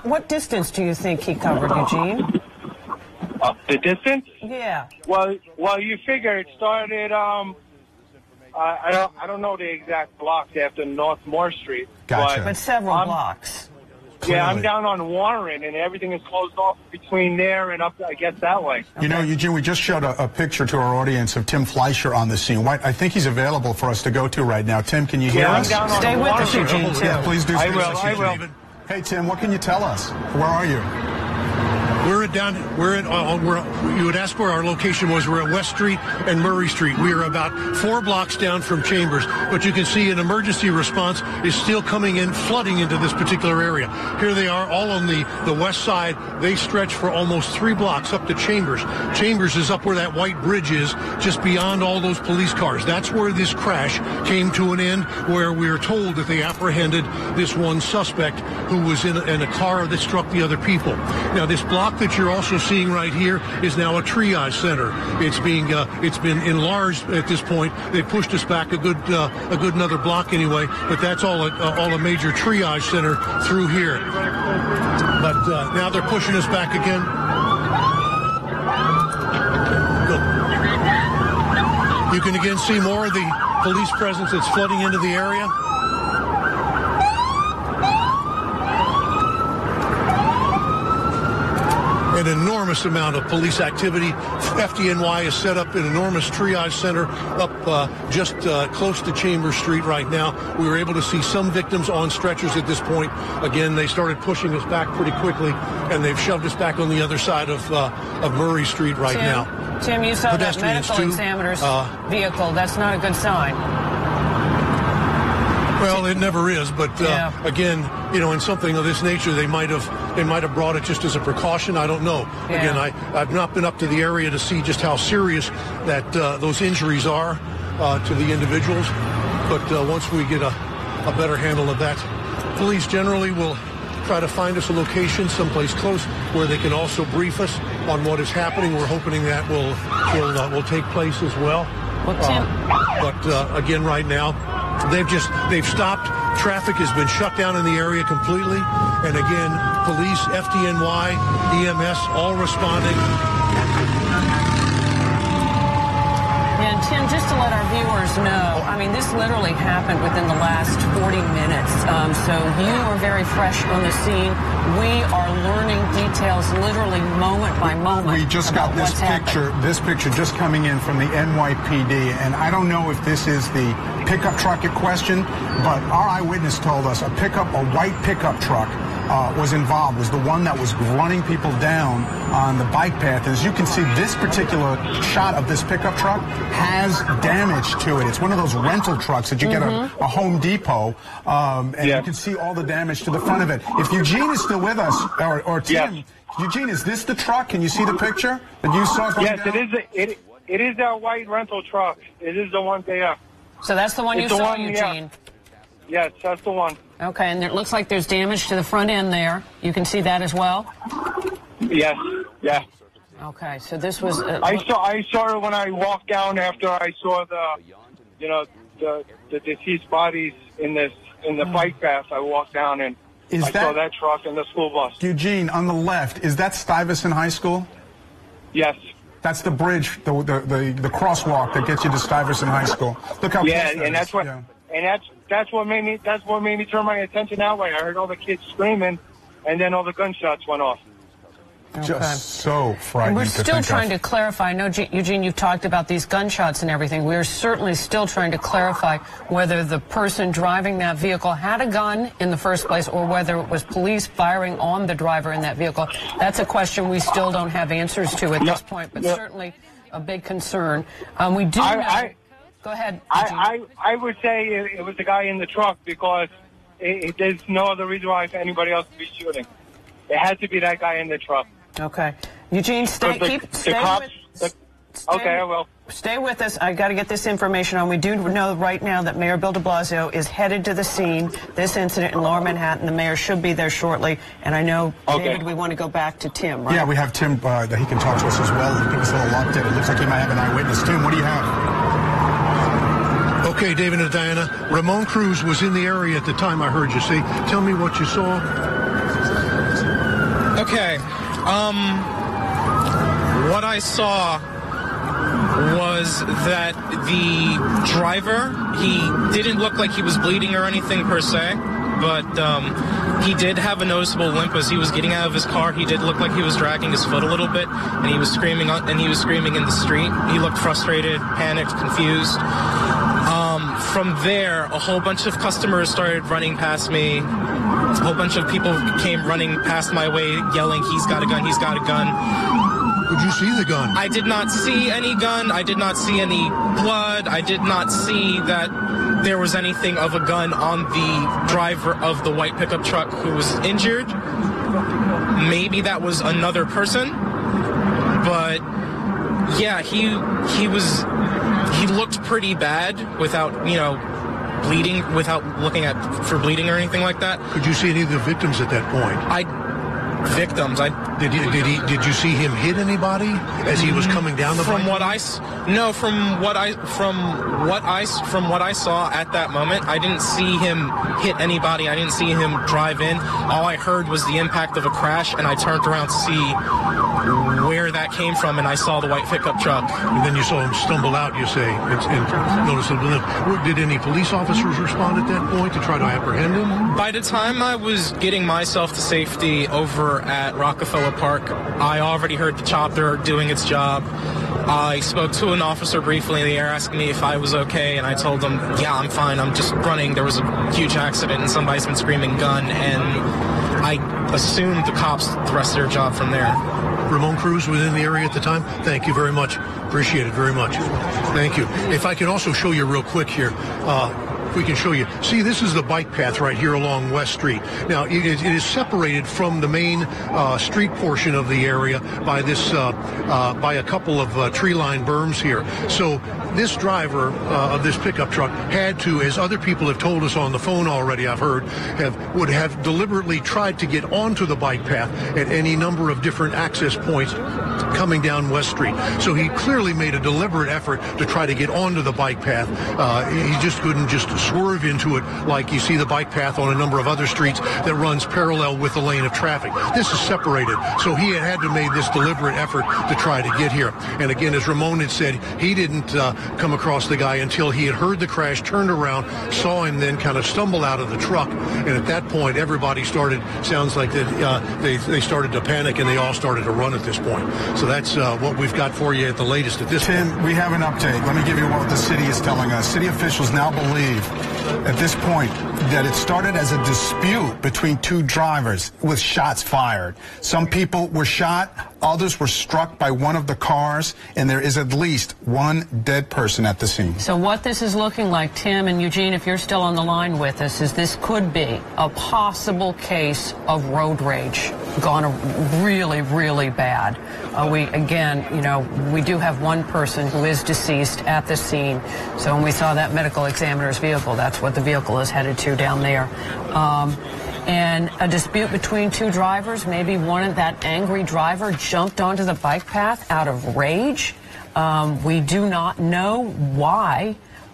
What distance do you think he covered, Eugene? The distance? Yeah. Well, you figure it started. I don't know the exact blocks after North Moore Street. Gotcha. But several blocks. Yeah, I'm down on Warren, and everything is closed off between there and up, I guess, that way. You know, Eugene, we just showed a picture to our audience of Tim Fleischer on the scene. I think he's available for us to go to right now. Tim, can you hear us? I'm down on Stay with Warren. us, Eugene, too. Yeah, please do. I will. Hey, Tim, what can you tell us? Where are you? You would ask where our location was. We're at West Street and Murray Street. We are about 4 blocks down from Chambers, but you can see an emergency response is still coming in, flooding into this particular area. Here they are, all on the west side. They stretch for almost 3 blocks up to Chambers. Chambers is up where that white bridge is, just beyond all those police cars. That's where this crash came to an end, where we are told that they apprehended this one suspect who was in a car that struck the other people. Now, this block that you're also seeing right here is now a triage center. It's been enlarged at this point. They pushed us back a good another block anyway, but that's all a major triage center through here. But now they're pushing us back again. You can again see more of the police presence that's flooding into the area. An enormous amount of police activity. FDNY has set up an enormous triage center up just close to Chambers Street right now. We were able to see some victims on stretchers at this point. Again, they started pushing us back pretty quickly, and they've shoved us back on the other side of Murray Street right now. Tim, you saw that medical examiner's vehicle. That's not a good sign. Well, it never is, but again, you know, in something of this nature, they might have brought it just as a precaution. I don't know. Yeah. Again, I've not been up to the area to see just how serious that those injuries are to the individuals. But once we get a better handle of that, police generally will try to find us a location someplace close where they can also brief us on what is happening. We're hoping that will take place as well. Well, Tim. But again, right now, they've stopped. Traffic has been shut down in the area completely. And again, police, FDNY, EMS, all responding. And Tim, just to let our viewers know, I mean, this literally happened within the last 40 minutes. So you are very fresh on the scene. We are learning details literally moment by moment. We just got this picture just coming in from the NYPD, and I don't know if this is the pickup truck in question, but our eyewitness told us a white pickup truck was involved, was the one that was running people down on the bike path. And as you can see, this particular shot of this pickup truck has damage to it. It's one of those rental trucks that you get a Home Depot, and you can see all the damage to the front of it. If Eugene is still with us, or Tim, yes. Eugene, is this the truck? Can you see the picture that you saw? Yes, down? It is that white rental truck. It is the one there. So that's the one you saw, Eugene? Yes, that's the one. Okay, and it looks like there's damage to the front end there. You can see that as well? Yes, yeah. Okay, so this was... I saw it when I walked down after I saw the deceased bodies in the bike path. I walked down and saw that truck and the school bus. Eugene, on the left, is that Stuyvesant High School? Yes. That's the bridge, the crosswalk that gets you to Stuyvesant High School. Look how close that and that's is. what... Yeah. And that's what made me turn my attention that way. I heard all the kids screaming, and then all the gunshots went off. Just so frightening. And we're still trying to clarify. I know, Eugene, you've talked about these gunshots and everything. We're certainly still trying to clarify whether the person driving that vehicle had a gun in the first place or whether it was police firing on the driver in that vehicle. That's a question we still don't have answers to at this point, but certainly a big concern. We do know... Go ahead. I would say it was the guy in the truck because there's no other reason why anybody else would be shooting. It had to be that guy in the truck. Okay. Eugene, stay I will. Stay with us. I got to get this information on. We do know right now that Mayor Bill de Blasio is headed to the scene. This incident in Lower Manhattan, the mayor should be there shortly. And I know, David, we want to go back to Tim, right? Yeah, we have Tim that he can talk to us as well and give us a little update. It looks like he might have an eyewitness. Tim, what do you have? Okay, David and Diana, Ramon Cruz was in the area at the time I heard you say. Tell me what you saw. Okay. What I saw was that the driver, he didn't look like he was bleeding or anything per se, but he did have a noticeable limp as he was getting out of his car. He did look like he was dragging his foot a little bit, and he was screaming in the street. He looked frustrated, panicked, confused. From there, a whole bunch of customers started running past me. A whole bunch of people came running past my way, yelling, "He's got a gun, he's got a gun." Did you see the gun? I did not see any gun. I did not see any blood. I did not see that there was anything of a gun on the driver of the white pickup truck who was injured. Maybe that was another person. But yeah, he looked pretty bad without, bleeding, without looking for bleeding or anything like that. Could you see any of the victims at that point? Did you see him hit anybody as he was coming down the bike? From what I saw at that moment, I didn't see him hit anybody. I didn't see him drive in. All I heard was the impact of a crash, and I turned around to see where that came from, and I saw the white pickup truck. And then you saw him stumble out, you say, and notice the limp. Did any police officers respond at that point to try to apprehend him? By the time I was getting myself to safety over at Rockefeller Park, I already heard the chopper doing its job. I spoke to an officer briefly in the air asking me if I was okay, and I told him, yeah, I'm fine, I'm just running. There was a huge accident and somebody's been screaming gun, and I assumed the cops the rest of their job from there. Ramon Cruz was in the area at the time. Thank you very much. Appreciate it very much. Thank you. If I can also show you real quick here. We can show you. See, this is the bike path right here along West Street. Now, it is separated from the main street portion of the area by this by a couple of tree-lined berms here. So this driver of this pickup truck had to, as other people have told us on the phone already, I've heard, would have deliberately tried to get onto the bike path at any number of different access points coming down West Street. So he clearly made a deliberate effort to try to get onto the bike path. He just couldn't just swerve into it like you see the bike path on a number of other streets that runs parallel with the lane of traffic. This is separated. So he had to make this deliberate effort to try to get here. And again, as Ramon had said, he didn't come across the guy until he had heard the crash, turned around, saw him then kind of stumble out of the truck. And at that point, everybody sounds like that they started to panic and they all started to run at this point. So that's what we've got for you at the latest at this point. Tim, we have an update. Let me give you what the city is telling us. City officials now believe at this point that it started as a dispute between two drivers with shots fired. Some people were shot, others were struck by one of the cars, and there is at least one dead person at the scene. So what this is looking like, Tim and Eugene, if you're still on the line with us, is this could be a possible case of road rage gone really, really bad. We do have one person who is deceased at the scene. So when we saw that medical examiner's vehicle, that's what the vehicle is headed to down there. And a dispute between two drivers, maybe that angry driver jumped onto the bike path out of rage. We do not know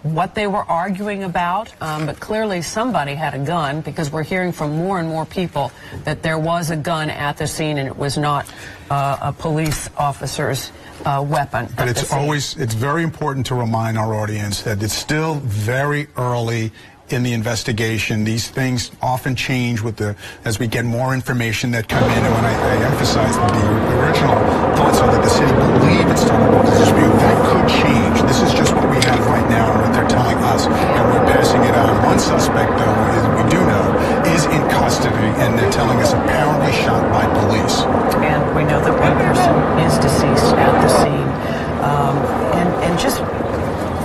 what they were arguing about, but clearly somebody had a gun, because we're hearing from more and more people that there was a gun at the scene and it was not a police officer's weapon. But it's very important to remind our audience that it's still very early in the investigation. These things often change as we get more information that come in. And when I emphasize that the original thoughts are that the city believed it started with a dispute, that could change. This is just what we have right now and what they're telling us, and we're passing it on. One suspect, though, we do know, is in custody, and they're telling us apparently shot by police. And we know that one person is deceased at the scene. And just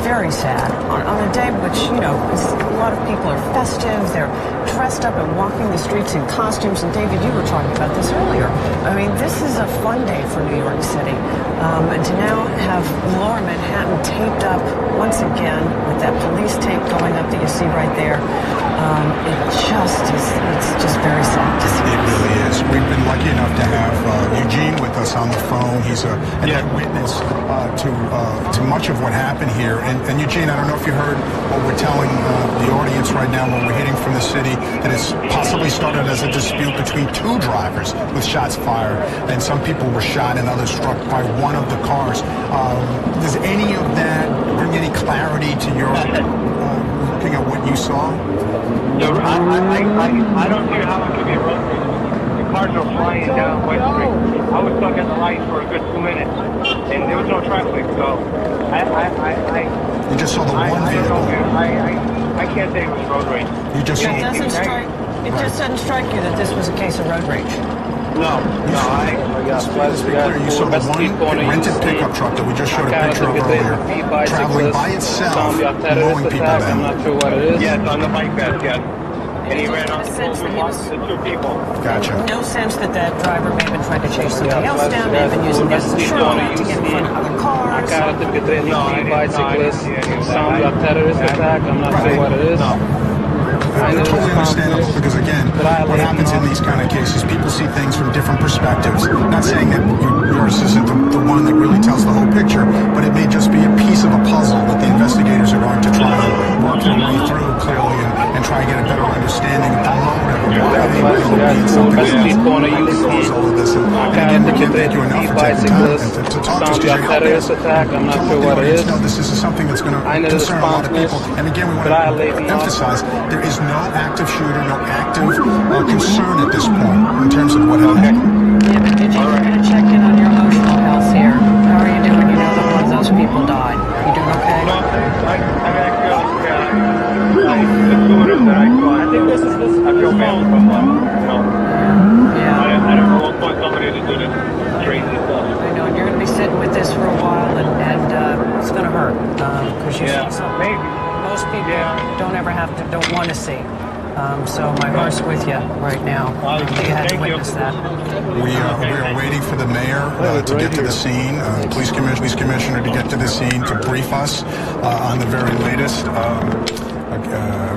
very sad on a day which, a lot of people are festive, they're dressed up and walking the streets in costumes. And David, you were talking about this earlier. I mean, this is a fun day for New York City. And to now have Lower Manhattan taped up once again with that police tape going up that you see right there, it's just very sad to see. It really is. We've been lucky enough to have Eugene with us on the phone. He's an eyewitness to much of what happened here. And Eugene, I don't know if you heard what we're telling the audience right now when we're hitting from the city. that it's possibly started as a dispute between two drivers with shots fired, and some people were shot and others struck by one of the cars. Does any of that bring any clarity to your looking at what you saw? No, I don't see how it could be a road rage. The cars are flying down West Street. I was stuck at the light for a good 2 minutes, and there was no traffic, so you just saw the one vehicle. I can't say it was road rage. You just saw it just doesn't strike you that this was a case of road rage. No, you saw the one rented pickup truck that we just showed a picture of earlier, traveling by itself, mowing people down. Yes, on the bike path, yes. And he ran off the two people. Gotcha. No sense that that driver may have been trying to chase somebody else down, may have been using this as a shortcut to get in front of other cars. Sound like terrorist attack. I'm not sure what it is. Totally understandable, because again, what happens in these kind of cases, people see things from different perspectives. Not saying that yours isn't the one that really tells the whole picture, but it may just be a piece of a puzzle that the investigators are going to try and work their way through clearly and try and get a better understanding of the motive of why they might be in something else as all of this. And again, we can't thank you enough for taking time to talk to us, because you help us I'm not sure what it is. know this is something that's going to concern a lot of people. And again, we want to emphasize there is no active shooter, no active concern at this point in terms of what happened. Yeah, but did you going to check in on your emotional health here? How are you doing? You know that one of those people died. You doing okay? No, I think this is I feel bad for someone, you know. Yeah. I don't know what caused somebody to do this crazy stuff. I know, and you're going to be sitting with this for a while, and it's going to hurt because you see something most people don't want to see. So my heart's with you right now. You had to witness that. We are waiting for the mayor to get to the scene, police commissioner to get to the scene to brief us on the very latest.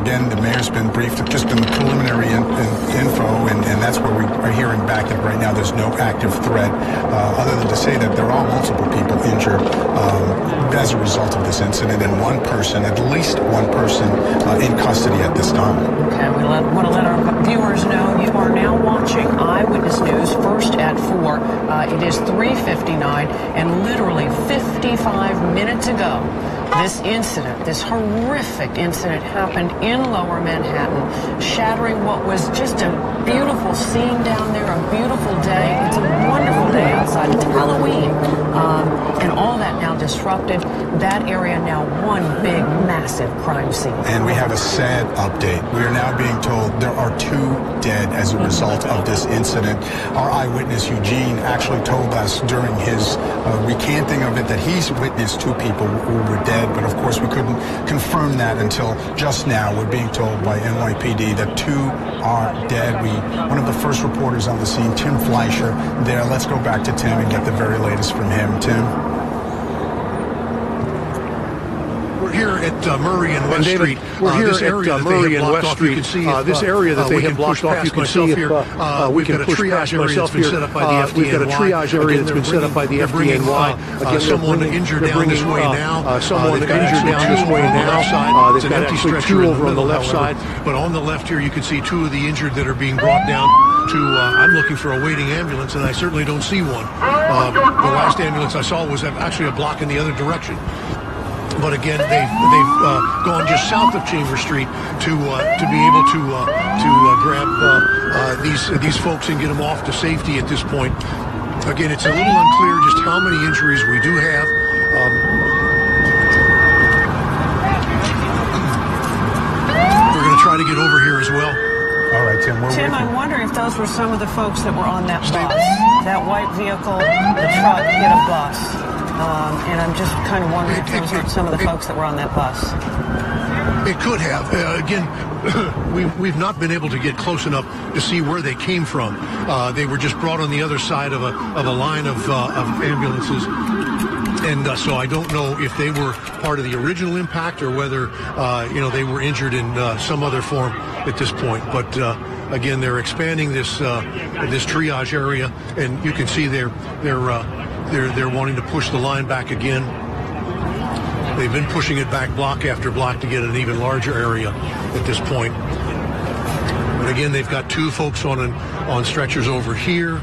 Again, the mayor's been briefed just in the preliminary info, and that's where we are hearing back that right now there's no active threat, other than to say that there are multiple people injured as a result of this incident, and at least one person in custody at this time. Okay, we want to let our viewers know you are now watching Eyewitness News, first at 4. It is 3:59, and literally 55 minutes ago, this horrific incident happened in Lower Manhattan, shattering what was just a beautiful scene down there, a beautiful day. It's a wonderful day outside. It's Halloween. And all that now disrupted. That area now one big, massive crime scene. And we have a sad update. We are now being told there are 2 dead as a result of this incident. Our eyewitness, Eugene, actually told us during his recanting of it that he's witnessed 2 people who were dead. But of course, we couldn't confirm that until just now. We're being told by NYPD that 2 are dead. One of the first reporters on the scene, Tim Fleischer, there. Let's go back to Tim and get the very latest from him. Tim. We're here at Murray and West Street. We're here at Murray and West Street. This area that they have blocked off, you can see if we've got a triage area that's been set up by the FDNY. We've got a triage area that's been set up by the FDNY. Again, someone injured down this way now. Someone injured down this way now. There's an empty stretcher over on the left side. But on the left here, you can see 2 of the injured that are being brought down to, I'm looking for a waiting ambulance, and I certainly don't see one. The last ambulance I saw was actually a block in the other direction. But again, they've gone just south of Chambers Street to be able to grab these folks and get them off to safety at this point. Again, it's a little unclear just how many injuries we do have. We're going to try to get over here as well. All right, Tim. Tim, I'm wondering if those were some of the folks that were on that bus. That white vehicle, the truck hit a bus. And I'm just kind of wondering if those were some of the folks that were on that bus. It could have. Again, we've not been able to get close enough to see where they came from. They were just brought on the other side of a line of ambulances. And so I don't know if they were part of the original impact or whether, they were injured in some other form at this point. But again, they're expanding this triage area, and you can see they're wanting to push the line back again. They've been pushing it back block after block to get an even larger area at this point. But again, they've got 2 folks on stretchers over here.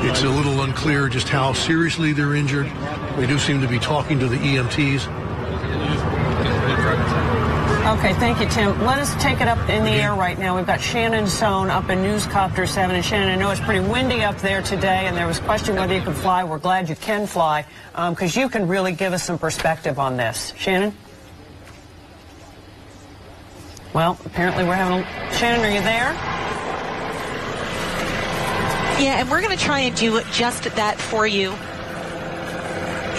It's a little unclear just how seriously they're injured. They do seem to be talking to the EMTs. Okay, thank you, Tim. Let us take it up in the air right now. We've got Shannon Sohn up in Newscopter 7. And Shannon, I know it's pretty windy up there today, and there was a question whether you could fly. We're glad you can fly, because you can really give us some perspective on this. Shannon? Well, apparently we're having a... Shannon, are you there? Yeah, and we're going to try and do just that for you.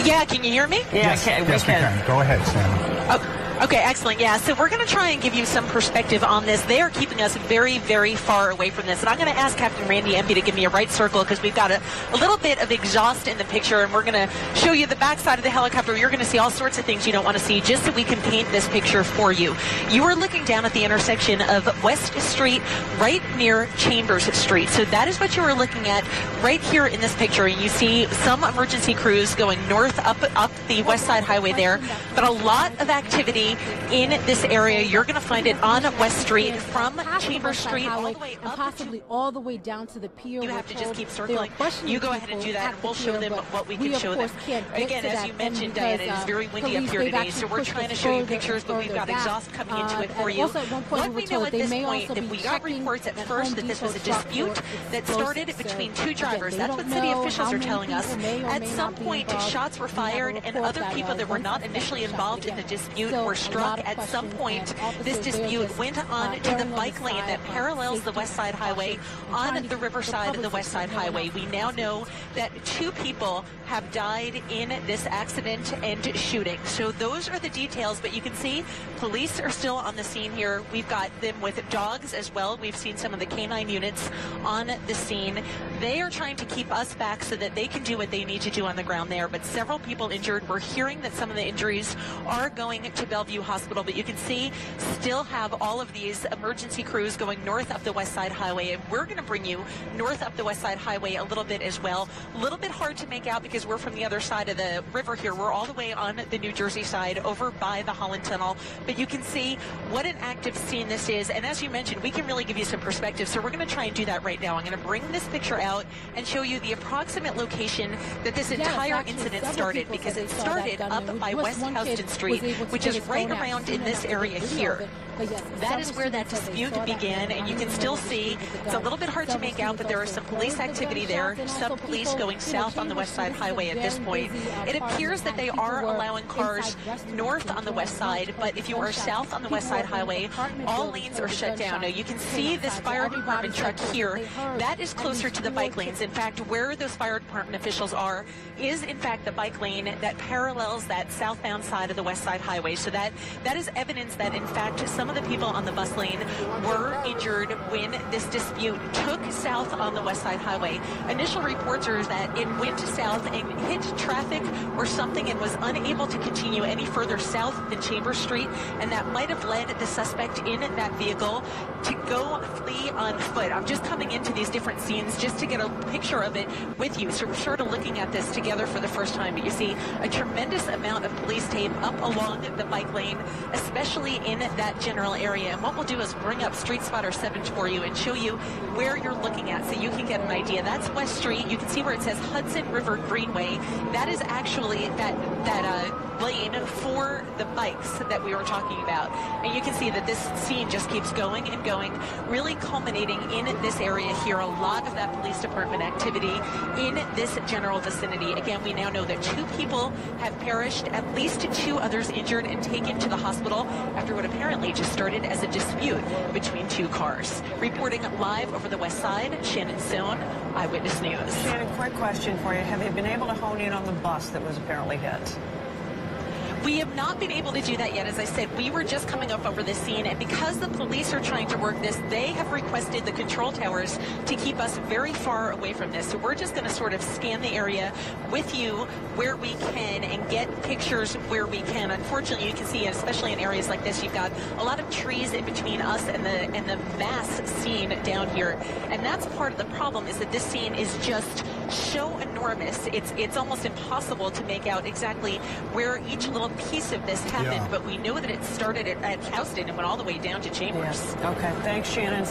Yeah, can you hear me? Yeah, yes, we can. Go ahead, Sam. Oh. Okay, excellent. Yeah, so we're going to try and give you some perspective on this. They are keeping us very, very far away from this. And I'm going to ask Captain Randy Empey to give me a right circle because we've got a little bit of exhaust in the picture, and we're going to show you the backside of the helicopter. You're going to see all sorts of things you don't want to see just so we can paint this picture for you. You are looking down at the intersection of West Street right near Chambers Street. So that is what you are looking at right here in this picture. You see some emergency crews going north up the West Side Highway there, but a lot of activity in this area. You're going to find it on West Street from Chambers Street all the way up, possibly all the way down to the pier. You have to just keep circling. You go ahead and do that, and we'll show them what we can show them. Again, as you mentioned, Diana, it is very windy up here today, so we're trying to show you pictures, but we've got exhaust coming into it for you. What we know at this point, that we got reports at first that this was a dispute that started between 2 drivers. That's what city officials are telling us. At some point, shots were fired, and other people that were not initially involved in the dispute were struck. At some point, this dispute went on to the bike lane that parallels the West Side Highway on the riverside of the West Side Highway. We now know that 2 people have died in this accident and shooting. So those are the details, but you can see police are still on the scene here. We've got them with dogs as well. We've seen some of the canine units on the scene. They are trying to keep us back so that they can do what they need to do on the ground there, but several people injured. We're hearing that some of the injuries are going to Bellevue Hospital, but you can see still have all of these emergency crews going north up the West Side Highway, and we're going to bring you north up the West Side Highway a little bit as well. A little bit hard to make out because we're from the other side of the river here. We're all the way on the New Jersey side over by the Holland Tunnel, but you can see what an active scene this is, and as you mentioned, we can really give you some perspective, so we're going to try and do that right now. I'm going to bring this picture out and show you the approximate location that this entire incident started, because it started up by West Houston Street, which is right around in this area here. That is where that dispute began, and you can still see it's a little bit hard to make out, but there is some police activity there, some police going south on the West Side Highway at this point. It appears that they are allowing cars north on the west side, but if you are south on the West Side Highway, all lanes are shut down. Now you can see this fire department truck here. That is closer to the bike lanes. In fact, where those fire department officials are is in fact the bike lane that parallels that southbound side of the West Side Highway. So that is evidence that in fact some of the people on the bus lane were injured when this dispute took south on the West Side Highway. Initial reports are that it went south and hit traffic or something and was unable to continue any further south than Chambers Street, and that might have led the suspect in that vehicle to go flee on foot. I'm just coming into these different scenes just to get a picture of it with you, so we're sort of looking at this together for the first time, but you see a tremendous amount of police tape up along the bike lane, especially in that general area. And what we'll do is bring up Street Spotter 7 for you and show you where you're looking at so you can get an idea. That's West Street. You can see where it says Hudson River Greenway. That is actually that lane for the bikes that we were talking about. And you can see that this scene just keeps going and going, really culminating in this area here. A lot of that police department activity in this general vicinity. Again, we now know that 2 people have perished, at least 2 others injured and taken to the hospital after what apparently just started as a dispute between 2 cars. Reporting live over the West Side, Shannon Sohn, Eyewitness News. Shannon, quick question for you. Have you been able to hone in on the bus that was apparently hit? We have not been able to do that yet. As I said, we were just coming up over this scene, and because the police are trying to work this, they have requested the control towers to keep us very far away from this. So we're just going to sort of scan the area with you where we can and get pictures where we can. Unfortunately, you can see, especially in areas like this, you've got a lot of trees in between us and the mass scene down here. And that's part of the problem, is that this scene is just so enormous. It's almost impossible to make out exactly where each little piece of this happened, but we know that it started at Houston and went all the way down to Chambers. Yes. Okay, thanks, Shannon.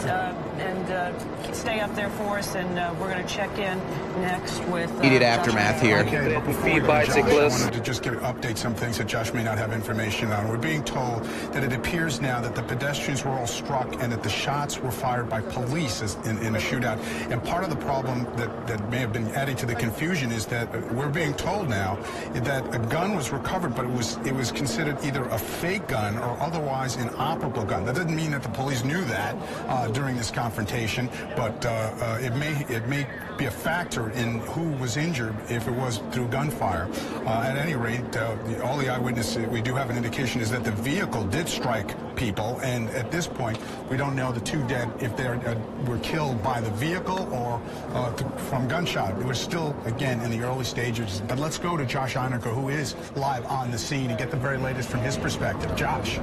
And stay up there for us, and we're going to check in next with immediate aftermath here. Okay, Feed bicyclists. I wanted to just update some things that Josh may not have information on. We're being told that it appears now that the pedestrians were all struck and that the shots were fired by police in a shootout. And part of the problem that may have been adding to the confusion is that we're being told now that a gun was recovered, but it was considered either a fake gun or otherwise an operable gun. That doesn't mean that the police knew that during this confrontation, but it may be a factor in who was injured if it was through gunfire. At any rate, all the eyewitnesses we do have an indication is that the vehicle did strike people, and at this point we don't know the two dead if they were killed by the vehicle or from gunshot. We're still, again, in the early stages, but let's go to Josh Einiger, who is live on the scene, and get the very latest from his perspective. Josh.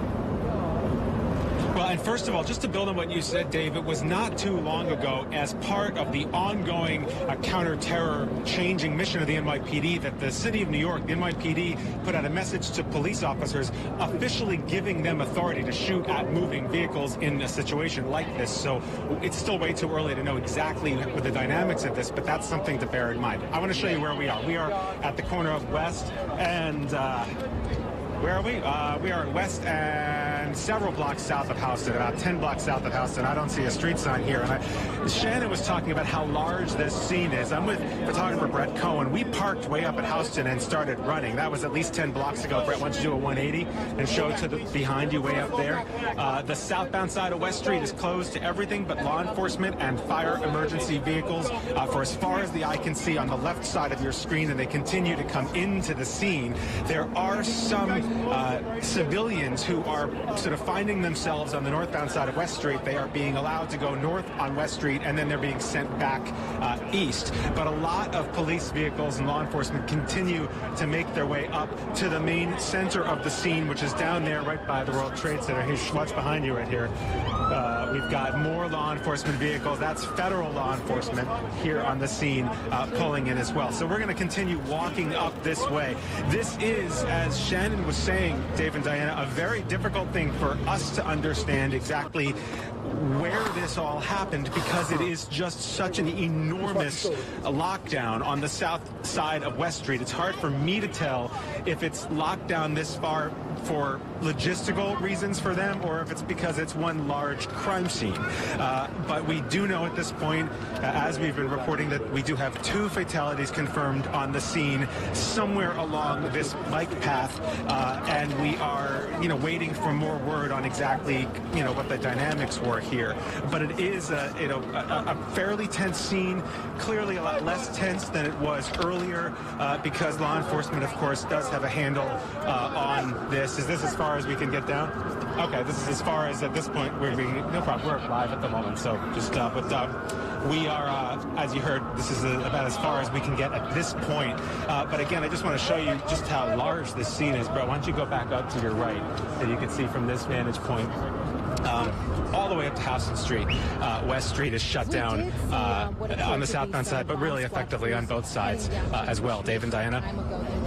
Well, and first of all, just to build on what you said, Dave, it was not too long ago, as part of the ongoing counter-terror changing mission of the NYPD, that the city of New York, the NYPD, put out a message to police officers officially giving them authority to shoot at moving vehicles in a situation like this. So it's still way too early to know exactly what the dynamics of this, but that's something to bear in mind. I want to show you where we are. We are at the corner of West and... where are we? We are at West and several blocks south of Houston, about 10 blocks south of Houston. I don't see a street sign here. And Shannon was talking about how large this scene is. I'm with photographer Brett Cohen. We parked way up at Houston and started running. That was at least 10 blocks ago. Brett, why don't you do a 180 and show to the behind you way up there. The southbound side of West Street is closed to everything but law enforcement and fire emergency vehicles for as far as the eye can see on the left side of your screen, and they continue to come into the scene. There are some civilians who are sort of finding themselves on the northbound side of West Street. They are being allowed to go north on West Street, and then they're being sent back east. But a lot of police vehicles and law enforcement continue to make their way up to the main center of the scene, which is down there right by the World Trade Center. Here's what's behind you right here. We've got more law enforcement vehicles. That's federal law enforcement here on the scene pulling in as well. So we're going to continue walking up this way. This is, as Shannon was saying, Dave and Diana, a very difficult thing for us to understand exactly where this all happened, because it is just such an enormous lockdown on the south side of West Street. It's hard for me to tell if it's locked down this far for logistical reasons for them, or if it's because it's one large crime scene. But we do know at this point, as we've been reporting, that we do have 2 fatalities confirmed on the scene somewhere along this bike path, and we are, waiting for more word on exactly, what the dynamics were here. But it is a fairly tense scene, clearly a lot less tense than it was earlier, because law enforcement, of course, does have a handle on this. Is this as far as we can get down? Okay, this is as far as at this point we're being, no problem, we're live at the moment, so just, we are, as you heard, this is about as far as we can get at this point. But again, I just want to show you just how large this scene is. Bro, why don't you go back up to your right, and you can see from this vantage point, all the way up to Houston Street. West Street is shut down on the southbound side, but really effectively on both sides as well. Dave and Diana?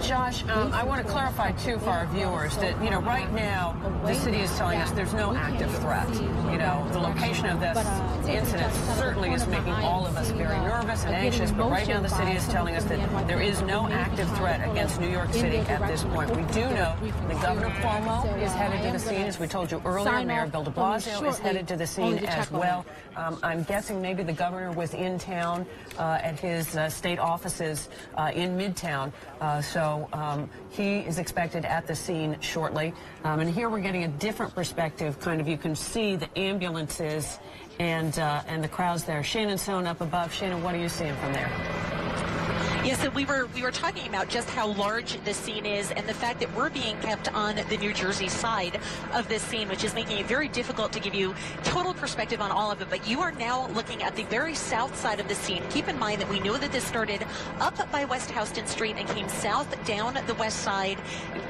Josh, I want to clarify, too, for our viewers that, right now, the city is telling us there's no active threat. The location of this incident certainly is making all of us very nervous and anxious, but right now the city is telling us that there is no active threat against New York City at this point. We do know that Governor Cuomo is headed to the scene, as we told you earlier. Mayor Bill de Blasio is headed to the scene as well. I'm guessing maybe the governor was in town at his state offices in Midtown. So he is expected at the scene shortly. And here we're getting a different perspective. Kind of, you can see the ambulances and the crowds there. Shannon Stone up above. Shannon, what are you seeing from there? Yeah, so we were talking about just how large the scene is and the fact that we're being kept on the New Jersey side of this scene, which is making it very difficult to give you total perspective on all of it. But you are now looking at the very south side of the scene. Keep in mind that we know that this started up by West Houston Street and came south down the west side,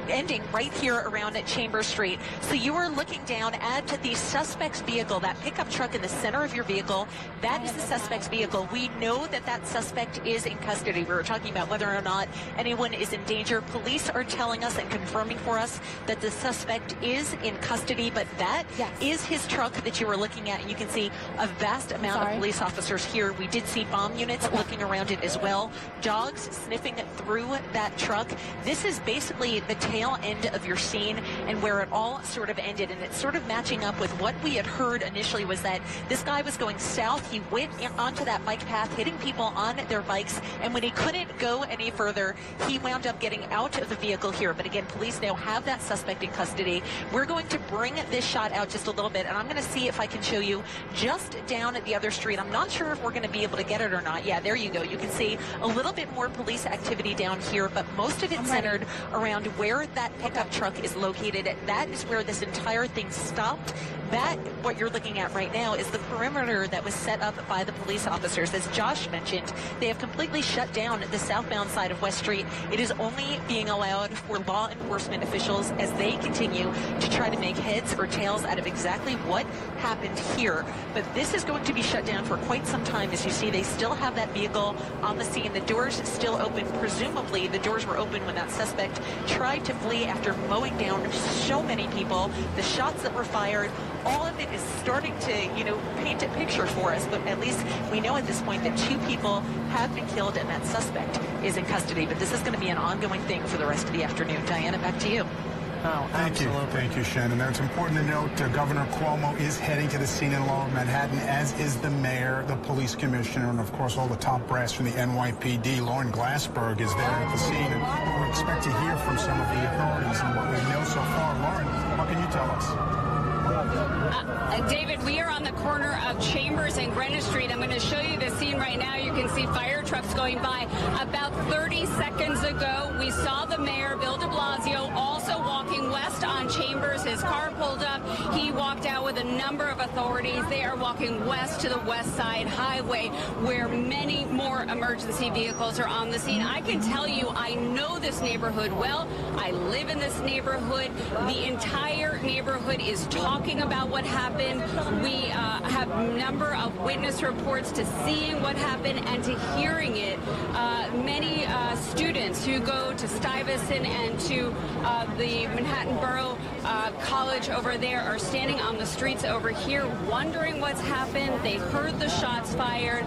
ending right here around Chambers Street. So you are looking down at the suspect's vehicle, that pickup truck in the center of your vehicle. That is the suspect's vehicle. We know that that suspect is in custody. We were talking about whether or not anyone is in danger. Police are telling us and confirming for us that the suspect is in custody, but that is his truck that you were looking at. And you can see a vast amount of police officers here. We did see bomb units looking around it as well. Dogs sniffing through that truck. This is basically the tail end of your scene and where it all sort of ended. And it's sort of matching up with what we had heard initially, was that this guy was going south. He went onto that bike path, hitting people on their bikes. And when he couldn't go any further, he wound up getting out of the vehicle here. But again, police now have that suspect in custody. We're going to bring this shot out just a little bit, and I'm going to see if I can show you just down at the other street. I'm not sure if we're going to be able to get it or not. Yeah, there you go. You can see a little bit more police activity down here, but most of it centered around where that pickup truck is located. That is where this entire thing stopped. That, what you're looking at right now, is the perimeter that was set up by the police officers. As Josh mentioned, they have completely shut down the southbound side of West Street. It is only being allowed for law enforcement officials as they continue to try to make heads or tails out of exactly what happened here. But this is going to be shut down for quite some time. As you see, they still have that vehicle on the scene. The doors still open. Presumably, the doors were open when that suspect tried to flee after mowing down so many people. The shots that were fired, all of it is starting to, paint a picture for us. But at least we know at this point that 2 people have been killed and that suspect is in custody. But this is going to be an ongoing thing for the rest of the afternoon. Diana, back to you. Oh, Thank you, Shannon. Now, it's important to note Governor Cuomo is heading to the scene in Lower Manhattan, as is the mayor, the police commissioner, and, of course, all the top brass from the NYPD. Lauren Glassberg is there at the scene, and we expect to hear from some of the authorities and what we know so far. Lauren, what can you tell us? David, we are on the corner of Chambers and Greenwich Street. I'm going to show you the scene right now. You can see fire trucks going by. About 30 seconds ago, we saw the mayor, Bill de Blasio, also walking west on Chambers. His car pulled up. He walked out with a number of authorities. They are walking west to the West Side Highway, where many more emergency vehicles are on the scene. I can tell you, I know this neighborhood well. I live in this neighborhood. The entire neighborhood is talking about what happened. We have a number of witness reports to seeing what happened and to hearing it. Many students who go to Stuyvesant and to the Manhattan Borough College over there are standing on the streets over here wondering what's happened. They heard the shots fired.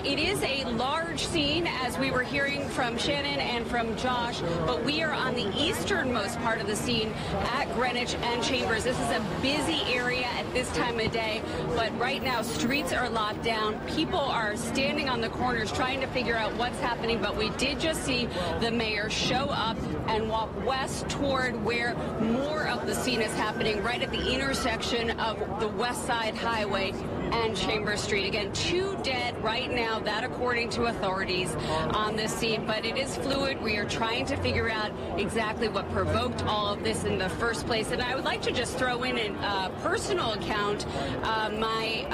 It is a large scene, as we were hearing from Shannon and from Josh, but we are on the easternmost part of the scene at Greenwich and Chambers. This is a busy area at this time of day, but right now streets are locked down. People are standing on the corners trying to figure out what's happening, but we did just see the mayor show up and walk west toward where more of the scene is happening, right at the intersection of the West Side Highway and Chambers Street. Again, 2 dead right now, that according to authorities on this scene, but it is fluid. We are trying to figure out exactly what provoked all of this in the first place. And I would like to just throw in a personal account. My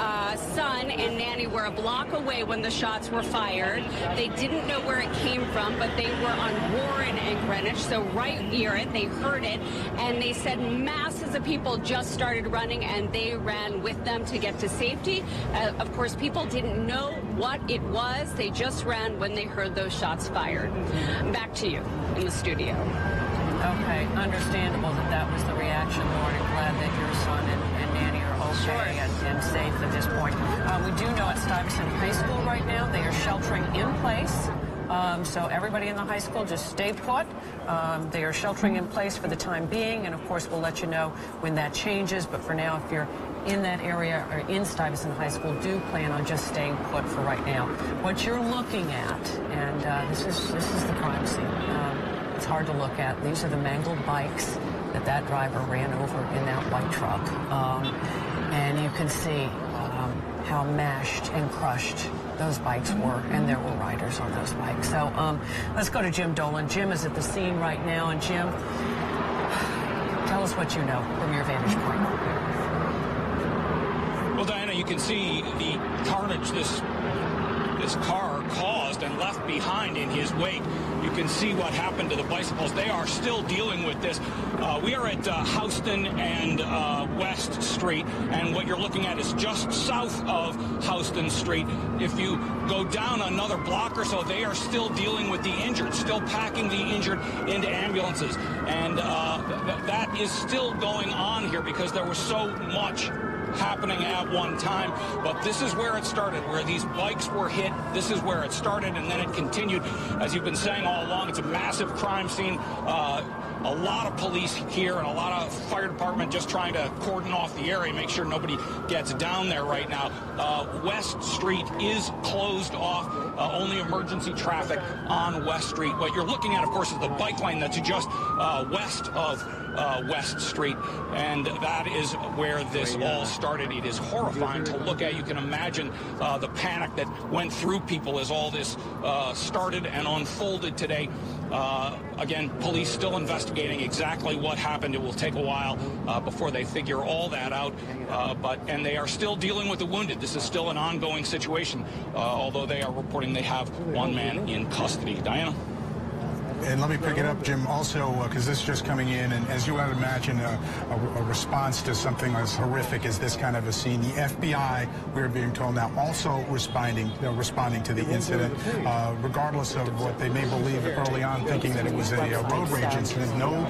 son and nanny were a block away when the shots were fired. They didn't know where it came from, but they were on Warren and Greenwich, so right near it. They heard it, and they said masses of people just started running, and they ran with them to get to safety. Of course, people didn't know what it was. They just ran when they heard those shots fired. Back to you in the studio. Okay, understandable that was the reaction, Lauren, and glad that your son and nanny are okay and safe at this point. We do know at Stuyvesant High School right now, they are sheltering in place. So everybody in the high school just stay put. They are sheltering in place for the time being, and of course we'll let you know when that changes. But for now, if you're in that area or in Stuyvesant High School, do plan on just staying put for right now. What you're looking at, and this is the crime scene. It's hard to look at. These are the mangled bikes that driver ran over in that white truck, and you can see how mashed and crushed those bikes were, and there were riders on those bikes. So let's go to Jim Dolan. Jim is at the scene right now, and Jim, tell us what you know from your vantage point. Well, Diana, you can see the carnage this car caused and left behind in his wake. You can see what happened to the bicycles. They are still dealing with this. We are at Houston and West Street, and what you're looking at is just south of Houston Street. If you go down another block or so, they are still dealing with the injured, still packing the injured into ambulances. And that is still going on here because there was so much happening at one time, but this is where it started, where these bikes were hit. This is where it started, and then it continued. As you've been saying all along, it's a massive crime scene. A lot of police here and a lot of fire department just trying to cordon off the area, make sure nobody gets down there right now. West Street is closed off, only emergency traffic on West Street. What you're looking at, of course, is the bike lane that's just west of West Street, and that is where this all started. It is horrifying to look at. You can imagine the panic that went through people as all this started and unfolded today. Again, police still investigating exactly what happened. It will take a while before they figure all that out, and they are still dealing with the wounded. This is still an ongoing situation, although they are reporting they have one man in custody. Diana? And let me pick it up, Jim, also, because this is just coming in, and as you would imagine, a response to something as horrific as this kind of a scene. The FBI, we're being told now, also responding to the incident, regardless of what they may believe early on, thinking that it was a road rage incident. No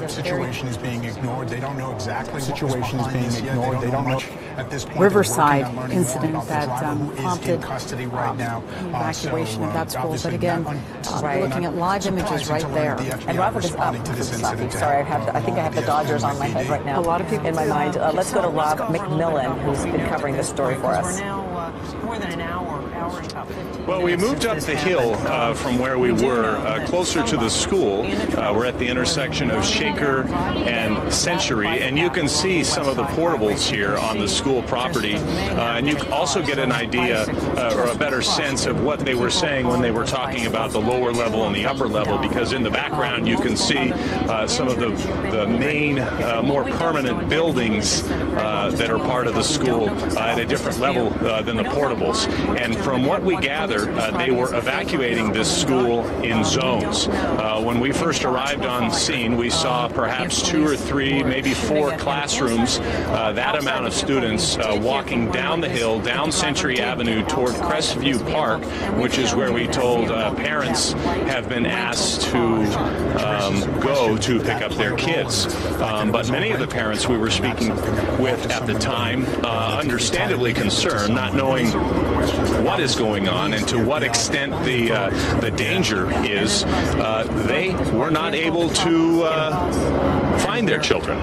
situation is being ignored. They don't know exactly what was behind this yet. They don't know much at this point. Riverside incident that prompted evacuation of that school. But again, looking at live images right there. And Rob is up. Sorry, I think I have the Dodgers on my head right now. A lot of people in my mind. Let's go to Rob McMillan, who's been covering this story for us. We're now more than an hour and about 15 Well, we moved up the hill from where we were, closer to the school. We're at the intersection of Shaker and Century, and you can see some of the portables here on the school property. And you also get an idea or a better sense of what they were saying when they were talking about the lower level and the upper level, because in the background you can see some of the main, more permanent buildings that are part of the school at a different level than the portables. And from what we gather, they were evacuating this school in zones. When we first arrived on scene, we saw perhaps 2 or 3, maybe 4 classrooms, that amount of students walking down the hill, down Century Avenue toward Crestview Park, which is where we told parents have been asked to go to pick up their kids. But many of the parents we were speaking with at the time, understandably concerned, not knowing what is going on and to what extent the danger is, they were not able to find their children.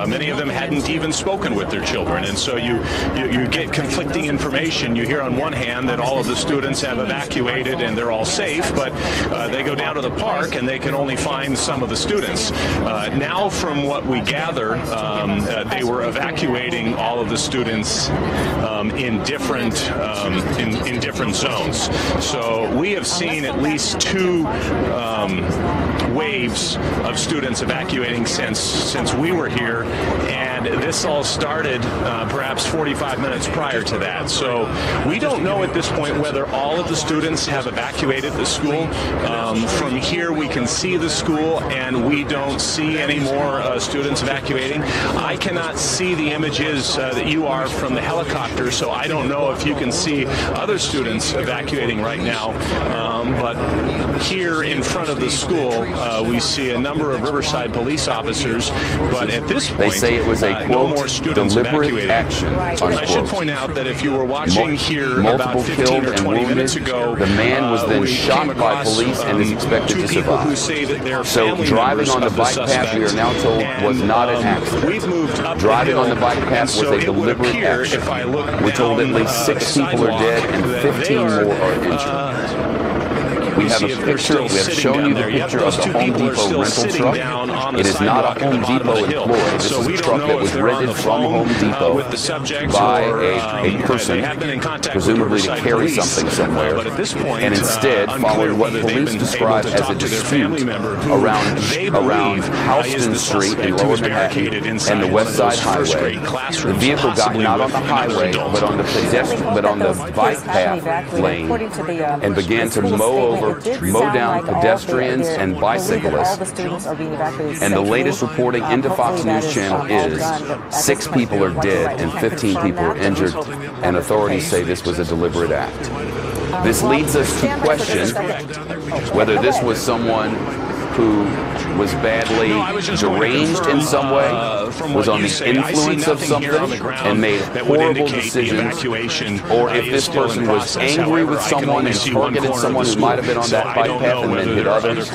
Many of them hadn't even spoken with their children, and so you get conflicting information. You hear on one hand that all of the students have evacuated and they're all safe, but they go down to the park and they can only find some of the students. Now, from what we gather, they were evacuating all of the students in different zones. So we have seen at least 2 waves of students evacuating since we were here, and this all started perhaps 45 minutes prior to that. So we don't know at this point whether all of the students have evacuated the school. From here we can see the school, and we don't see any more students evacuating. I cannot see the images that you are from the helicopter, so I don't know if you can see other students evacuating right now. But here in front of the school, we see a number of Riverside police officers, but at this point, they say it was a quote, no more students evacuating. Action, I should point out that if you were watching here about 15 or 20 minutes ago, the man was then shot by police and is expected to survive. Who say that their so driving on the bike path, we are now told, was not an accident. We've moved up driving on the bike path was a deliberate action. We're told at least 6 people are dead and 15 more are injured. We have a picture. We have shown you the picture of the Home Depot rental truck. It is not a Home Depot employee. This is a truck that was rented from Home Depot by a person, presumably to carry something somewhere, and instead, following what police describe as a dispute around Houston Street in Lower Manhattan and the West Side Highway, the vehicle got not on the highway, but on the bike path lane, and began to mow down pedestrians and bicyclists. And the latest reporting into Fox News Channel is 6 people are dead and 15 people are injured, and authorities say this was a deliberate act. This leads us to question whether this was someone who was badly deranged in some way, was on the influence of something, and made horrible decisions, or if this person was angry with someone and targeted someone who might have been on that bike path and then hit others,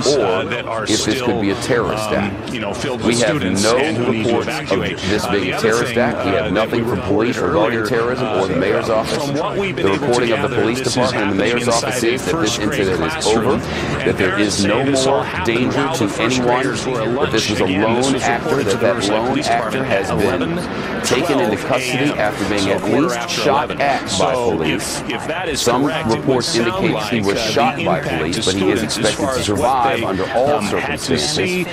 or if this could be a terrorist act. We have no reports of this being a terrorist act. We have nothing from police regarding terrorism or the mayor's office. The reporting of the police department and the mayor's office is that this incident is over, that there is no more danger to anyone, that this was a lone actor, that lone actor has been taken into custody after being at least shot at by police. Some reports indicate he was shot by police, but he is expected to survive under all circumstances.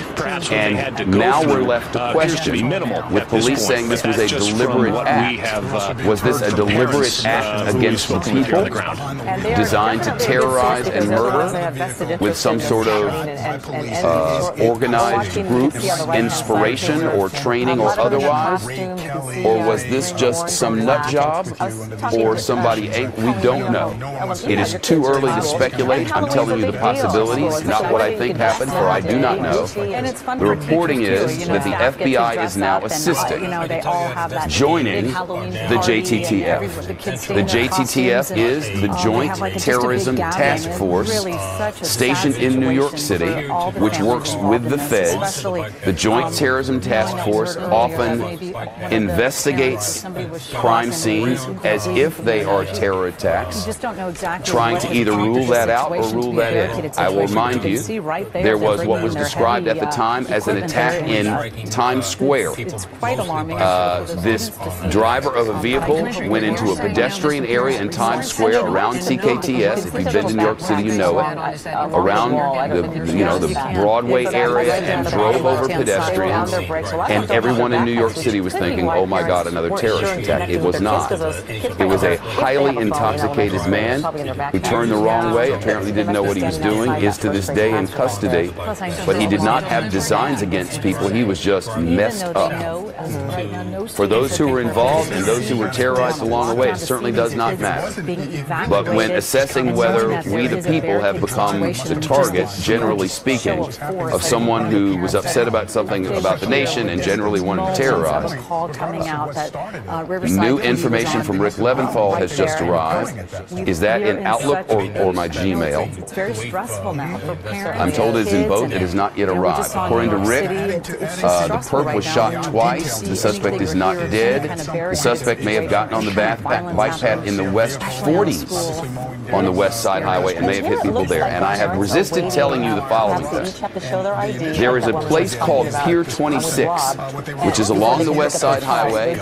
And now we're left to question, with police saying this was a deliberate act. Was this a deliberate act against the people, designed to terrorize and murder with some sort of organized group inspiration or training or otherwise? Or was this just some nut job or somebody? We don't know. It is too early to speculate. I'm telling you the possibilities, not what I think happened, for I do not know. The reporting is that the FBI is now assisting, joining the JTTF. The JTTF is the Joint Terrorism Task Force stationed in New York City, which works with the feds. The Joint Terrorism Task Force often investigates crime scenes as if they are terror attacks, trying to either rule that out or rule that in. I will remind you, there was what was described at the time as an attack in Times Square. This driver of a vehicle went into a pedestrian area in Times Square around TKTS. If you've been to New York City, you know it. Around the Broadway area, and drove over pedestrians, and everyone in New York City was thinking, oh my God, another terrorist attack. It was not. It was a highly intoxicated man who turned the wrong way, apparently didn't know what he was doing, is to this day in custody, but he did not have designs against people. He was just messed up. For those who were involved and those who were terrorized along the way, it certainly does not matter. But when assessing whether we the people have become the target, generally speaking, of someone who was upset about something about the nation and generally wanted to terrorize. New information from Rick Leventhal has just arrived. Is that in Outlook or my Gmail? It's very stressful now for parents. I'm told it's in both. It has not yet arrived. According to Rick, the perp was shot twice. The suspect is not dead. The suspect may have gotten on the bike path in the West 40s on the West Side Highway and may have hit people there. And I have resisted telling you the following thing. There is a place called Pier 26, which is along the West Side Highway.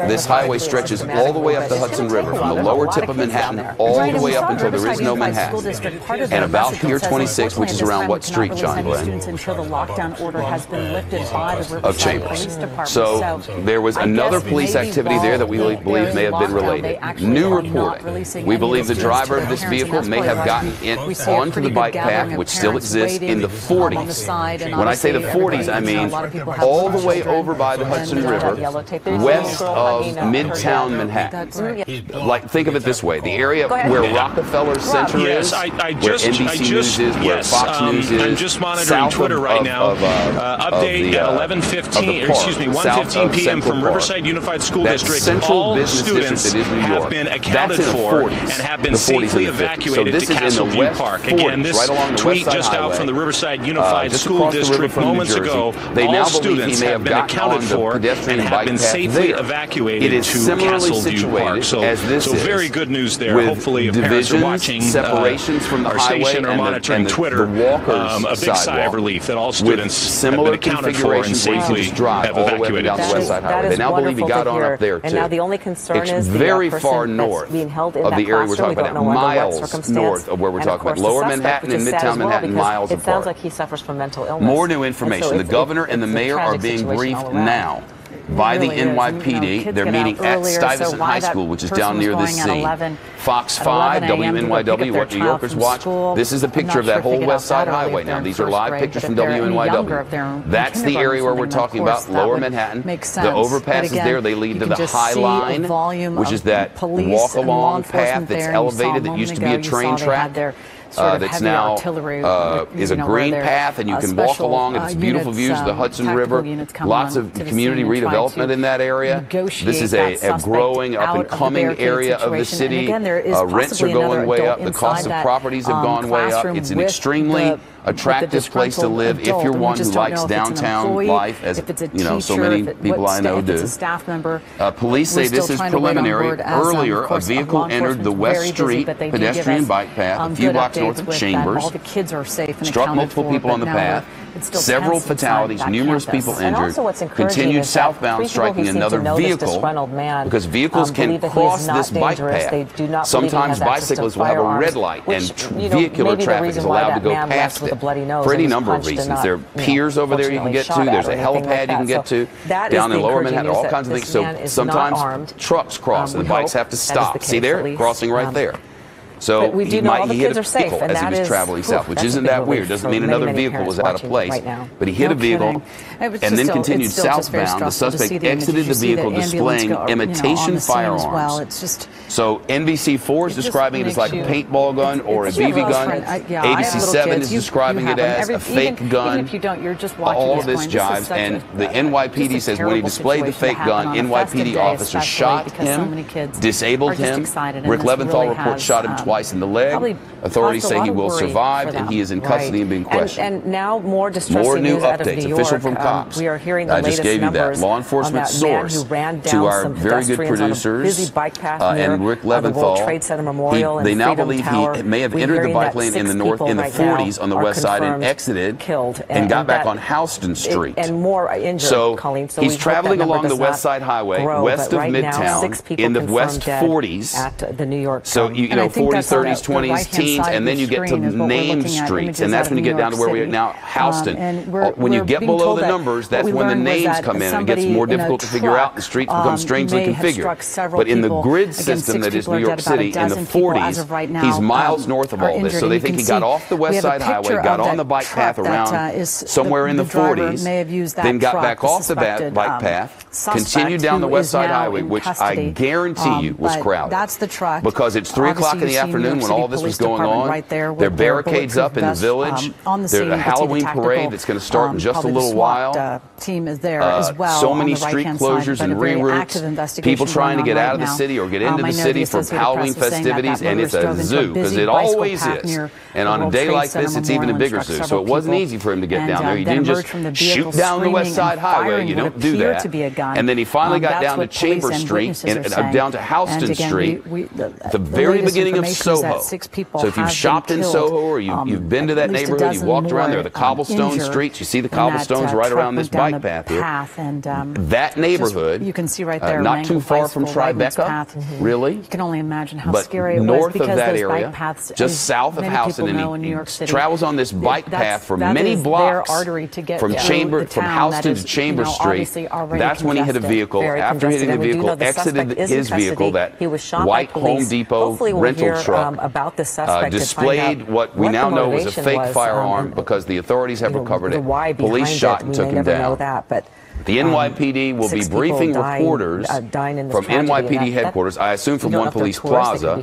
This highway stretches all the way up the Hudson River, from the lower tip of Manhattan all the way up until there is no Manhattan. And about Pier 26, which is around what street, John Glenn? Of Chambers. So there was another police activity there that we believe may have been related. New reporting. We believe the driver of this vehicle may have gotten onto the bike path, which still exists, in the 40s. When I say the 40s, I mean all the way over by the Hudson River, west of Midtown Manhattan. Like, think of it this way. The area where Rockefeller Center is, where NBC News is, where Fox News is, I'm just monitoring Twitter right now. Update at 11:15, excuse me, 1:15 12:15 p.m. from Riverside Unified School District, all students have been accounted for and have been safely evacuated to Castleview Park. Again, this tweet just out from the Riverside Unified School District moments ago. All students have been accounted for and have been safely evacuated to Castleview Park. So very good news there. Hopefully, if parents are watching our station or monitoring Twitter, a big sigh of relief that all students have been accounted for and safely have evacuated. They now believe he got on up there too. And now the only concern is very far north being held in of the area we're talking about, miles north of where we're talking about. Lower Manhattan and Midtown Manhattan, miles apart. It sounds like he suffers from mental illness. More new information. The governor and the mayor are being briefed now by the NYPD. They're meeting at Stuyvesant High School, which is down near the scene. Fox 5, WNYW, what New Yorkers watch. This is a picture of that whole West Side Highway now. These are live pictures from WNYW. That's the area where we're talking about, Lower Manhattan. The overpasses there, they lead to the High Line, which is that walk-along path that's elevated that used to be a train track. That's now is a green path, and you can walk along. It's beautiful views of the Hudson River. Lots of community redevelopment in that area. This is a growing, up-and-coming area of the city. Rents are going way up. The cost of properties have gone way up. It's an extremely attractive place to live if you're one who likes downtown life, as you know, so many people I know do. Police say this is preliminary. Earlier, a vehicle entered the West Street pedestrian bike path a few blocks north of Chambers, struck multiple people on the path. Several fatalities, numerous people injured, continued southbound, striking another vehicle, because vehicles can cross this bike path. Sometimes bicyclists will have a red light, and vehicular traffic is allowed to go past it for any number of reasons. There are piers over there you can get to. There's a helipad you can get to. Down in Lower Manhattan, all kinds of things. So sometimes trucks cross, and the bikes have to stop. See there? Crossing right there. So he hit a vehicle as he was traveling south, which isn't that weird. Doesn't mean another vehicle was out of place. But he hit a vehicle and then continued southbound. The suspect exited the vehicle displaying imitation firearms. So NBC4 is describing it as like a paintball gun or a BB gun. ABC7 is describing it as a fake gun. All of this jives. And the NYPD says when he displayed the fake gun, NYPD officers shot him, disabled him. Rick Leventhal reports shot him twice in the leg. Authorities say he will survive, and he is in custody and being questioned. And now more distressing new news out of updates, New York. official from cops. We are hearing the latest just gave you that. Law enforcement source to our very good producers and Rick Leventhal. They now believe he may have entered the bike lane in the north in the 40s on the west side and exited and got back on Houston Street. And more injured, so Colleen. So he's traveling along the West Side Highway, west of Midtown, in the West 40s. At the New York. So you know 40s, 30s, 20s, teens, and then you get to named streets, and that's when you get down to where we are now, Houston. When you get below the numbers, that's when the names come in. It gets more difficult to figure out. The streets become strangely configured. But in the grid system that is New York City, in the 40s, he's miles north of all this. So they think he got off the West Side Highway, got on the bike path around somewhere in the 40s, then got back off the bike path, continued down the West Side Highway, which I guarantee you was crowded. That's the truck. Because it's 3 o'clock in the afternoon when all this was going on. There are barricades up in the village. There's a Halloween parade that's going to start in just a little while. Team is there as well. So many street closures and reroutes. People trying to get out of the city or get into the city for Halloween festivities, and it's a zoo, because it always is. And on a day like this, it's even a bigger zoo. So it wasn't easy for him to get down there. He didn't just shoot down the West Side Highway. You don't do that. And then he finally got down to Chambers Street, and down to Houston Street, at the very beginning of Soho. So if you've shopped in Soho or you've been to that neighborhood, you've walked around there, the cobblestone streets, you see the cobblestones right around this bike path here. That neighborhood, you can see right there, not too far from Tribeca, really. You can only imagine how scary it was, north of that area, just south of Houston, and he travels on this bike path for many blocks from Houston to Chambers Street. That's when he hit a vehicle. After hitting the vehicle, exited his vehicle, that white Home Depot rental truck, displayed what we now know was a fake firearm, because the authorities have recovered it. Police shot and took him down. The NYPD will be briefing reporters from NYPD headquarters, I assume from One Police Plaza,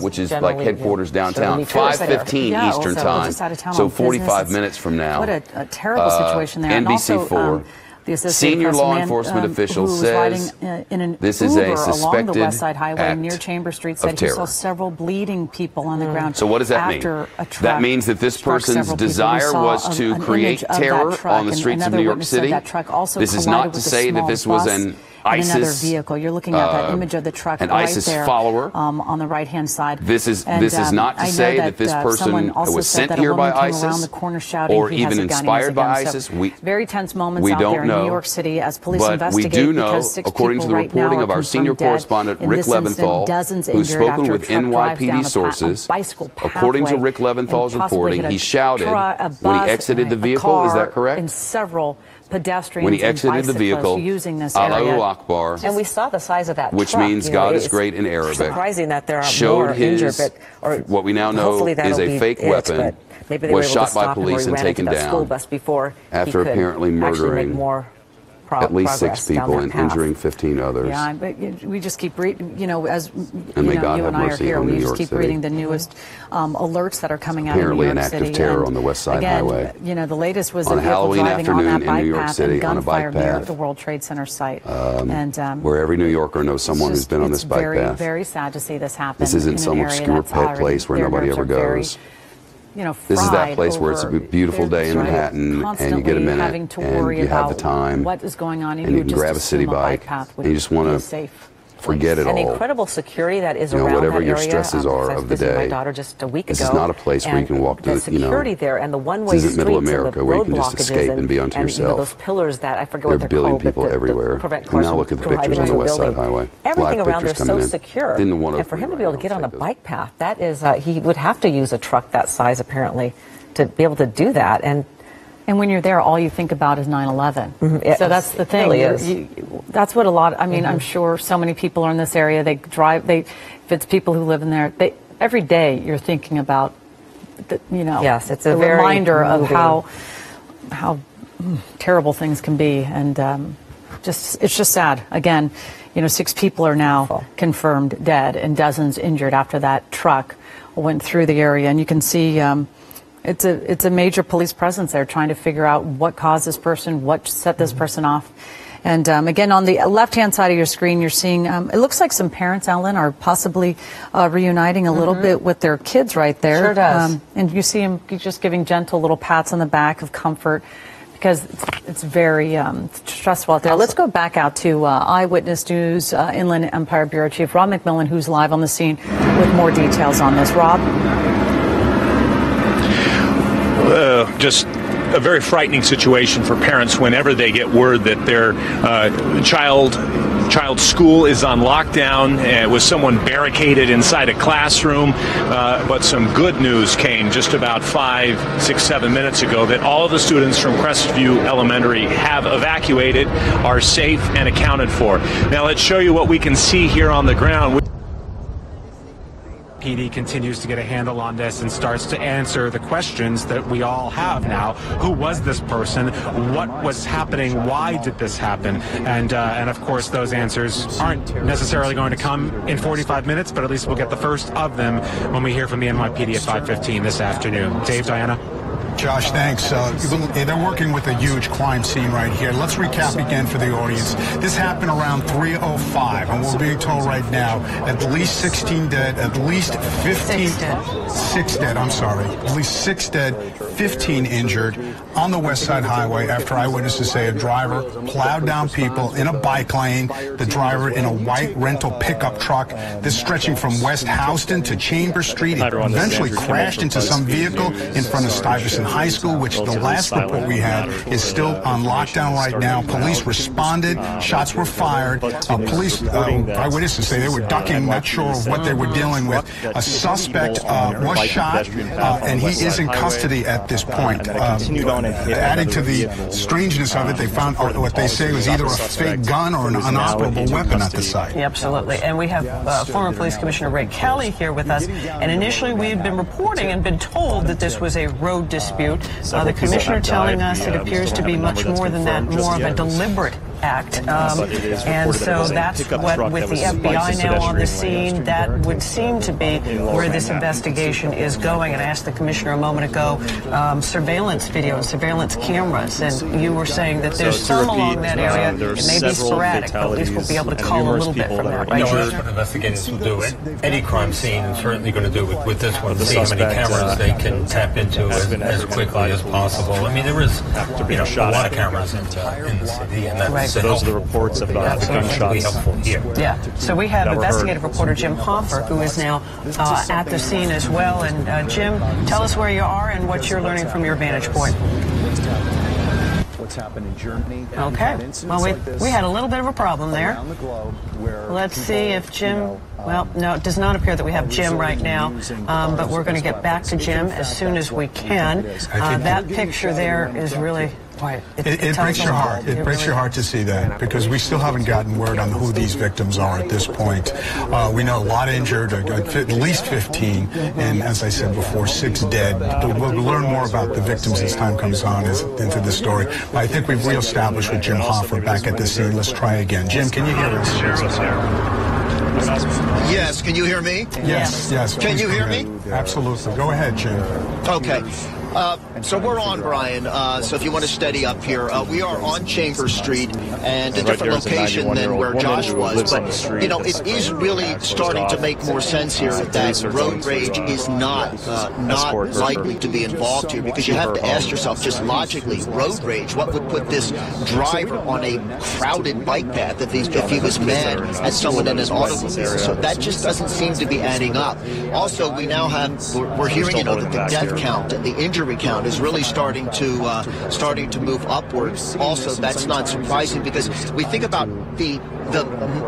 which is like headquarters downtown, 5:15 Eastern Time, so 45 minutes from now. What a terrible situation there. NBC4. The assistant senior law man, enforcement official who was says riding, in an this Uber is a suspected along the West Side Highway near Chambers Street, said he terror. saw several bleeding people on the ground. So what does that after mean? A truck That means that this person's desire was to create terror on the streets of New York City. This is not to say that this was an ISIS vehicle. You're looking at that image of the truck an right ISIS there, follower. On the right-hand side. This is not to say that this person was sent here by ISIS or even inspired by ISIS. Very tense moments out there in New York City as police investigate. We do know, according to the reporting of our senior correspondent Rick Leventhal, who's spoken with NYPD sources, according to Rick Leventhal's reporting, he shouted when he exited the vehicle. Is that correct? And several pedestrians when he exited the vehicle, using this Allahu Akbar, and we saw the size of that which truck, means God is great in Arabic. Surprising that there are showed more his injured, what we now know is a fake weapon. Was shot by police and taken down after apparently murdering at least 6 people and injuring 15 others. Yeah, but we just keep reading, as and you God and have I are mercy here, on we New just York keep City. reading the newest alerts that are coming out Apparently of New York an act City. of terror and on the West Side again, Highway. The latest was on a a vehicle Halloween driving afternoon on that in bike New York path City and on a bike gunfire near path. the World Trade Center site. Where every New Yorker knows someone who's been on this bike very, path. Very sad to see this happen. This isn't some obscure pet place where nobody ever goes. This is that place where it's a beautiful day in Manhattan, and you get a minute, and you have the time, what is going on, and you can grab a city bike, and you just want to forget it all. And the incredible security that is around whatever that your area. stresses are of the day. My daughter just a week this ago. is not a place where you can walk to, the security there and the one-way this isn't middle streets America and the where you road can just escape and be unto yourself. Those pillars that I forget there what they're called. There are a billion people everywhere. And now look at the pictures on the West Side Highway. Everything around there is so secure. And for him to be able to get on a bike path, that is, he would have to use a truck that size apparently to be able to do that. And when you're there, all you think about is 9/11. So that's the thing. Really that's what a lot. I mean, I'm sure so many people are in this area. They drive. If it's people who live in there, every day you're thinking about. Yes, it's a reminder of how terrible things can be, and it's just sad. Again, 6 people are now confirmed dead and dozens injured after that truck went through the area, and you can see. It's a major police presence there trying to figure out what caused this person, what set this person off. And again, on the left-hand side of your screen, you're seeing, it looks like some parents, Ellen, are possibly reuniting a little bit with their kids right there. Sure does. And you see them just giving gentle little pats on the back of comfort because it's very stressful out there. Let's go back out to Eyewitness News, Inland Empire Bureau Chief Rob McMillan, who's live on the scene with more details on this. Rob? Just a very frightening situation for parents whenever they get word that their child's school is on lockdown with someone barricaded inside a classroom. But some good news came just about 5, 6, 7 minutes ago that all of the students from Crestview Elementary have evacuated, are safe and accounted for. Now let's show you what we can see here on the ground. PD continues to get a handle on this and starts to answer the questions that we all have now. Who was this person? What was happening? Why did this happen? And of course, those answers aren't necessarily going to come in 45 minutes, but at least we'll get the first of them when we hear from the NYPD at 5:15 this afternoon. Dave, Diana? Josh, thanks. They're working with a huge crime scene right here. Let's recap again for the audience. This happened around 3:05, and we're being told right now at least 16 dead, at least 15... 6 dead, I'm sorry. At least 6 dead, 15 injured on the West Side Highway after eyewitnesses say a driver plowed down people in a bike lane, the driver in a white rental pickup truck. This stretching from West Houston to Chambers Street. It eventually crashed into some vehicle in front of Stuyvesant High School, which the last report we had is still on lockdown right now. Police responded. Shots were fired. Police eyewitnesses say they were ducking, not sure of what they were dealing with. A suspect was shot, and he is in custody at this point. Adding to the strangeness of it, they found what they say was either a fake gun or an inoperable weapon at the site. Yeah, absolutely. And we have former Police Commissioner Ray Kelly here with us. And initially we had been reporting and been told that this was a road dispute. The commissioner telling us it appears to be much more than that, more of a deliberate act. And so that's what, with the FBI now on the scene, that would seem to be where this investigation is going. And I asked the commissioner a moment ago, surveillance video and surveillance cameras, and you were saying that there's some along that area. It may be sporadic, but at least we'll be able to call a little bit from that, right? That's what investigators will do at any crime scene, and certainly going to do with this one. See how many cameras they can tap into as quickly as possible. I mean, there is a lot of cameras in the city, and that's so those are the reports of the gunshots. Helpful here. Yeah. So we have investigative reporter Jim Hoffer, who is now at the scene as well. And Jim, tell us where you are and what you're learning from your vantage point. What's happened in Germany. Okay. Well, we had a little bit of a problem there. Let's see if Jim... Well, no, it does not appear that we have Jim right now, but we're going to get back to Jim as soon as we can. That picture there is really... It breaks your heart. It breaks your heart to see that, because we still haven't gotten word on who these victims are at this point. We know a lot injured, at least 15, and as I said before, 6 dead. We'll learn more about the victims as time comes on into the story. But I think we've reestablished with Jim Hoffer back at the scene. Let's try again. Jim, can you hear us? Yes, can you hear me? Yes. Can you hear me? Absolutely. Go ahead, Jim. Okay. So we're on, Brian. So if you want to steady up here, we are on Chambers Street, and a different location than where Josh was. But, it is really starting to make more sense here that road rage is not likely to be involved here, because you have to ask yourself, just logically, road rage, what would put this driver on a crowded bike path if he was mad at someone in an automobile? So that just doesn't seem to be adding up. Also, we now we're hearing, that the death count, the injury count is really starting to move upwards. Also, that's not surprising, because we think about the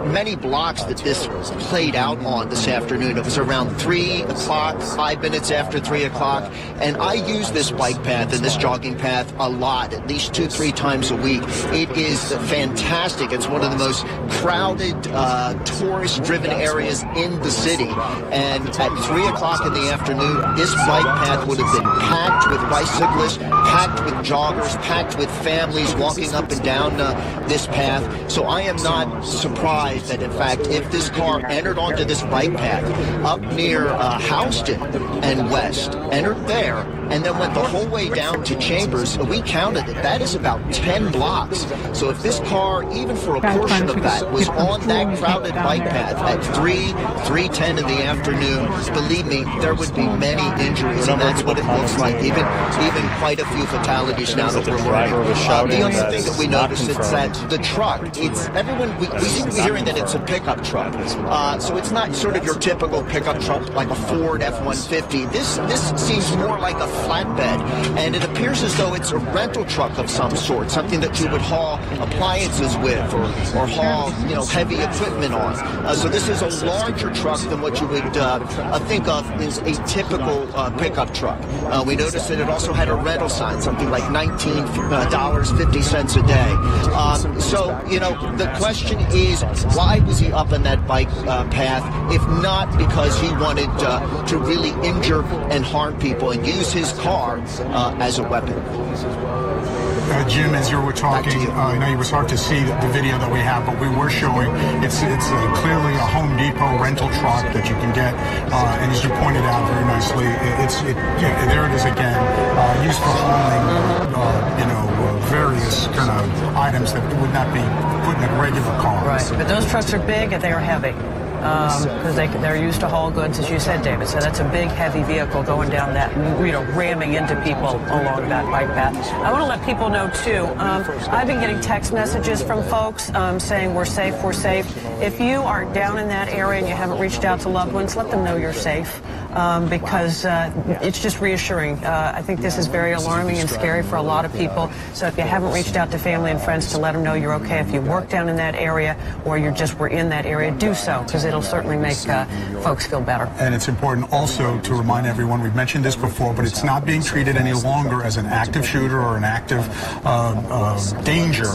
many blocks that this played out on this afternoon. It was around 3 o'clock, 5 minutes after 3 o'clock, and I use this bike path and this jogging path a lot, at least 2-3 times a week. It is fantastic. It's one of the most crowded, tourist-driven areas in the city, and at 3 o'clock in the afternoon, this bike path would have been packed with bicyclists, packed with joggers, packed with families walking up and down this path. So I am not surprised that, in fact, if this car entered onto this bike path up near Houston and West, entered there, and then went the whole way down to Chambers, we counted it. That is about 10 blocks. So if this car, even for a portion of that, was on that crowded bike path at 3:10 in the afternoon, believe me, there would be many injuries, and that's what it looks like. Even quite a few fatalities now that we're learning. The other thing that we noticed is that the truck, we seem to be hearing that it's a pickup truck. So it's not sort of your typical pickup truck like a Ford F-150. This seems more like a flatbed, and it appears as though it's a rental truck of some sort, something that you would haul appliances with or haul heavy equipment on. So this is a larger truck than what you would think of as a typical pickup truck. We noticed that it also had a rental sign, something like $19.50 a day. So the question is, why was he up on that bike path, if not because he wanted to really injure and harm people and use his car as a weapon? Jim, as you were talking, I know it was hard to see the video that we have, but we were showing it's clearly a Home Depot rental truck that you can get, and as you pointed out very nicely, there it is again, used for hauling, various kind of items that would not be put in a regular car. Right, but those trucks are big and they are heavy. Because they're used to haul goods, as you said, David. So that's a big, heavy vehicle going down that, ramming into people along that bike path. I want to let people know, too, I've been getting text messages from folks saying we're safe, we're safe. If you are down in that area and you haven't reached out to loved ones, let them know you're safe. Because it's just reassuring. I think this is very alarming and scary for a lot of people. So if you haven't reached out to family and friends to let them know you're okay, if you work down in that area or you just were in that area, do so, because it'll certainly make folks feel better. And it's important also to remind everyone, we've mentioned this before, but it's not being treated any longer as an active shooter or an active danger.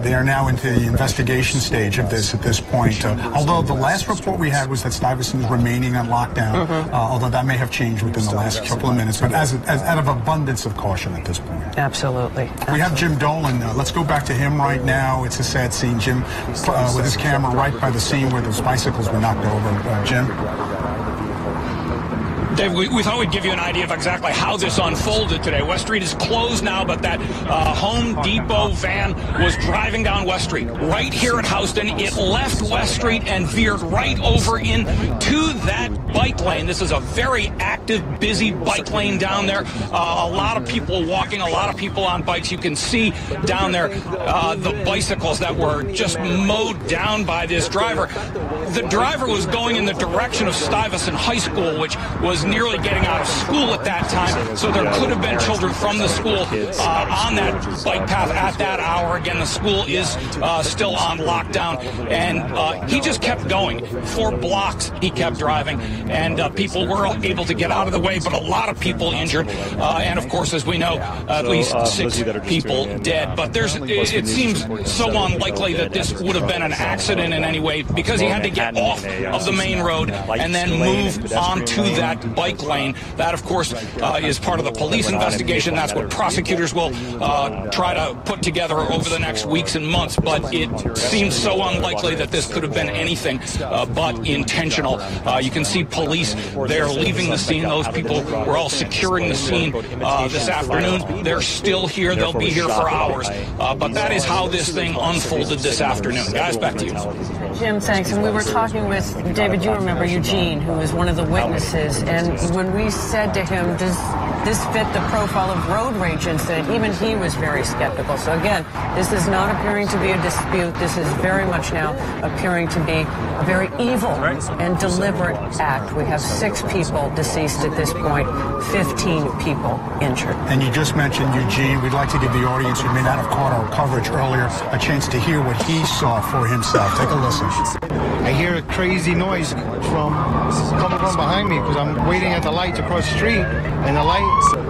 They are now into the investigation stage of this at this point. Although the last report we had was that Stuyvesant is remaining on lockdown. although that may have changed within the last couple of minutes, but as out of abundance of caution at this point. Absolutely. We have Jim Dolan. Let's go back to him right now. It's a sad scene. Jim, with his camera right by the scene where those bicycles were knocked over. Jim? Dave, we thought we'd give you an idea of exactly how this unfolded today. West Street is closed now, but that Home Depot van was driving down West Street right here at Houston. It left West Street and veered right over into that bike lane. This is a very active, busy bike lane down there. A lot of people walking, a lot of people on bikes. You can see down there the bicycles that were just mowed down by this driver. The driver was going in the direction of Stuyvesant High School, which was nearly getting out of school at that time, so there could have been children from the school on that bike path at that hour. Again, the school is still on lockdown, and he just kept going. 4 blocks he kept driving, and people were able to get out of the way, but a lot of people injured, and of course, as we know, at least 6 people dead. But it seems so unlikely that this would have been an accident in any way, because he had to get off of the main road and then move onto that bike lane. That, of course, is part of the police investigation. That's what prosecutors will try to put together over the next weeks and months. But it seems so unlikely that this could have been anything but intentional. You can see police there leaving the scene. Those people were all securing the scene this afternoon. They're still here. They'll be here for hours. But that is how this thing unfolded this afternoon. Guys, back to you. Jim, thanks. And we were talking with David, you remember Eugene, who was one of the witnesses. And when we said to him, does this fit the profile of road rage incident, even he was very skeptical. So again, this is not appearing to be a dispute. This is very much now appearing to be a very evil and deliberate act. We have 6 people deceased at this point, 15 people injured. And you just mentioned Eugene. We'd like to give the audience who may not have caught our coverage earlier a chance to hear what he saw for himself. Take a listen. I hear a crazy noise coming from behind me because I'm waiting at the light to cross the street, and the light,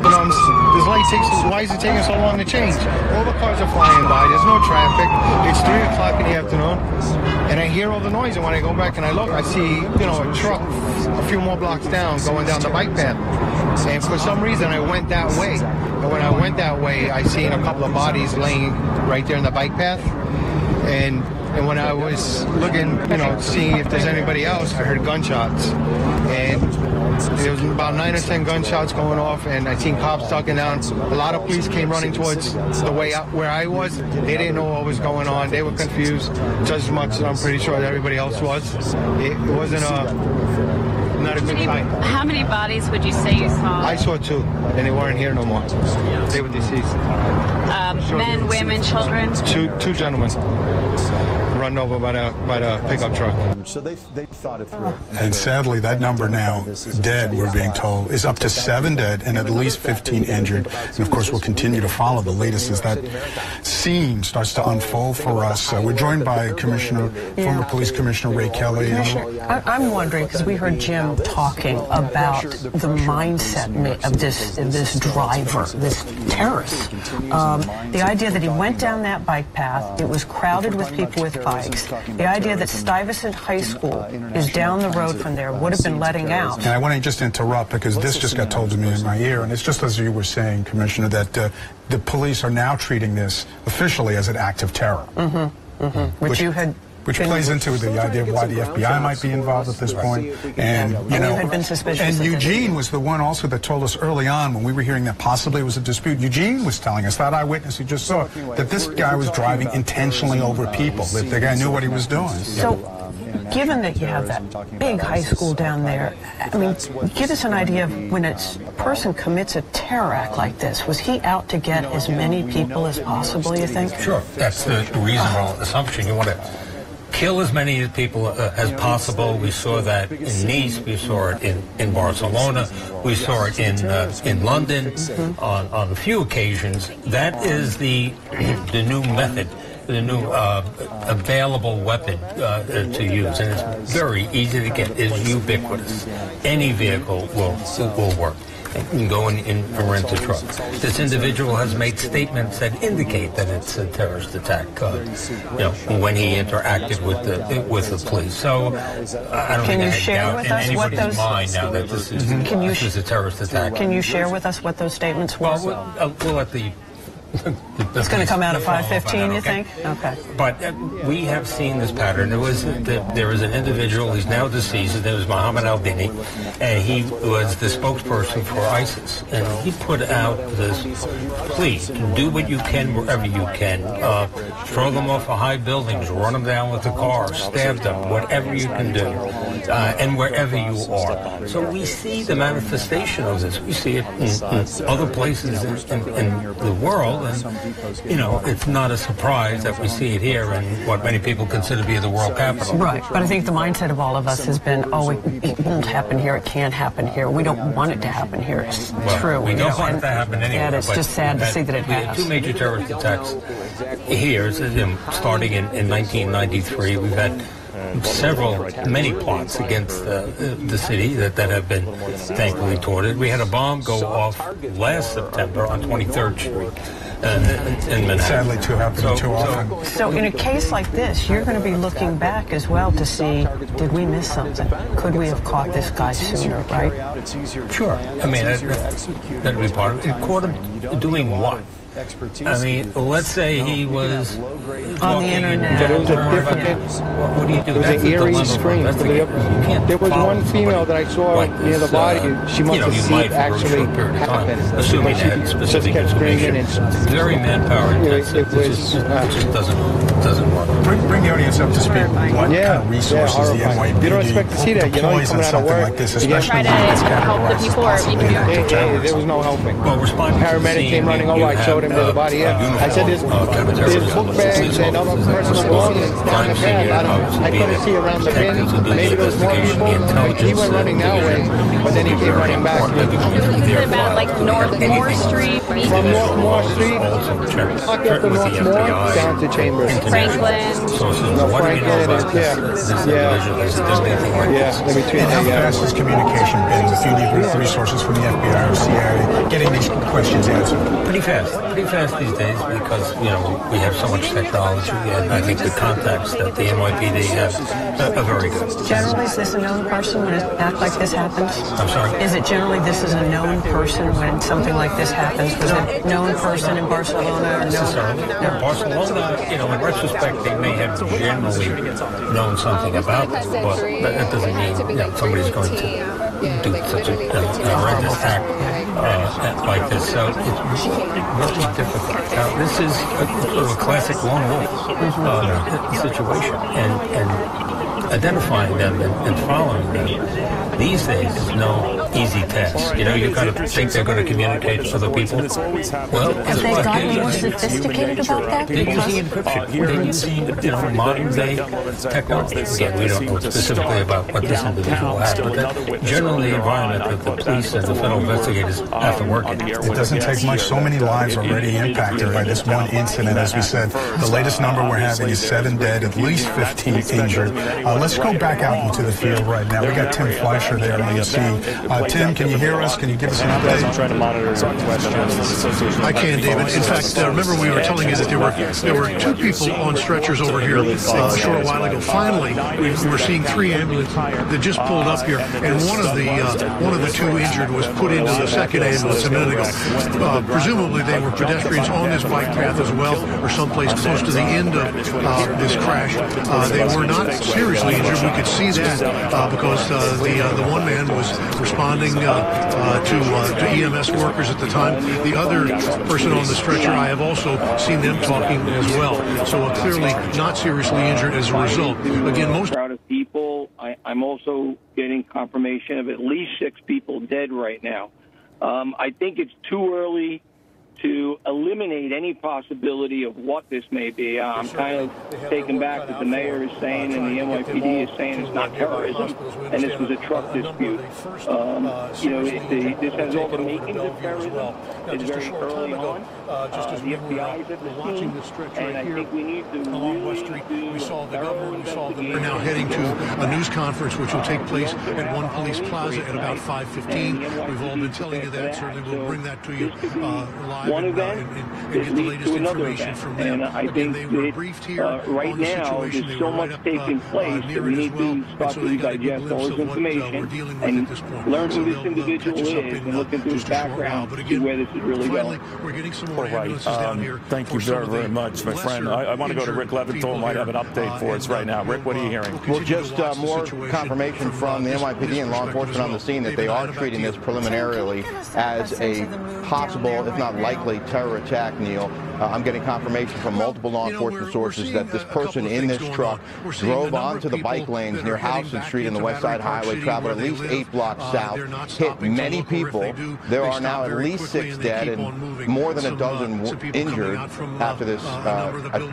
this light why is it taking so long to change? All the cars are flying by, there's no traffic, it's 3 o'clock in the afternoon, and I hear all the noise, and when I go back and I look, I see, a truck a few more blocks down going down the bike path, and for some reason I went that way, and when I went that way, I seen a couple of bodies laying right there in the bike path, and when I was looking, seeing if there's anybody else, I heard gunshots. And there was about 9 or 10 gunshots going off, and I seen cops ducking down. A lot of police came running towards the way up where I was. They didn't know what was going on. They were confused just as much as I'm pretty sure that everybody else was. It wasn't not a good sign. How many bodies would you say you saw? I saw 2, and they weren't here no more. They were deceased. Men, women, children? Two gentlemen run over by the pickup truck. So they thought it through. And sadly, that number now, dead, we're being told, is up to 7 dead and at least 15 injured. And of course, we'll continue to follow the latest as that scene starts to unfold for us. We're joined by former Police Commissioner Ray Kelly. I'm wondering, because we heard Jim talking about the mindset of this driver, this terrorist. The idea that he went down that bike path, it was crowded with people with bikes. The idea that Stuyvesant High School is down the road from there would have been letting out. And I want to just interrupt because this just got told to me in my ear, and it's just as you were saying, Commissioner, that the police are now treating this officially as an act of terror. Which plays into the idea of why the FBI might be involved at this point. And, had been suspicious. And Eugene was the one also that told us early on when we were hearing that possibly it was a dispute. Eugene was telling us, that eyewitness who just saw, that this guy was driving intentionally over people, that the guy knew what he was doing. So, given that you have that big high school down there, I mean, give us an idea of when a person commits a terror act like this, was he out to get as many people as possible, you think? Sure. That's the reasonable assumption. You want to kill as many people as possible. We saw that in Nice. We saw it in Barcelona. We saw it in London on a few occasions. That is the new method, the new available weapon to use, and it's very easy to get. It's ubiquitous. Any vehicle will work. and go and rent a truck. This individual has made statements that indicate that it's a terrorist attack, when he interacted with the police. So I don't think I doubt in anybody's mind now that this is a terrorist attack. Can you share with us what those statements were? Well, we'll let the it's going to come out at 5:15, you think? Okay. But we have seen this pattern. There was an individual, he's now deceased, his name was Mohammed Al-Dini, and he was the spokesperson for ISIS. And he put out this plea to do what you can wherever you can. Throw them off of high buildings, run them down with a car, stab them, whatever you can do, and wherever you are. So we see the manifestation of this. We see it in other places in the world. And, it's not a surprise that we see it here in what many people consider to be the world capital. Right. But I think the mindset of all of us has been, it won't happen here. It can't happen here. We don't want it to happen here. It's true. We don't want it to happen anywhere. And it's just sad to see that it has. We had 2 major terrorist attacks here, starting in 1993. We've had many plots against the city that have been thankfully thwarted. We had a bomb go off last September on 23rd Street in Manhattan. Sadly, too often. So in a case like this, you're going to be looking back as well to see, did we miss something? Could we have caught this guy sooner, right? Sure. I mean, that'd be part of it. Caught him doing what? I mean, let's say he was on the internet. But it was a different. What do you do? It was an eerie scream. There was one female that I saw near the body. She must have seen it actually happen. Assuming that specific kept screaming. It's very manpower intensive. It just doesn't work. Bring the audience up to speed. What kind of resources the NYPD you don't expect to see that. You know, you're coming out of work. Like this, especially try to help the people, or you can there was no helping. Well, paramedic came running over. I showed him the body. I said there's book bags and other personal belongings down the path. I couldn't see around the bin. Maybe there was more people. He went running that way, but then he came running back. Is it about like North Moore Street? From North Moore Street, up to North Moore, down to Chambers. Franklin. Yeah, in between. How fast is communication been with you with resources from the FBI or CIA getting these questions answered? Pretty fast these days because, we have so much technology, and I think the contacts that the NYPD have are very good. Generally, is this a known person when an act like this happens? I'm sorry? Is it generally this is a known person when something like this happens? Was it a known person in Barcelona? Or necessarily. No, Barcelona, in retrospect, they may have generally known something about this, but that doesn't mean somebody's going to do such a horrendous act like this. So it's really difficult. Now, this is a classic lone wolf situation, and identifying them and following them these days is no easy task. You kind of think they're going to communicate with other people. Well, have they gotten more sophisticated about that? They're using encryption. They're using modern day technology. Again, we don't know specifically about what this individual has, but that's generally the environment that the police and the federal investigators have to work in. It doesn't take much. So many lives already impacted by this one incident. As we said, the latest number we're having is 7 dead, at least 15 injured. Let's go back out into the field right now. We got Tim Fleischer there on the scene. Tim, can you hear us? Can you give us an update? I'm trying to monitor questions. I can, David. In fact, remember we were telling you that there were 2 people on stretchers over here a short while ago. Finally, we were seeing 3 ambulances that just pulled up here, and one of the 2 injured was put into the second ambulance a minute ago. Presumably, they were pedestrians on this bike path as well, or someplace close to the end of this crash. They were not seriously injured. We could see that because the one man was responding to EMS workers at the time. The other person on the stretcher, I have also seen them talking as well. So clearly not seriously injured as a result. Again, most crowd of people. I'm also getting confirmation of at least 6 people dead right now. I think it's too early to eliminate any possibility of what this may be. I'm kind of taken back that the mayor is saying and the NYPD is saying it's not terrorism and this was a truck dispute. This has all the makings of terrorism. It's very early on. The FBI is at the scene, and I think we need to really do we saw the governor, we saw the mayor. Now heading to a news conference which will take place at One Police Plaza at about 5:15. We've all been telling you that. Certainly we'll bring that to you live and get the latest information from them. Again, they were briefed here right on the now, situation. there's so much taking place that we need to start to digest all this information and learn who this individual is and look into his background to see where this is really going. We're getting some more ambulances down here. Thank you very, very much, my friend. I want to go to Rick Leventhal, who might have an update for us right now. Rick, what are you hearing? Well, just more confirmation from the NYPD and law enforcement on the scene that they are treating this preliminarily as a possible, if not likely, terror attack, Neil. I'm getting confirmation from multiple law enforcement sources that this person in this truck drove onto the bike lanes near Houston Street in the West Side Highway, traveled at least 8 blocks south, hit many people. There are now at least 6 dead and more than a dozen injured after this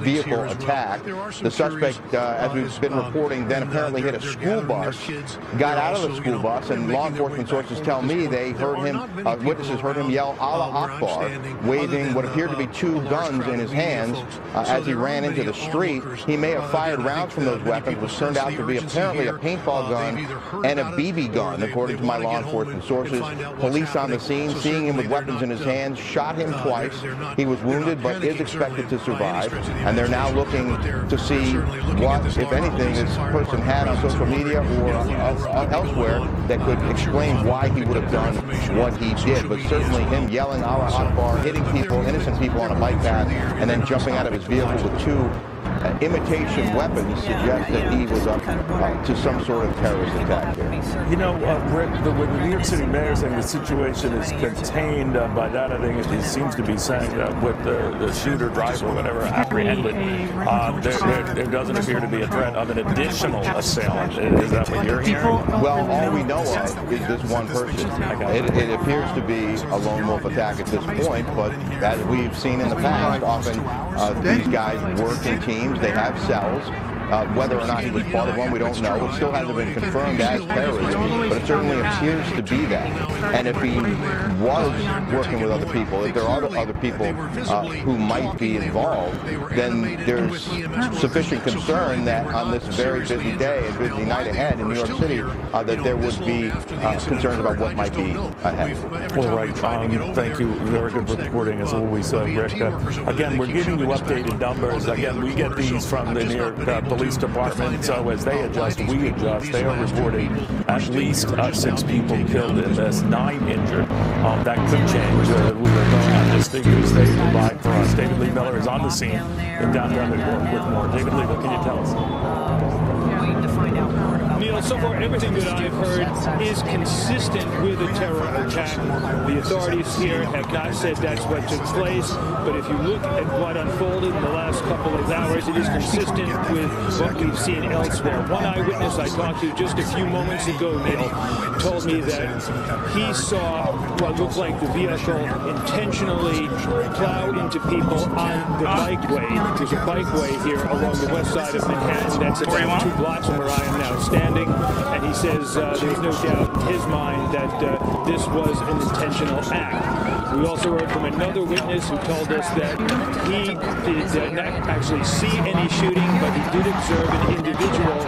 vehicle attack. The suspect, as we've been reporting, then apparently hit a school bus, got out of the school bus, and law enforcement sources tell me they heard him, witnesses heard him yell Allah Akbar, waving what appeared to be 2 guns in his hands as he ran into the street. He may have fired rounds from those weapons, which turned out to be apparently a paintball gun and a BB gun, according to my law enforcement sources. Police on the scene, seeing him with weapons in his hands, shot him twice. He was wounded but is expected to survive, and they're now looking to see what, if anything, this person had on social media or elsewhere that could explain why he would have done what he did. But certainly him yelling Allah Akbar, hitting people, innocent people on a bike path, and then jumping out of his vehicle with 2 imitation weapons suggests that he was up to some sort of terrorist attack here. You know, Rick, when the New York City mayor saying the situation is contained, by that I think it seems to be saying with the shooter, driver, whatever, apprehended, there doesn't appear to be a threat of an additional assailant. Is that what you're hearing? Well, all we know of is this one person. It appears to be a lone wolf attack at this point, but as we've seen in the past, often these guys work in teams. They have cells. Whether or not he was part of one, we don't know. It still hasn't been confirmed as terrorism, but it certainly appears to be that. And if he was working with other people, if there are other people who might be involved, then there's sufficient concern that on this very busy day and busy night ahead in New York City, that there would be concerns about what might be ahead. All right. Thank you. Very good reporting, as always, Rick. Again, we're giving you updated numbers. Again, we get these from the New York Police Department, so as they adjust, we adjust. They are reporting at least 6 people killed in this, 9 injured. That could change. We are going on this figure. Stay live for us. David Lee Miller is on the scene in downtown New York with more. David Lee, what can you tell us? Neil, so far everything that I've heard is consistent with a terror attack. The authorities here have not said that's what took place, but if you look at what unfolded in the last couple of hours, it is consistent with what we've seen elsewhere. One eyewitness I talked to just a few moments ago, Neil, told me that he saw what looked like the vehicle intentionally plow into people on the bikeway. There's a bikeway here along the west side of Manhattan that's about 2 blocks from where I am now standing, and he says there's no doubt in his mind that this was an intentional act. We also heard from another witness who told us that he did not actually see any shooting, but he did observe an individual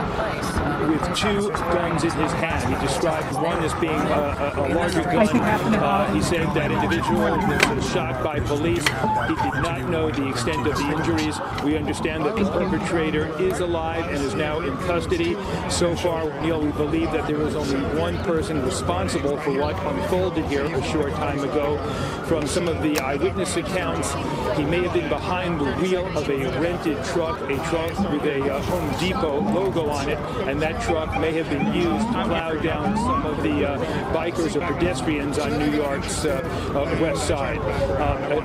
with 2 guns in his hand. He described one as being a larger gun. He said that individual was shot by police. He did not know the extent of the injuries. We understand that the perpetrator is alive and is now in custody. So far, Neil, we believe that there was only one person responsible for what unfolded here a short time ago. From some of the eyewitness accounts, he may have been behind the wheel of a rented truck, with a Home Depot logo on it, and that that truck may have been used to plow down some of the bikers or pedestrians on New York's west side.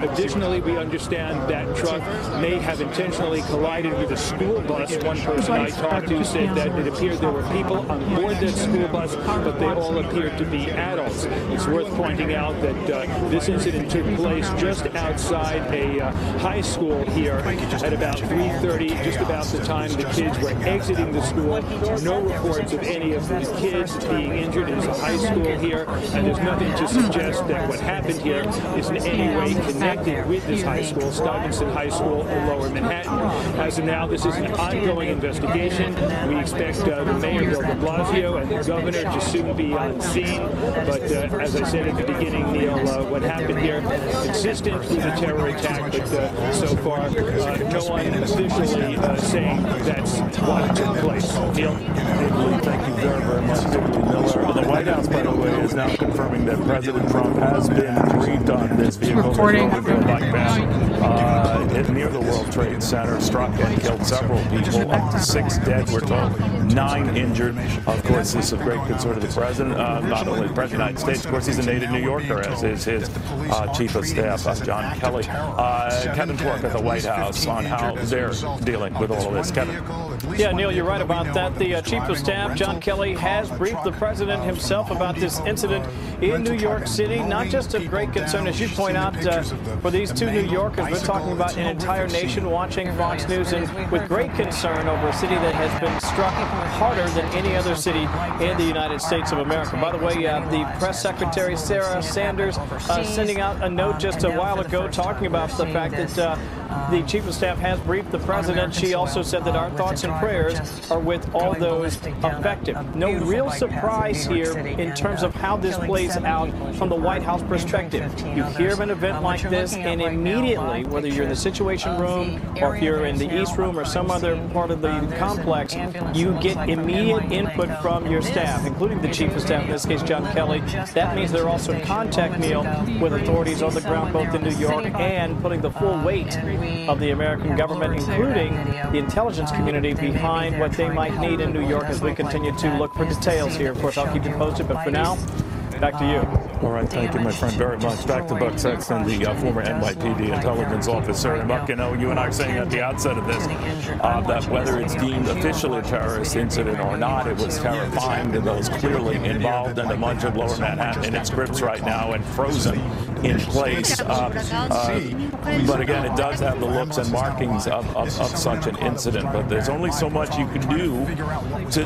Additionally, we understand that truck may have intentionally collided with a school bus. One person I talked to said that it appeared there were people on board that school bus, but they all appeared to be adults. It's worth pointing out that this incident took place just outside a high school here at about 3:30, just about the time the kids were exiting the school. No reports of any of the kids being injured. It is a high school here, and there's nothing to suggest that what happened here is in any way connected with this high school, Stuyvesant High School in Lower Manhattan. As of now, this is an ongoing investigation. We expect the Mayor, Bill de Blasio, and the Governor to soon be on scene. But as I said at the beginning, Neil, what happened here, consistent with a terror attack, but so far, no one officially saying that's what took place. Neil? Thank you very, very much, Digley Miller. The White House, by the way, is now confirming that President Trump has been briefed on this vehicle. Reporting. Bike path near the World Trade Center, struck and killed several people, up to 6 dead, we're told, 9 injured. Of course, this is of great concern to the President, not only the President of the United States, of course, he's a native New Yorker, as is his Chief of Staff, John Kelly. Kevin Twerk at the White House on how they're dealing with all of this. Kevin. Yeah, Neil, you're right about that. The Chief of Staff, John Kelly, has briefed the President himself about this incident in New York City. Not just of great concern, as you point out, for these 2 New Yorkers. We're talking about an entire nation watching Fox News and with great concern over a city that has been struck harder than any other city in the United States of America. By the way, the press secretary, Sarah Sanders, sending out a note just a while ago talking about the fact that the Chief of Staff has briefed the President. She also said that our thoughts and prayers are with all those affected. No real surprise here in terms of how this plays out from the White House perspective. You hear of an event like this, and immediately, whether you're in the Situation Room or if you're in the East Room or some other part of the complex, you get immediate input from your staff, including the Chief of Staff, in this case, John Kelly. That means they're also in contact, Neil, with authorities on the ground, both in New York and putting the full weight of the American government, including the intelligence community, behind what they might need in New York as we continue to look for details here. Of course, I'll keep you posted, but for now, back to you. All right, thank you, my friend, very much. Back to Buck Sexton, the former NYPD intelligence officer. And Buck, you know, you and I were saying at the outset of this that whether it's deemed officially a terrorist incident or not, it was terrifying to those clearly involved, and a bunch of Lower Manhattan in its grips right now and frozen in place. But again, it does have the looks and markings of such an incident. But there's only so much you can do to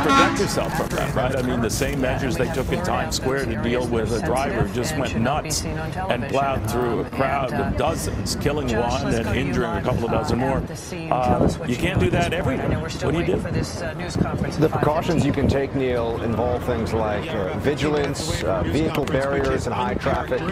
protect yourself from that, right? I mean, the same measures they took in Times Square to deal with a driver just went nuts and plowed through a crowd of dozens, killing one and injuring a couple of dozen more. You can't do that everywhere. What do you do? The precautions you can take, Neil, involve things like vigilance, vehicle barriers in high traffic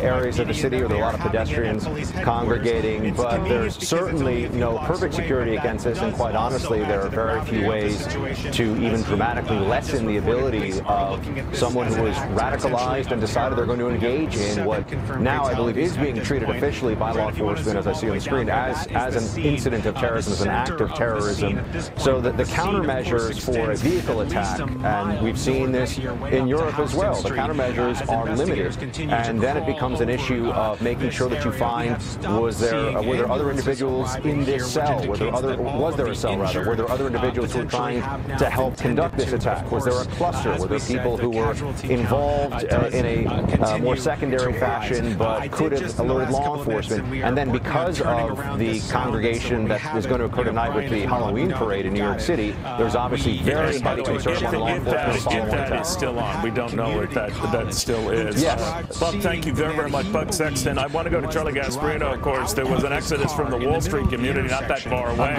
areas of the city where there are a lot of pedestrians congregating, but there's certainly no perfect security against this, and quite honestly, there are very few ways to even dramatically lessen the ability of someone who is radicalized and decided they're going to engage in what now I believe is being treated officially by law enforcement, as I see on the screen, as an incident of terrorism, as an act of terrorism. So that the countermeasures for a vehicle attack, and we've seen this in Europe as well, the countermeasures are limited, and then it becomes an issue of making sure that you find, were there other individuals in this cell? Was there a cell, rather? Were there other individuals who were trying to help conduct this attack? Was there a cluster? Were there people who were involved in a more secondary fashion but could have alerted law enforcement? And then because of the congregation that is going to occur tonight with the Halloween parade in New York City, there's obviously very heavy concern among law enforcement. If that is still on, we don't know if that still is. Yes. Buck, thank you very, very much, Buck Sexton. I want to go to Charlie Gasparino, of course. There was an exodus from the Wall Street community not that far away.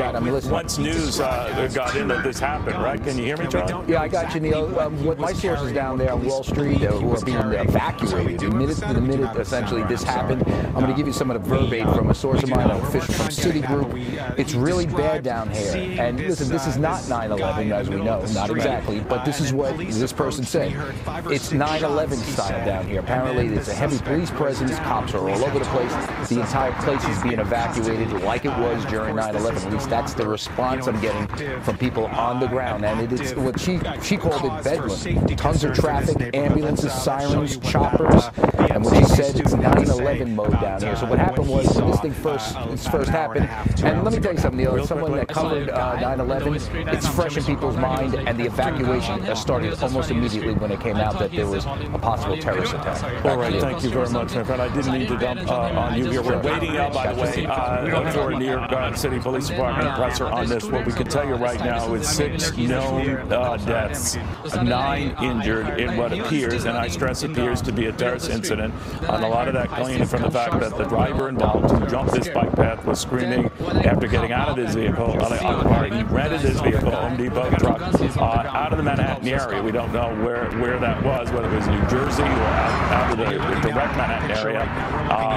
Once news got in that this happened, right? Can you hear me, Charlie? Yeah, I got you, Neil. What my sources down there on Wall Street who are being evacuated the minute essentially this happened. I'm going to give you some of the verbatim from a source of mine, an official from Citigroup. It's really bad down here. And listen, this is not 9/11, as we know, not exactly, but this is what this person said. It's 9/11 style down here. Apparently, there's a heavy police presence. Cops are all over the place. The entire place is being evacuated like it was during 9/11. At least that's the response I'm getting from people on the ground. And it's what she called it bedlam. Tons of traffic, ambulances, sirens, choppers. And what she said, it's 9/11 mode down here. So what happened was when this thing first happened, and let me tell you something, Neil, someone that covered 9/11, it's fresh in people's mind, and the evacuation started almost immediately when it came out that there was a possible terrorist attack. All right, thank you very much, my friend. I didn't mean to dump on you here. We're waiting out, by the way, for New York City Police Department presser on this. What we can tell you right now is 6 known deaths, 9 injured in what appears, and I stress appears, to be a terrorist incident. And a lot of that gleaned from the fact that the driver involved who jumped this bike path was screaming after getting out of his vehicle. He rented his vehicle, Home Depot truck, out of the Manhattan area. We don't know where that was, whether it was New Jersey or out of the direct Manhattan area,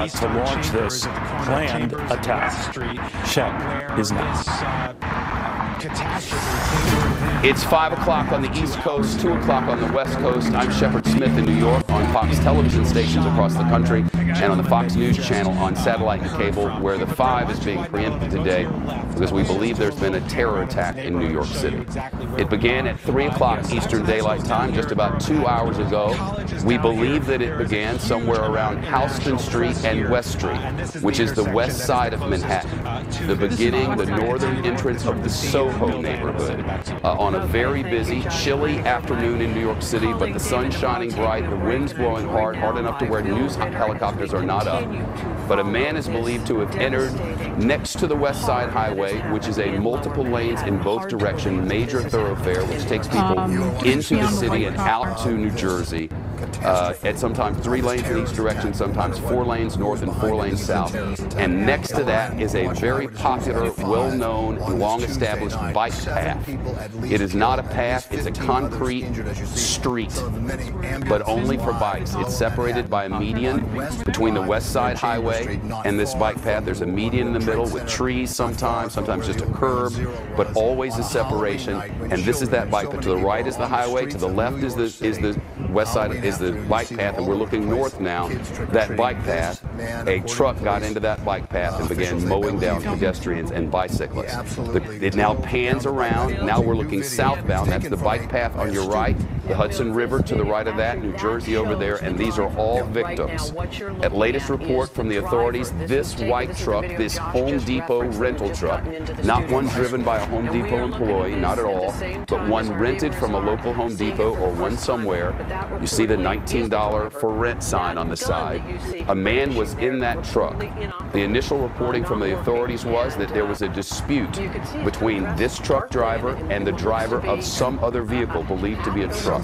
to launch this planned attack. Shep is next. It's 5 o'clock on the East Coast, 2 o'clock on the West Coast. I'm Shepard Smith in New York on Fox television stations across the country and on the Fox News channel on satellite and cable, where the 5 is being preempted today because we believe there's been a terror attack in New York City. It began at 3 o'clock Eastern Daylight Time just about 2 hours ago. We believe that it began somewhere around Houston Street and West Street, which is the west side of Manhattan, the beginning, the northern entrance of the Soho neighborhood, on a very busy, chilly afternoon in New York City, but the sun's shining bright, the wind's blowing hard enough to where news helicopters are not up. But a man is believed to have entered next to the West Side Highway, which is a multiple lanes in both direction major thoroughfare, which takes people into the city and out to New Jersey. At sometimes 3 lanes in each direction, sometimes 4 lanes north and 4 lanes south. And next to that is a very popular, well-known, long-established bike path. It is not a path, it's a concrete street, but only for bikes. It's separated by a median between the West Side Highway and this bike path. There's a median in the middle with trees sometimes just a curb, but always a separation. And this is that bike path. To the right is the highway, to the left is the west side, is the bike path, and we're looking north now. That bike path, a truck got into that bike path and began mowing down pedestrians and bicyclists. It now pans around. Now we're looking southbound. That's the bike path on your right, the Hudson River to the right of that, New Jersey over there, and these are all victims. At latest report from the authorities, this white truck, this Home Depot rental truck, not one driven by a Home Depot employee, not at all, but one rented from a local Home Depot or one somewhere. You see the $19 for rent sign on the side. A man was in that truck. The initial reporting from the authorities was that there was a dispute between this truck driver and the driver of some other vehicle believed to be a truck.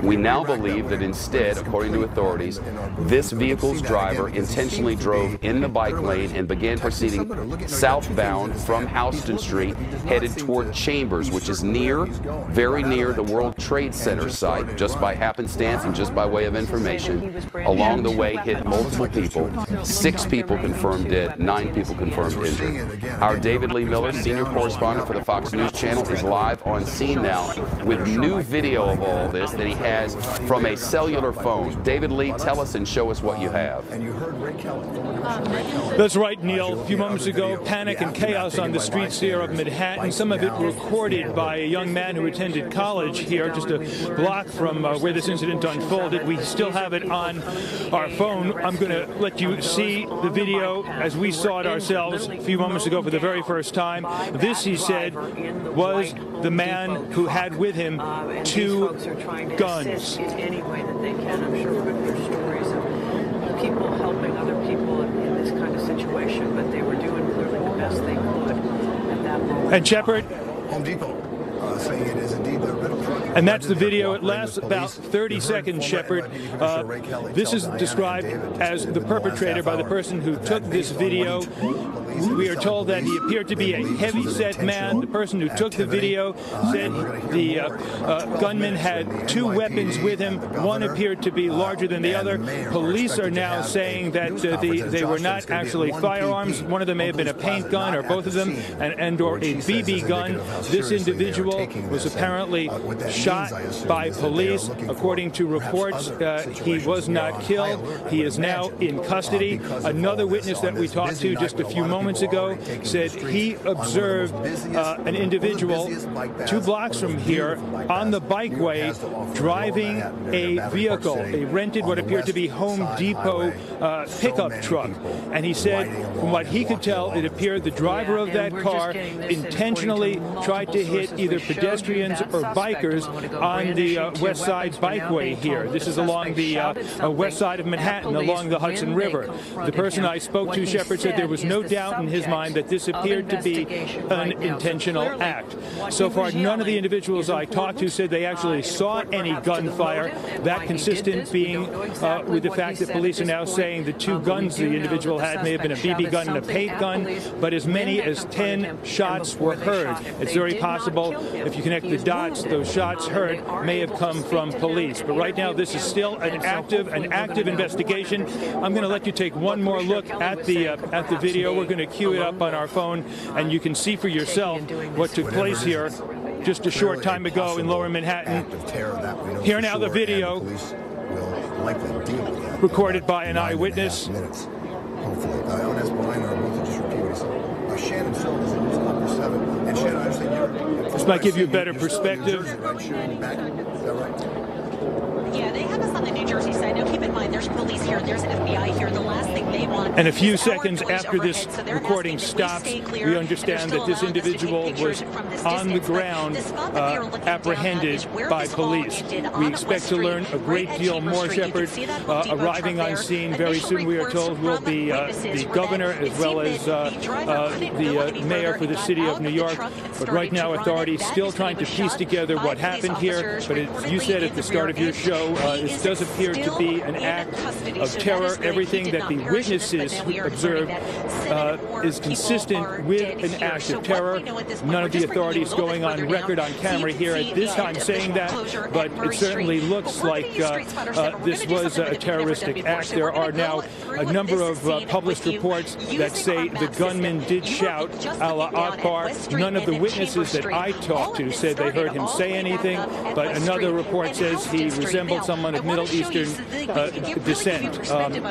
We now believe that instead, according to authorities, this vehicle's driver intentionally drove in the bike lane and began proceeding southbound from Houston Street, headed toward Chambers, which is very near the World Trade Center site, just by happenstance and just by way of information. Along the way, hit multiple people. 6 people confirmed dead, 9 people confirmed injured. Our David Lee Miller, senior correspondent for the Fox News Channel, is live on scene now with new video of all this that he has from a cellular phone. David Lee, tell us and show us what you have. That's right, Neil. A few moments ago, panic and chaos on the streets here of Manhattan. Some of it recorded by a young man who attended college here just a block from where this incident unfolded. We still have it on our phone. I'm going to let you see the video as we saw it ourselves a few moments ago for the very first time. This, he said, was the man who had with him 2 guns. In any way that they can. I'm sure we're going to hear stories of people helping other people in this kind of situation, but they were doing clearly the best they could at that moment. And Shepard? Home Depot saying it is indeed the rental truck. And that's the video. It lasts about 30 seconds, Shepard. This is described as the perpetrator by the person who took this video. We are told that he appeared to be a heavy-set man. The person who took the video said the gunman had 2 weapons with him. One appeared to be larger than the other. Police are now saying that they were not actually firearms. One of them may have been a paint gun, or both of them, and or a BB gun. This individual was apparently shot by police. According to reports, he was not killed. He is now in custody. Another witness that we talked to just a few moments ago said he observed an individual 2 blocks from here on the bikeway driving a vehicle, a rented what appeared to be Home Depot pickup truck. And he said, from what he could tell, it appeared the driver of that car intentionally tried to hit either pedestrians or bikers on the West Side Bikeway here. This is along the west side of Manhattan, along the Hudson River. The person I spoke to, Shepard, said there was no doubt in his mind that this appeared to be an intentional act. So far, none of the individuals I talked to said they actually saw any gunfire. That consistent being with the fact that police are now saying the 2 guns the individual had may have been a BB gun and a paint gun, but as many as 10 shots were heard. It's very possible, if you connect the dots, those shots heard may have come from police. But right now, this is still an active investigation. I'm going to let you take one more look at the video. We're going to cue it up on our phone, and you can see for yourself what took place here just a short time ago in Lower Manhattan. Here now the video recorded by an eyewitness. This might give you a better perspective. Yeah, they have us on the New Jersey side. Now, keep in mind, there's police here, there's FBI here. The last thing they want. And a few seconds after this recording stops, we understand that this individual was on the ground, apprehended by police. We expect to learn a great deal more, Shepard. Arriving on scene very soon, we are told, will be the governor as well as the mayor for the city of New York. But right now, authorities still trying to piece together what happened here. But as you said at the start of your show, this does appear to be an act of terror. Everything that the witnesses observed is consistent with an act of terror. None of the authorities going on record on camera here at this time saying that, but it certainly looks like this was a terroristic act. There are now a number of published reports that say the gunman did shout Allah Akbar. None of the witnesses that I talked to said they heard him say anything, but another report says he resembled someone of Middle Eastern descent.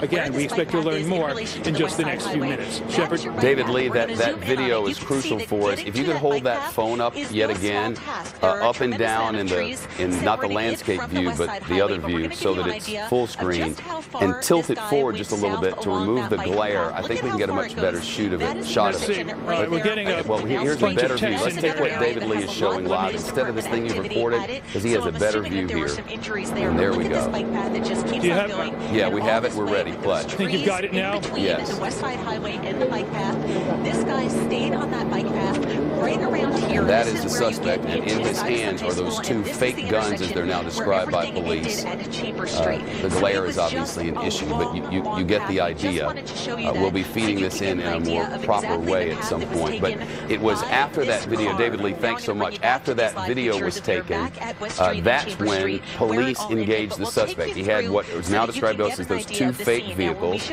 Again, we expect to learn more in just the next few minutes. Shepard? David Lee, that video is crucial for us. If you could hold that phone up yet again, up and down in not the landscape view, but the other view, so that it's full screen, and tilt it forward just a little bit to remove the glare, I think we can get a much better shot of it. We're getting well, here's a better view. Let's take what David Lee is showing live instead of this thing you've recorded, because he has a better view here. And there we go. Do you have? Yeah, we have it. We're ready. Play. I think you've got it now? Yes. The West Side Highway and the bike path. This guy stayed on that bike path right around here. That is the suspect, and in his hands are those 2 fake guns, as they're now described by police. The glare is obviously an issue, but you get the idea. We'll be feeding this in a more proper way at some point. But it was after that video, David Lee, thanks so much. After that video was taken, that's when police engaged the suspect. He had what was now described to us as those 2 fake vehicles.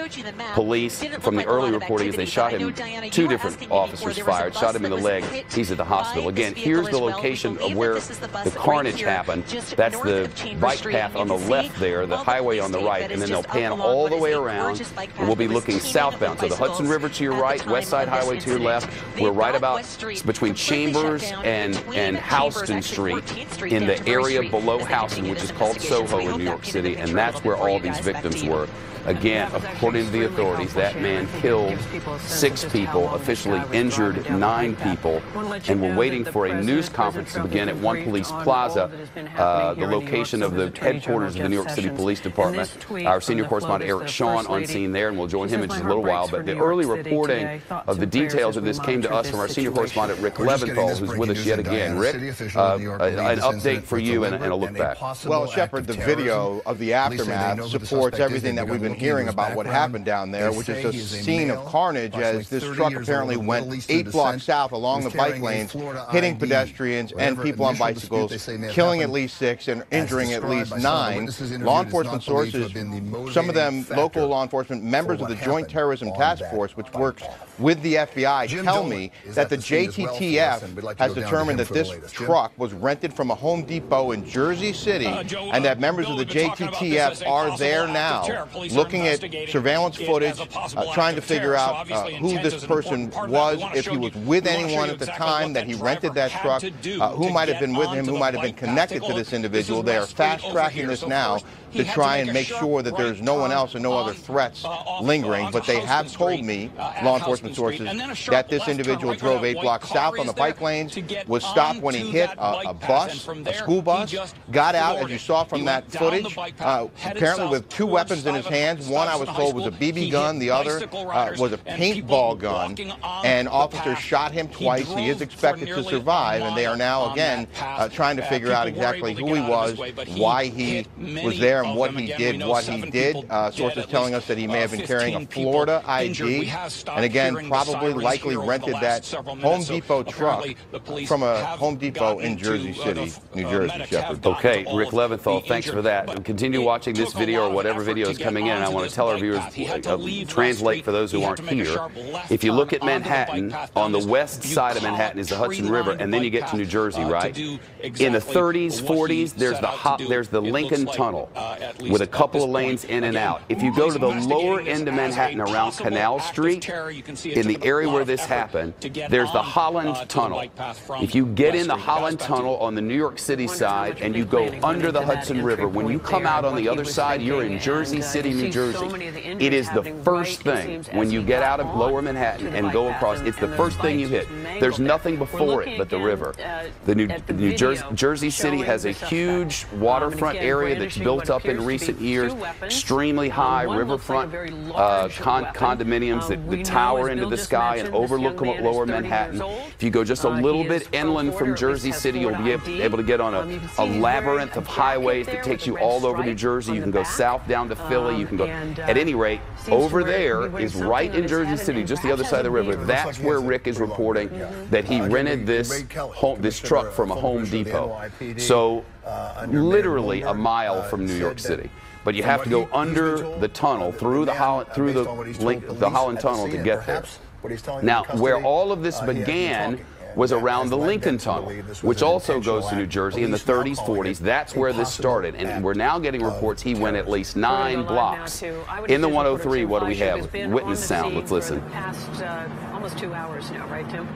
Police, from the early reporting, is they shot him, 2 different officers fired, shot him in the leg. He's at the hospital. Again, here's the location of where the carnage happened. That's the bike path on the left there, the highway on the right, and then they'll pan all the way around, and we'll be looking southbound. So the Hudson River to your right, West Side Highway to your left. We're right about between Chambers and Houston Street in the area below Houston, which is called Soho in New York City, and that's where all these victims were. Again, according to the authorities, that man killed 6 people, officially injured 9 people, and we're waiting for a news conference to begin at One Police Plaza, the location of the headquarters of the New York City Police Department. Our senior correspondent Eric Shawn on scene there, and we'll join him in just a little while. But the early reporting of the details of this came to us from our senior correspondent Rick Leventhal, who's with us yet again. Rick, an update for you and a look back. Well, Shepard, the video of the aftermath supports everything that we've been been hearing about what happened down there, which is a scene of carnage as this truck apparently went 8 blocks south along the bike lanes, hitting pedestrians and people on bicycles, killing at least 6 and injuring at least 9. Law enforcement sources, some of them local law enforcement, members of the Joint Terrorism Task Force, which works with the FBI, tell me that the JTTF has determined that this truck was rented from a Home Depot in Jersey City, and that members of the JTTF are there now looking at surveillance footage, trying to figure out who this person was, if he was with anyone at the time that he rented that truck, who might have been with him, who might have been connected to this individual. They are fast-tracking this now to try and make sure that there's no one else and no other threats lingering. But they have told me, law enforcement sources, that this individual drove 8 blocks south on the bike lanes, was stopped when he hit a bus, a school bus, got out, as you saw from that footage, apparently with 2 weapons in his hands. One, I was told, was a BB gun. The other was a paintball gun. And officers shot him twice. He is expected to survive, and they are now, again, trying to figure out exactly who he was, why he was there, and what he did, sources telling us that he may have been carrying a Florida ID, and again, probably likely rented that Home Depot truck from a Home Depot in Jersey City, New Jersey, Shepard. Okay, Rick Leventhal, thanks for that. And continue watching this video or whatever video is coming in. I want to tell our viewers, translate for those who aren't here. If you look at Manhattan, on the west side of Manhattan is the Hudson River, and then you get to New Jersey, right? In the 30s, 40s, there's the Lincoln Tunnel with a couple of lanes in and out. If you go to the lower end of Manhattan around Canal Street, in the area where this happened, there's the Holland Tunnel. If you get in the Holland Tunnel on the New York City side and you go under the Hudson River, when you come out on the other side, you're in Jersey City, New Jersey. It is the first thing when you get out of lower Manhattan and go across. It's the first thing you hit. There's nothing before it but the river. The Jersey City has a huge waterfront area that's built up in recent years, extremely high riverfront condominiums that tower into the sky and overlook lower Manhattan. If you go just a little bit inland from Jersey City, you'll be able to get on a labyrinth of highways that takes you all over New Jersey. You can go south down to Philly. You can go, at any rate, over there is right in Jersey City, just the other side of the river. That's where Rick is reporting that he rented this truck from a Home Depot. So literally a mile from New York City. But you have to go under the tunnel, through the Holland Tunnel to get there. Now, where all of this began was around the Lincoln Tunnel, which also goes to New Jersey in the 30s, 40s. That's where this started. And we're now getting reports he went at least 9 blocks. In the 103, what do we have? Witness sound. Let's listen. Past almost 2 hours now, right, Tim?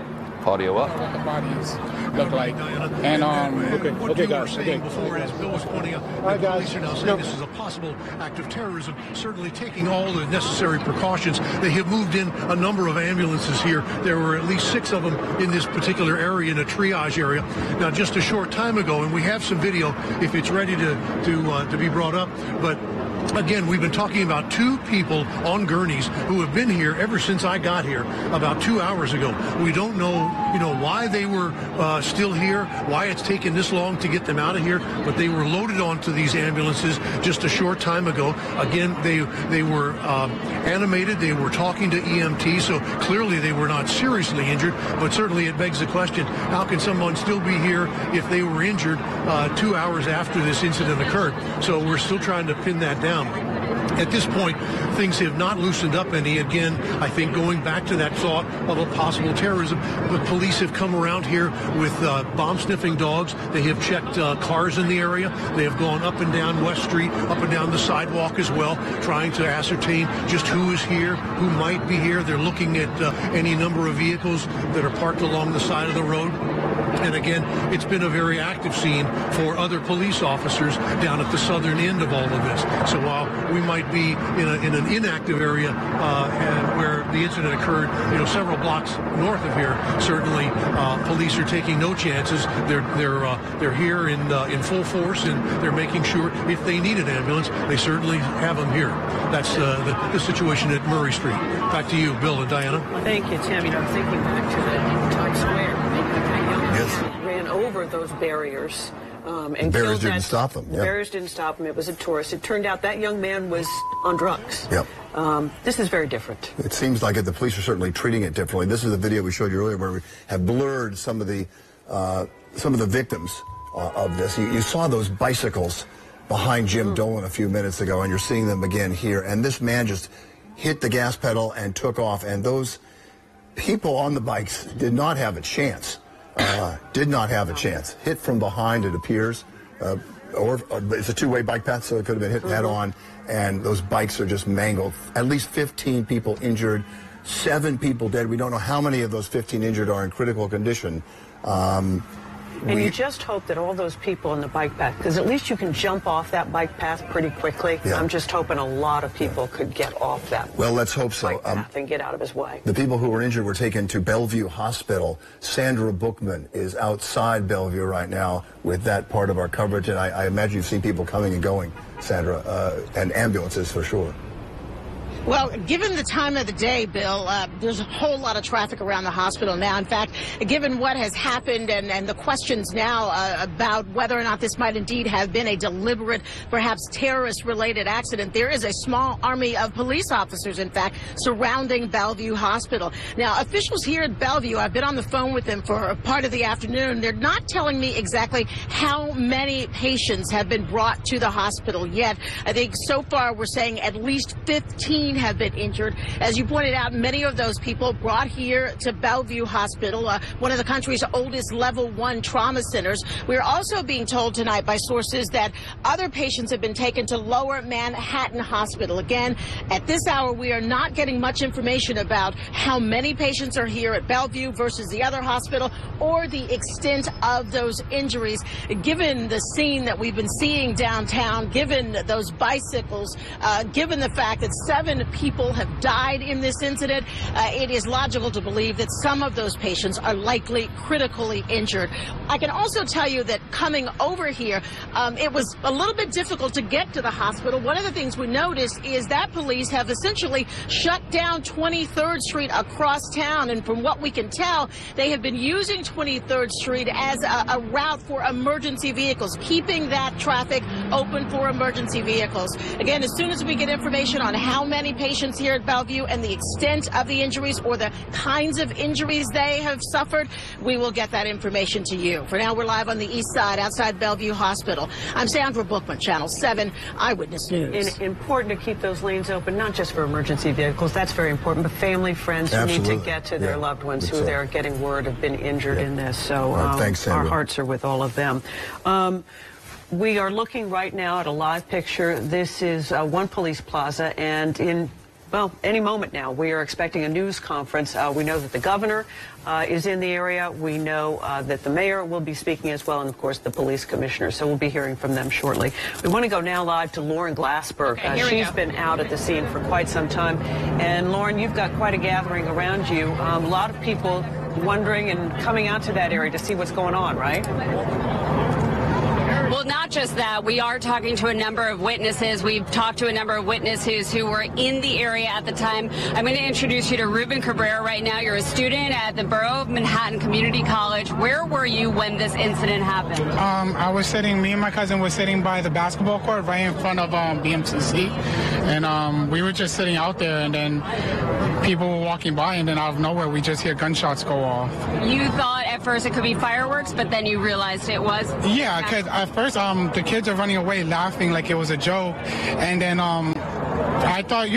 Audio up. What the bodies look like. And okay, guys. Okay. Before, as Bill was pointing out, the police are now saying this is a possible act of terrorism. Certainly taking all the necessary precautions. They have moved in a number of ambulances here. There were at least 6 of them in this particular area, in a triage area. Now, just a short time ago, and we have some video if it's ready to be brought up, but. Again, we've been talking about 2 people on gurneys who have been here ever since I got here about 2 hours ago. We don't know, why they were still here, why it's taken this long to get them out of here, but they were loaded onto these ambulances just a short time ago. Again, they were animated, they were talking to EMT, so clearly they were not seriously injured, but certainly it begs the question, how can someone still be here if they were injured 2 hours after this incident occurred? So we're still trying to pin that down. At this point, things have not loosened up any. Again, I think going back to that thought of a possible terrorism, the police have come around here with bomb-sniffing dogs. They have checked cars in the area. They have gone up and down West Street, up and down the sidewalk as well, trying to ascertain just who is here, who might be here. They're looking at any number of vehicles that are parked along the side of the road. And again, it's been a very active scene for other police officers down at the southern end of all of this. So while we might be in an inactive area and where the incident occurred, several blocks north of here, certainly police are taking no chances. They're here in full force, and they're making sure if they need an ambulance, they certainly have them here. That's the situation at Murray Street. Back to you, Bill and Diana. Thank you, Tim. I'm thinking back to the Times Square. Ran over those barriers. And barriers didn't stop them. The barriers didn't stop him. It was a tourist. It turned out that young man was on drugs. Yep. This is very different. It seems like the police are certainly treating it differently. This is the video we showed you earlier where we have blurred some of the victims of this. You saw those bicycles behind Jim Dolan a few minutes ago, and you're seeing them again here. And this man just hit the gas pedal and took off, and those people on the bikes did not have a chance. Did not have a chance. Hit from behind, it appears, or it's a two-way bike path, so it could have been hit head on, and those bikes are just mangled. At least 15 people injured, 7 people dead. We don't know how many of those 15 injured are in critical condition. And you just hope that all those people in the bike path, because at least you can jump off that bike path pretty quickly. Yeah. I'm just hoping a lot of people could get off that. Well, let's hope so. Bike path and get out of his way. The people who were injured were taken to Bellevue Hospital. Sandra Bookman is outside Bellevue right now with that part of our coverage, and I imagine you've seen people coming and going, Sandra, and ambulances for sure. Well, given the time of the day, Bill, there's a whole lot of traffic around the hospital now. In fact, given what has happened and the questions now about whether or not this might indeed have been a deliberate, perhaps terrorist-related accident, there is a small army of police officers, in fact, surrounding Bellevue Hospital. Now, officials here at Bellevue, I've been on the phone with them for a part of the afternoon. They're not telling me exactly how many patients have been brought to the hospital yet. I think so far we're saying at least 15 have been injured. As you pointed out, many of those people brought here to Bellevue Hospital, one of the country's oldest level 1 trauma centers. We're also being told tonight by sources that other patients have been taken to Lower Manhattan Hospital. Again, at this hour, we are not getting much information about how many patients are here at Bellevue versus the other hospital or the extent of those injuries. Given the scene that we've been seeing downtown, given those bicycles, given the fact that 7 people have died in this incident, it is logical to believe that some of those patients are likely critically injured. I can also tell you that coming over here, it was a little bit difficult to get to the hospital. One of the things we noticed is that police have essentially shut down 23rd Street across town, and from what we can tell, they have been using 23rd Street as a route for emergency vehicles, keeping that traffic open for emergency vehicles. Again, as soon as we get information on how many patients here at Bellevue and the extent of the injuries or the kinds of injuries they have suffered, we will get that information to you. For now, we're live on the east side outside Bellevue Hospital. I'm Sandra Bookman, Channel 7 Eyewitness News. And important to keep those lanes open, not just for emergency vehicles, that's very important, but family, friends who need to get to their loved ones who they're getting word have been injured in this. So thanks, our hearts are with all of them. We are looking right now at a live picture. This is One Police Plaza, and in, well, any moment now, we are expecting a news conference. We know that the governor is in the area. We know that the mayor will be speaking as well, and of course the police commissioner. So we'll be hearing from them shortly. We want to go now live to Lauren Glassberg. She's been out at the scene for quite some time. And Lauren, you've got quite a gathering around you. A lot of people wondering and coming out to that area to see what's going on, right? Well, not just that. We are talking to a number of witnesses. We've talked to a number of witnesses who were in the area at the time. I'm going to introduce you to Ruben Cabrera right now. You're a student at the Borough of Manhattan Community College. Where were you when this incident happened? I was sitting, me and my cousin was sitting by the basketball court right in front of BMCC. And we were just sitting out there, and then people were walking by, and then out of nowhere, we just hear gunshots go off. You thought at first it could be fireworks, but then you realized it was? Yeah, because at first the kids are running away laughing like it was a joke, and then I thought,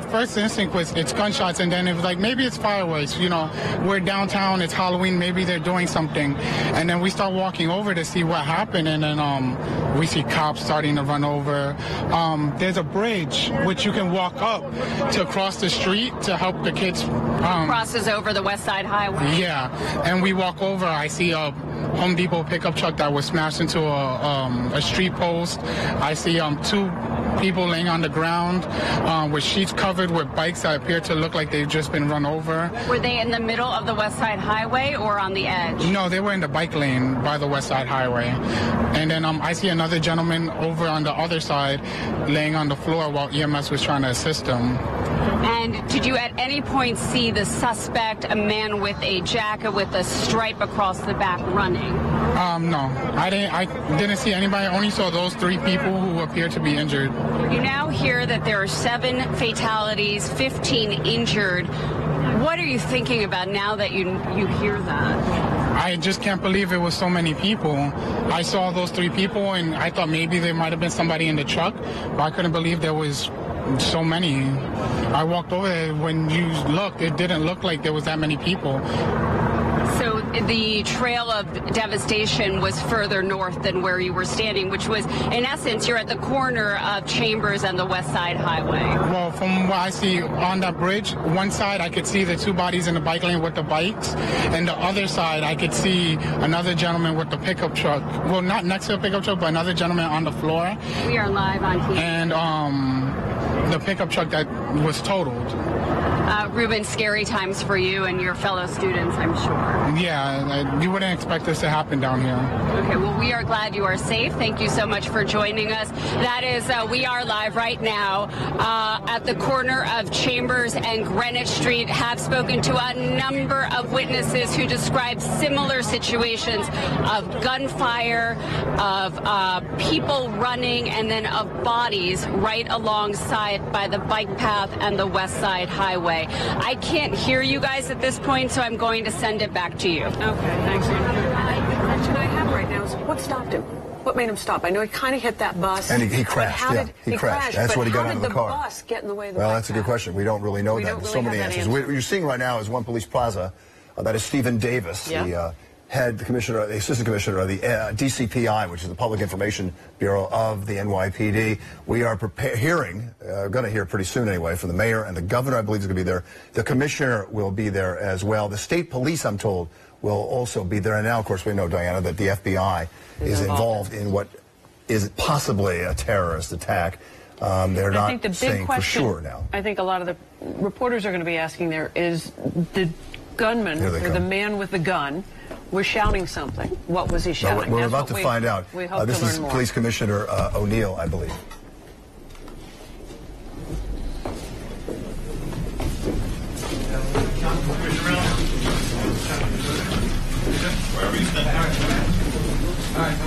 first instinct was it's gunshots, and then it was like maybe it's fireworks. We're downtown, it's Halloween, maybe they're doing something. And then we start walking over to see what happened, and then we see cops starting to run over. There's a bridge which you can walk up to cross the street to help the kids. Crosses over the West Side Highway. Yeah, and we walk over, I see a Home Depot pickup truck that was smashed into a street post. I see 2 people laying on the ground with sheets covered with bikes that appear to look like they've just been run over. Were they in the middle of the West Side Highway or on the edge? No, they were in the bike lane by the West Side Highway. And then I see another gentleman over on the other side laying on the floor while EMS was trying to assist him. And did you at any point see the suspect, a man with a jacket with a stripe across the back, running? No, I didn't see anybody. I only saw those 3 people who appeared to be injured. You now hear that there are 7 fatalities, 15 injured. What are you thinking about now that you hear that? I just can't believe it was so many people. I saw those 3 people, and I thought maybe there might have been somebody in the truck, but I couldn't believe there was so many. I walked over there. When you looked, it didn't look like there was that many people. So the trail of devastation was further north than where you were standing, which was, in essence, you're at the corner of Chambers and the West Side Highway. Well, from what I see on that bridge, one side I could see the 2 bodies in the bike lane with the bikes, and the other side I could see another gentleman with the pickup truck. Well, not next to the pickup truck, but another gentleman on the floor. We are live on TV. And the pickup truck that was totaled. Ruben, scary times for you and your fellow students, I'm sure. Yeah, you wouldn't expect this to happen down here. Okay, well, we are glad you are safe. Thank you so much for joining us. That is, we are live right now at the corner of Chambers and Greenwich Street. Have spoken to a number of witnesses who describe similar situations of gunfire, of people running, and then of bodies right alongside by the bike path and the West Side Highway. I can't hear you guys at this point, so I'm going to send it back to you. Okay, thanks. The question I have right now is what stopped him? What made him stop? I know he kind of hit that bus. And he crashed, yeah. He crashed. That's what he got out of the car. How did the bus get in the way of the Well, that's a good question. We don't really know that. There's so many answers. What you're seeing right now is One Police Plaza. That is Stephen Davis, the head commissioner, the assistant commissioner of the DCPI, which is the Public Information Bureau of the NYPD. We are going to hear pretty soon anyway, from the mayor and the governor, I believe, is going to be there. The commissioner will be there as well. The state police, I'm told, will also be there. And now, of course, we know, Diana, that the FBI is involved in what is possibly a terrorist attack. They're not saying for sure now. I think a lot of the reporters are going to be asking there is the gunman, or the man with the gun, was shouting something. What was he shouting? We're about to find out. We hope this to learn is more. Police Commissioner O'Neill, I believe. Wherever you stand. All right.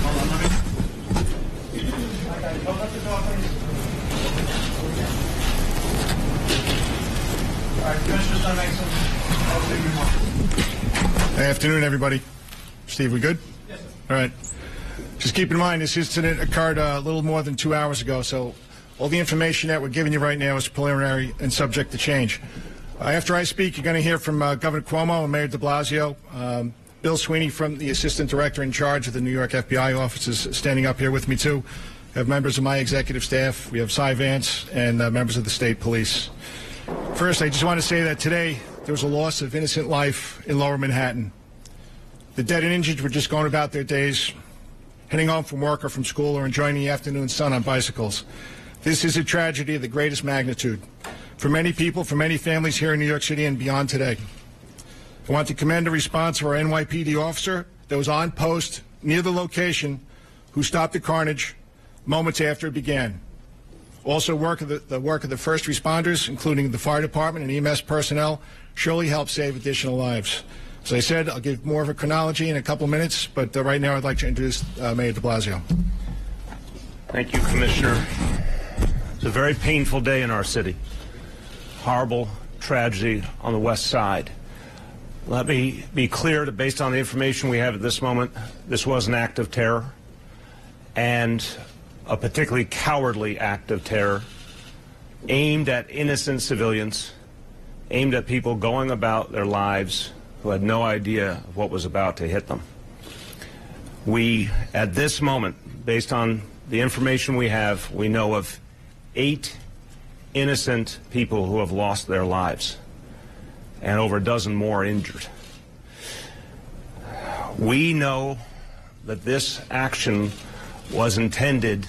Hold on. All right, Commissioner's going to make some. Good afternoon, everybody. Steve, we good? Yes, sir. All right. Just keep in mind, this incident occurred a little more than 2 hours ago, so all the information that we're giving you right now is preliminary and subject to change. After I speak, you're going to hear from Governor Cuomo and Mayor de Blasio. Bill Sweeney, from the Assistant Director in charge of the New York FBI office, is standing up here with me, too. We have members of my executive staff. We have Cy Vance and members of the state police. First, I just want to say that today there was a loss of innocent life in Lower Manhattan. The dead and injured were just going about their days, heading home from work or from school, or enjoying the afternoon sun on bicycles. This is a tragedy of the greatest magnitude for many people, for many families here in New York City and beyond today. I want to commend the response of our NYPD officer that was on post near the location, who stopped the carnage moments after it began. Also, the work of the first responders, including the fire department and EMS personnel, surely helped save additional lives. As I said, I'll give more of a chronology in a couple of minutes, but right now I'd like to introduce Mayor de Blasio. Thank you, Commissioner. It's a very painful day in our city. Horrible tragedy on the West Side. Let me be clear that based on the information we have at this moment, this was an act of terror, and a particularly cowardly act of terror aimed at innocent civilians, aimed at people going about their lives who had no idea of what was about to hit them. We, at this moment, based on the information we have, we know of 8 innocent people who have lost their lives and over a dozen more injured. We know that this action was intended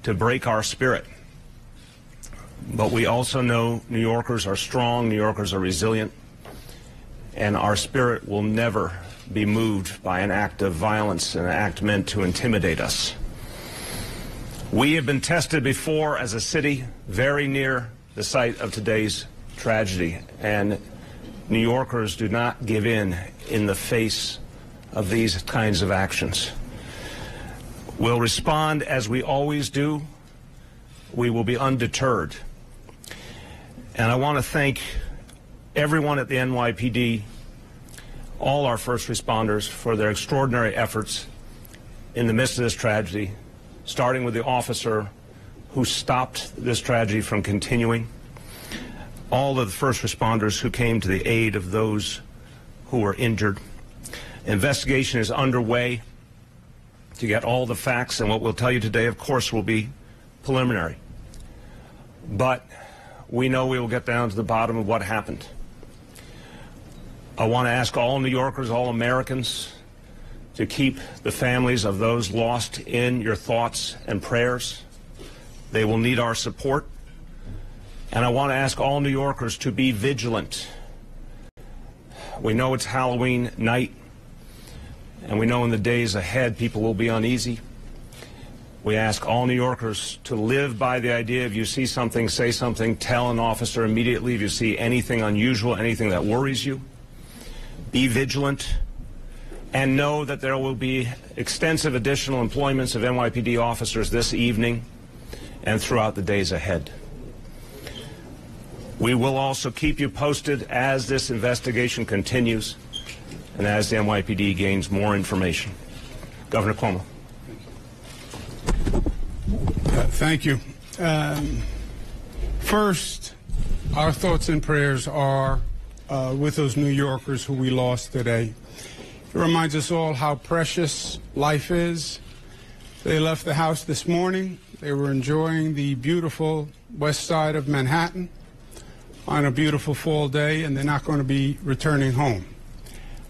to break our spirit. But we also know New Yorkers are strong, New Yorkers are resilient, and our spirit will never be moved by an act of violence, an act meant to intimidate us. We have been tested before as a city very near the site of today's tragedy, and New Yorkers do not give in the face of these kinds of actions. We'll respond as we always do we will be undeterred. And I want to thank everyone at the NYPD, all our first responders, for their extraordinary efforts in the midst of this tragedy, starting with the officer who stopped this tragedy from continuing, all of the first responders who came to the aid of those who were injured. Investigation is underway to get all the facts, and what we'll tell you today, of course, will be preliminary. But we know we will get down to the bottom of what happened. I want to ask all New Yorkers, all Americans, to keep the families of those lost in your thoughts and prayers. They will need our support. And I want to ask all New Yorkers to be vigilant. We know it's Halloween night, and we know in the days ahead people will be uneasy. We ask all New Yorkers to live by the idea: if you see something, say something, tell an officer immediately. If you see anything unusual, anything that worries you, be vigilant, and know that there will be extensive additional employments of NYPD officers this evening and throughout the days ahead. We will also keep you posted as this investigation continues and as the NYPD gains more information. Governor Cuomo. Thank you. First, our thoughts and prayers are with those New Yorkers who we lost today. It reminds us all how precious life is. They left the house this morning. They were enjoying the beautiful west side of Manhattan on a beautiful fall day, and they're not going to be returning home.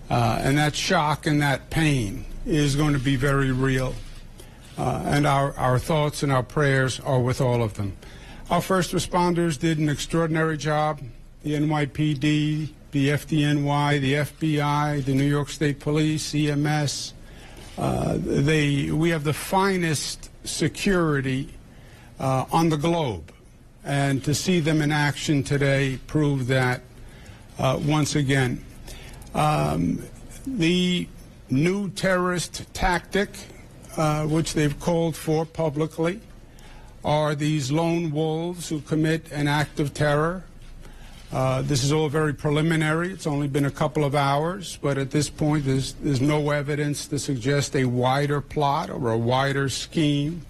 And that shock and that pain is going to be very real. And our thoughts and our prayers are with all of them. Our first responders did an extraordinary job. The NYPD, the FDNY, the FBI, the New York State Police, EMS. We have the finest security on the globe. And to see them in action today proved that once again. The new terrorist tactic, which they've called for publicly, are these lone wolves who commit an act of terror. This is all very preliminary. It's only been a couple of hours, but at this point there's no evidence to suggest a wider plot or a wider scheme.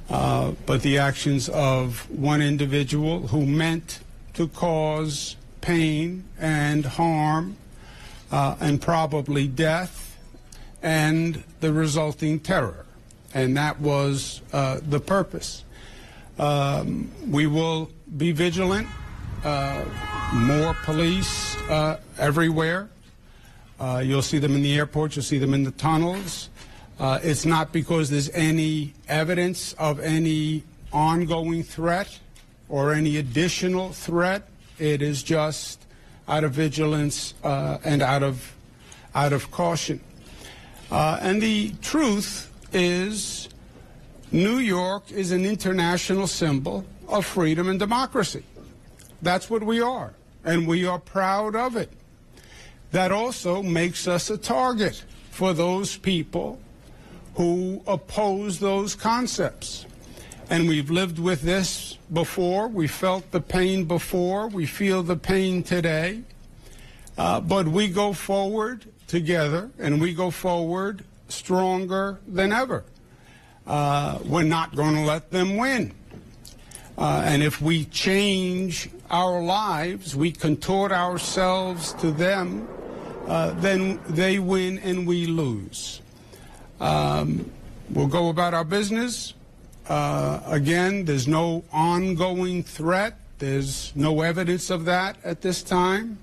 But the actions of one individual who meant to cause pain and harm and probably death and the resulting terror. And that was the purpose. We will be vigilant. More police everywhere. You'll see them in the airports. You'll see them in the tunnels. It's not because there's any evidence of any ongoing threat or any additional threat. It is just out of vigilance and out of caution. And the truth is, New York is an international symbol of freedom and democracy. That's what we are, and we are proud of it. That also makes us a target for those people who oppose those concepts. And we've lived with this before. We felt the pain before. We feel the pain today. But we go forward together, and we go forward stronger than ever. We're not going to let them win. And if we change our lives, we contort ourselves to them, then they win and we lose. We'll go about our business. Again, there's no ongoing threat. There's no evidence of that at this time.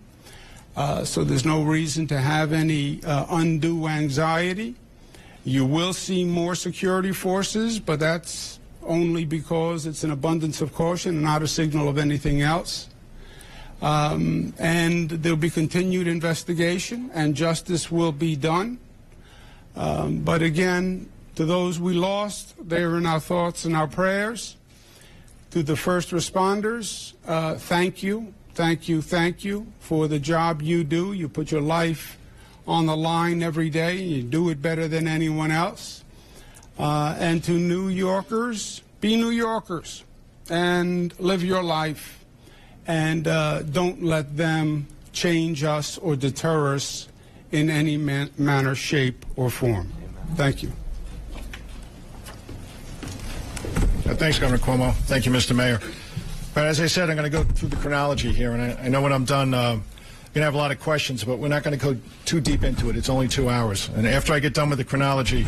So there's no reason to have any undue anxiety. You will see more security forces, but that's only because it's an abundance of caution, not a signal of anything else. And there'll be continued investigation, and justice will be done. But again, to those we lost, they are in our thoughts and our prayers. To the first responders, thank you, thank you, thank you for the job you do. You put your life on the line every day. You do it better than anyone else. And to New Yorkers, be New Yorkers. and live your life, and don't let them change us or deter us in any manner, shape, or form. Thank you. Thanks, Governor Cuomo. Thank you, Mr. Mayor. But as I said, I'm going to go through the chronology here, and I know when I'm done, you're going to have a lot of questions, but we're not going to go too deep into it. It's only 2 hours. And after I get done with the chronology,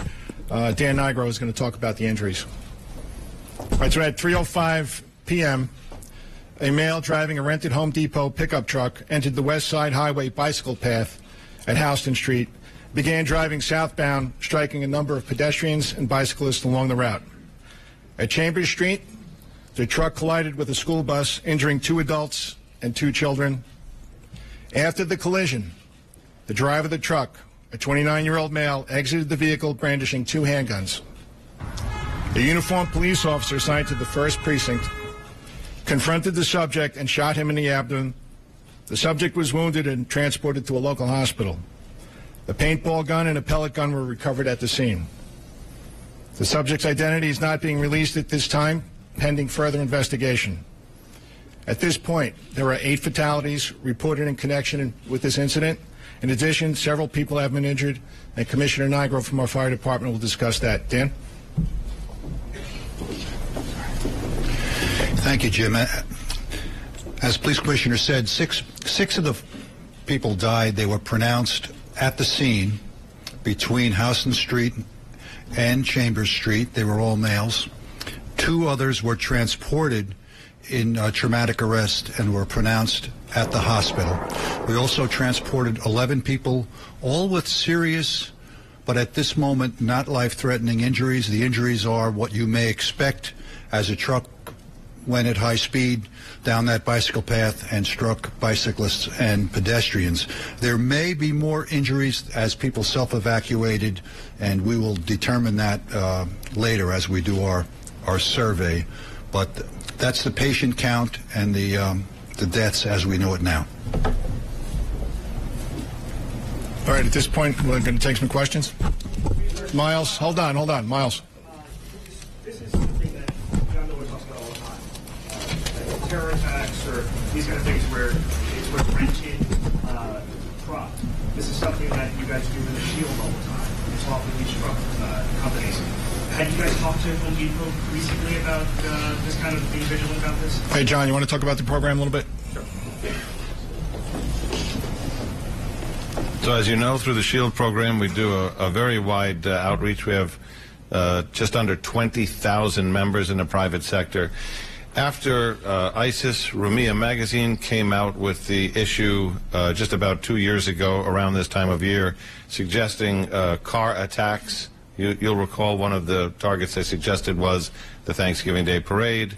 Dan Nigro is going to talk about the injuries. All right, so at 3:05 p.m., a male driving a rented Home Depot pickup truck entered the West Side Highway bicycle path at Houston Street, began driving southbound, striking a number of pedestrians and bicyclists along the route. At Chambers Street, the truck collided with a school bus, injuring 2 adults and 2 children. After the collision, the driver of the truck, a 29-year-old male, exited the vehicle brandishing 2 handguns. A uniformed police officer assigned to the 1st Precinct confronted the subject and shot him in the abdomen. The subject was wounded and transported to a local hospital. A paintball gun and a pellet gun were recovered at the scene. The subject's identity is not being released at this time, pending further investigation. At this point, there are 8 fatalities reported in connection with this incident. In addition, several people have been injured, and Commissioner Nigro from our fire department will discuss that. Dan? Thank you, Jim. As Police Commissioner said, six of the people died. They were pronounced at the scene between Houston Street and Chambers Street. They were all males. 2 others were transported in traumatic arrest and were pronounced at the hospital. We also transported 11 people, all with serious, but at this moment not life-threatening injuries. The injuries are what you may expect as a truck went at high speed down that bicycle path and struck bicyclists and pedestrians. There may be more injuries as people self-evacuated, and we will determine that later as we do our survey. But that's the patient count and the deaths as we know it now. All right, at this point, we're going to take some questions. Miles, hold on, Miles. This is something that John Miller talks about all the time. Terror attacks or these kind of things where it's with rented truck. This is something that you guys do in the Shield all the time. You talk with these truck companies. Had you guys talked to Home Depot recently about this kind of being vigilant about this? Hey, John, you want to talk about the program a little bit? Sure. So as you know, through the SHIELD program, we do a very wide outreach. We have just under 20,000 members in the private sector. After ISIS, Rumiyah magazine came out with the issue just about 2 years ago around this time of year, suggesting car attacks. You'll recall one of the targets they suggested was the Thanksgiving Day parade.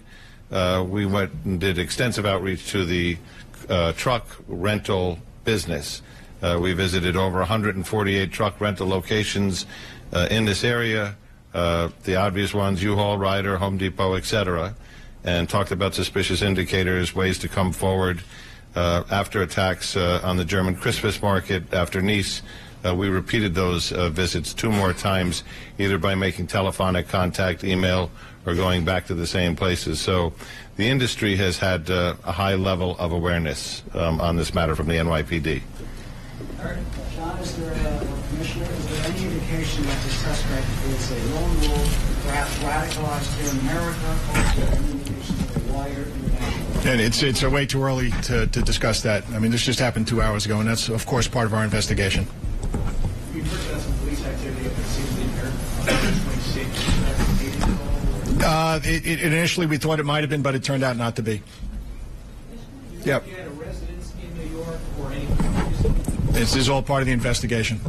We went and did extensive outreach to the truck rental business. We visited over 148 truck rental locations in this area, the obvious ones, U-Haul, Ryder, Home Depot, etc., and talked about suspicious indicators, ways to come forward. After attacks on the German Christmas market, after Nice, we repeated those visits 2 more times, either by making telephonic contact, email, or going back to the same places. So the industry has had a high level of awareness on this matter from the NYPD. John, is there Commissioner, is there any indication that the suspect is a lone wolf, perhaps radicalized here in America, or is there any indication of a wider international? And it's way too early to discuss that. I mean, this just happened 2 hours ago, and that's, of course, part of our investigation. You've heard about some police activity up in Seasley. Initially, we thought it might have been, but it turned out not to be. Yep. You had a residence in New York or any? This is all part of the investigation. Do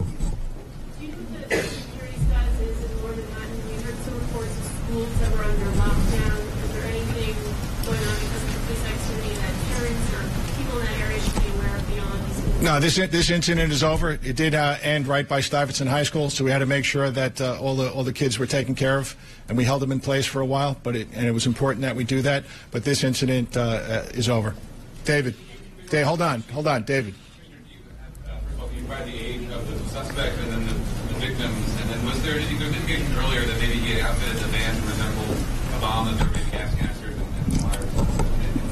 you know what the security status is in Northern Ireland? We heard some reports of schools that were under lockdown. Is there anything going on because of the police activity that parents or people in that area should be aware of beyond these schools? No, this incident is over. It did end right by Stuyvesant High School, so we had to make sure that all the kids were taken care of, and we held them in place for a while. And it was important that we do that. But this incident is over. David, hold on, David. By the age of the suspect and then the victims, and then was there indication earlier that maybe he had outfitted the van to resemble a bomb that there were maybe gas canisters and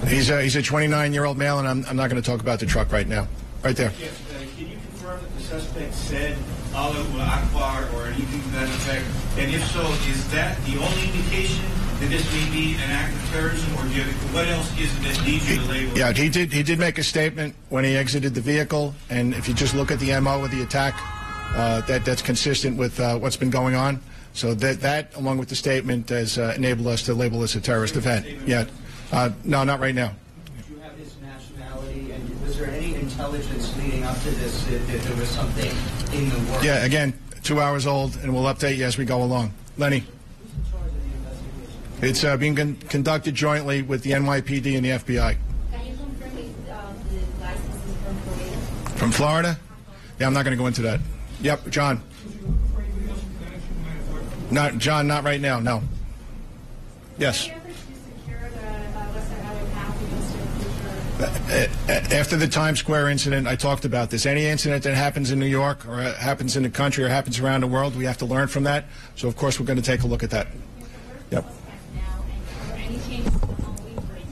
He's a 29-year-old male, and I'm not going to talk about the truck right now. Right there. Yes, can you confirm that the suspect said Allahu Akbar or anything to that effect? And if so, is that the only indication that this may be an act of terrorism, or what else is it that leads you to label? Yeah, he did make a statement when he exited the vehicle, and if you just look at the MO of the attack, that's consistent with what's been going on. So that along with the statement, has enabled us to label this a terrorist event. Yeah, no, not right now. Did you have his nationality, and was there any intelligence leading up to this that there was something in the works? Yeah, again, 2 hours old, and we'll update you as we go along. Lenny. It's being conducted jointly with the NYPD and the FBI. Can you confirm the licenses from Florida? From Florida? Yeah, I'm not going to go into that. Yep, John. John, not right now, no. Yes. After the Times Square incident, I talked about this. Any incident that happens in New York or happens in the country or happens around the world, we have to learn from that. So, of course, we're going to take a look at that. Yep.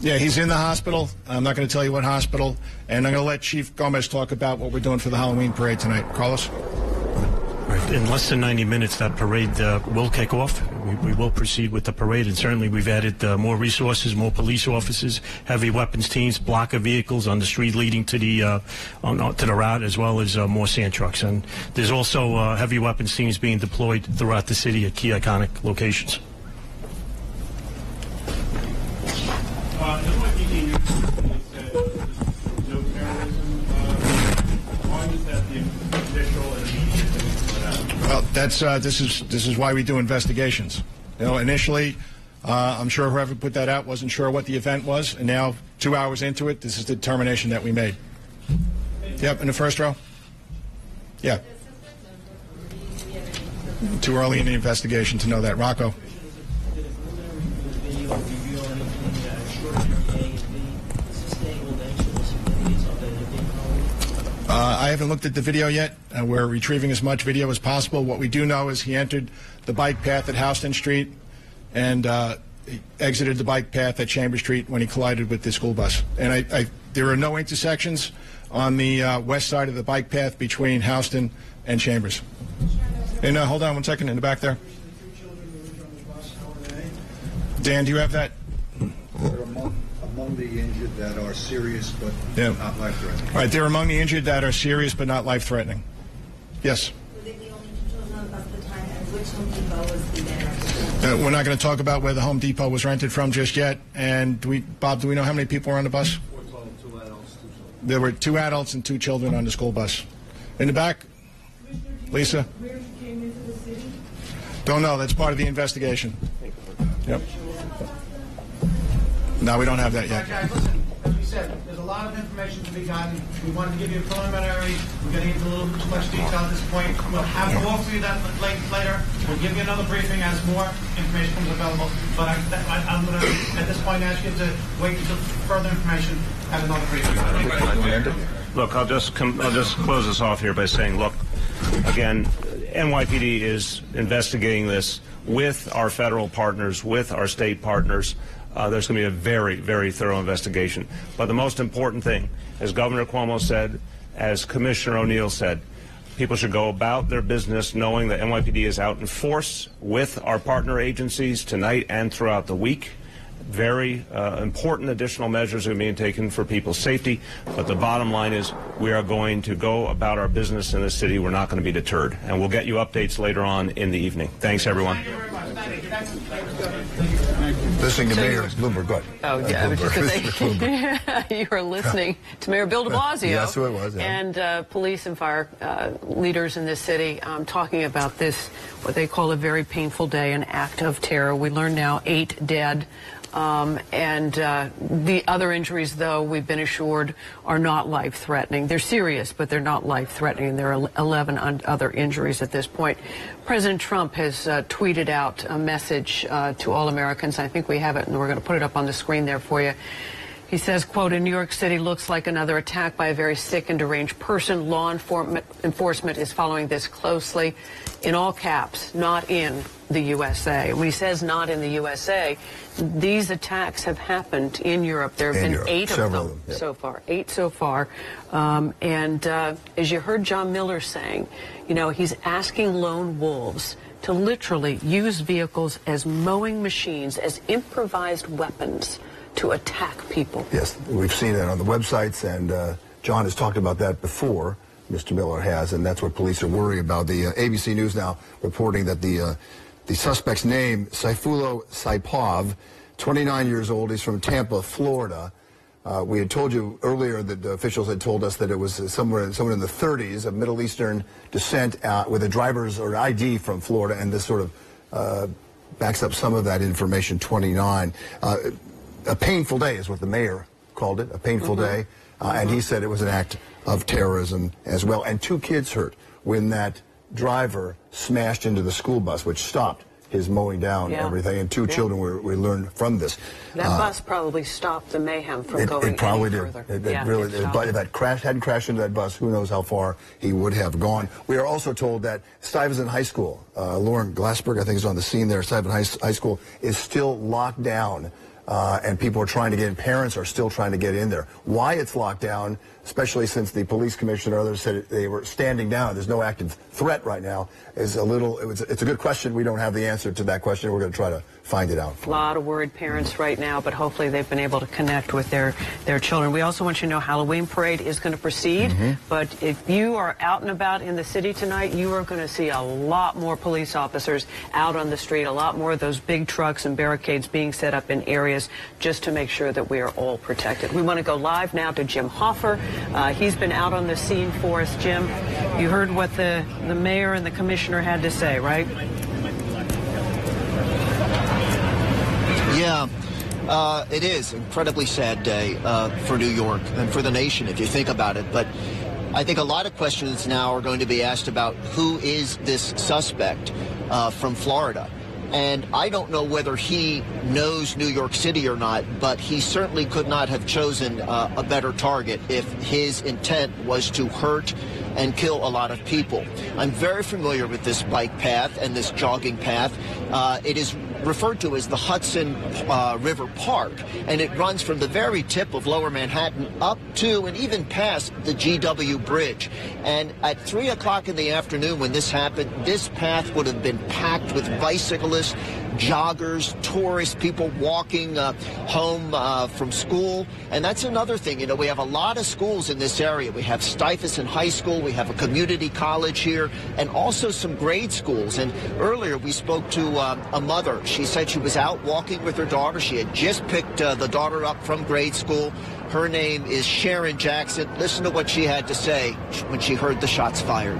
Yeah, he's in the hospital. I'm not going to tell you what hospital. And I'm going to let Chief Gomez talk about what we're doing for the Halloween parade tonight. Carlos? Right. In less than 90 minutes, that parade will kick off. We will proceed with the parade, and certainly we've added more resources, more police officers, heavy weapons teams, blocker vehicles on the street leading to the route, as well as more sand trucks. And there's also heavy weapons teams being deployed throughout the city at key iconic locations. Well, this is why we do investigations. You know, initially, I'm sure whoever put that out wasn't sure what the event was, and now 2 hours into it, this is the determination that we made. Yep, in the first row. Yeah. Too early in the investigation to know that. Rocco. I haven't looked at the video yet. We're retrieving as much video as possible. What we do know is he entered the bike path at Houston Street and he exited the bike path at Chambers Street when he collided with the school bus. And there are no intersections on the west side of the bike path between Houston and Chambers. And hold on 1 second, in the back there. Dan, do you have that? They're among the injured that are serious but not life-threatening. All right, they're among the injured that are serious but not life-threatening. Yes? Were they the only two children on the bus at the time, and which Home Depot was the rented? We're not going to talk about where the Home Depot was rented from just yet. And Bob, do we know how many people were on the bus? 2 adults, 2 children. There were 2 adults and 2 children on the school bus. In the back? Lisa? Where he came into the city? Don't know. That's part of the investigation. Yep. No, we don't have that yet. Guys, listen, as we said, there's a lot of information to be gotten. We wanted to give you a preliminary. We're getting into a little too much detail at this point. We'll have more for you that later. We'll give you another briefing as more information comes available. But I'm going to, at this point, ask you to wait until further information and another briefing. Look, I'll just close this off here by saying, look, again, NYPD is investigating this with our federal partners, with our state partners. There's going to be a very, very thorough investigation. But the most important thing, as Governor Cuomo said, as Commissioner O'Neill said, people should go about their business knowing that NYPD is out in force with our partner agencies tonight and throughout the week. Very important additional measures are being taken for people's safety. But the bottom line is we are going to go about our business in the city. We're not going to be deterred. And we'll get you updates later on in the evening. Thanks, everyone. Listening to Mayor Bloomberg, good. Oh, yeah, I was just going to say, you were listening to Mayor Bill de Blasio. Yes, who it was, yeah. And police and fire leaders in this city talking about this, what they call a very painful day, an act of terror. We learn now 8 dead. The other injuries, though, we've been assured are not life-threatening. They're serious, but they're not life-threatening. There are 11 other injuries at this point. President Trump has tweeted out a message to all Americans. I think we have it, and we're going to put it up on the screen there for you. He says, quote, in New York City looks like another attack by a very sick and deranged person. Law enforcement is following this closely. In all caps, not in the USA. When he says not in the USA, these attacks have happened in Europe. There have been 8 of them so far. 8 so far. As you heard John Miller saying, you know, he's asking lone wolves to literally use vehicles as mowing machines, as improvised weapons to attack people. Yes, we've seen it on the websites, and John has talked about that before. Mr. Miller has, and that's what police are worried about. The ABC News now reporting that the suspect's name, Sayfullo Saipov, 29 years old. He's from Tampa, Florida. We had told you earlier that the officials had told us that it was someone in the 30s, of Middle Eastern descent, with a driver's or ID from Florida, and this sort of backs up some of that information. 29. A painful day is what the mayor called it, a painful day, and he said it was an act of terrorism as well. And 2 kids hurt when that driver smashed into the school bus, which stopped his mowing down everything. And 2 children we learned from this. That bus probably stopped the mayhem from going It probably any did. further. Really did. But if that hadn't crashed into that bus, who knows how far he would have gone. We are also told that Stuyvesant High School, Lauren Glassberg, I think, is on the scene there. Stuyvesant High School is still locked down. And people are trying to get in. Parents are still trying to get in there. Why it's locked down, especially since the police commissioner and others said they were standing down, there's no active threat right now, is it's a good question. We don't have the answer to that question. We're going to try to find it out. A lot of worried parents right now, but hopefully they've been able to connect with their children. We also want you to know Halloween parade is going to proceed, but if you are out and about in the city tonight, you are going to see a lot more police officers out on the street, a lot more of those big trucks and barricades being set up in areas just to make sure that we are all protected. We want to go live now to Jim Hoffer. He's been out on the scene for us. Jim, you heard what the mayor and the commissioner had to say, right? Yeah, it is an incredibly sad day for New York and for the nation, if you think about it. But I think a lot of questions now are going to be asked about who is this suspect from Florida. And I don't know whether he knows New York City or not, but he certainly could not have chosen a better target if his intent was to hurt and kill a lot of people. I'm very familiar with this bike path and this jogging path. It is referred to as the Hudson River Park, and it runs from the very tip of Lower Manhattan up to and even past the GW Bridge. And at 3 o'clock in the afternoon when this happened, this path would have been packed with bicyclists, joggers, tourists, people walking home from school. And that's another thing. You know, we have a lot of schools in this area. We have Stuyvesant High School, we have a community college here, and also some grade schools. And earlier we spoke to a mother. She said she was out walking with her daughter. She had just picked the daughter up from grade school. Her name is Sharon Jackson. Listen to what she had to say when she heard the shots fired.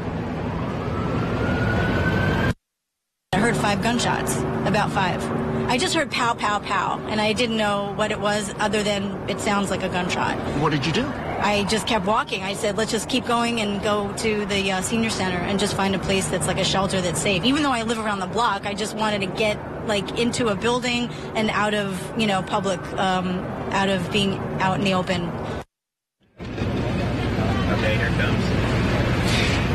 I heard 5 gunshots, about 5. I just heard pow, pow, pow, and I didn't know what it was other than it sounds like a gunshot. What did you do? I just kept walking. I said, let's just keep going and go to the senior center and just find a place that's like a shelter that's safe. Even though I live around the block, I just wanted to get like into a building and out of, you know, public, out of being out in the open. Okay, here it comes.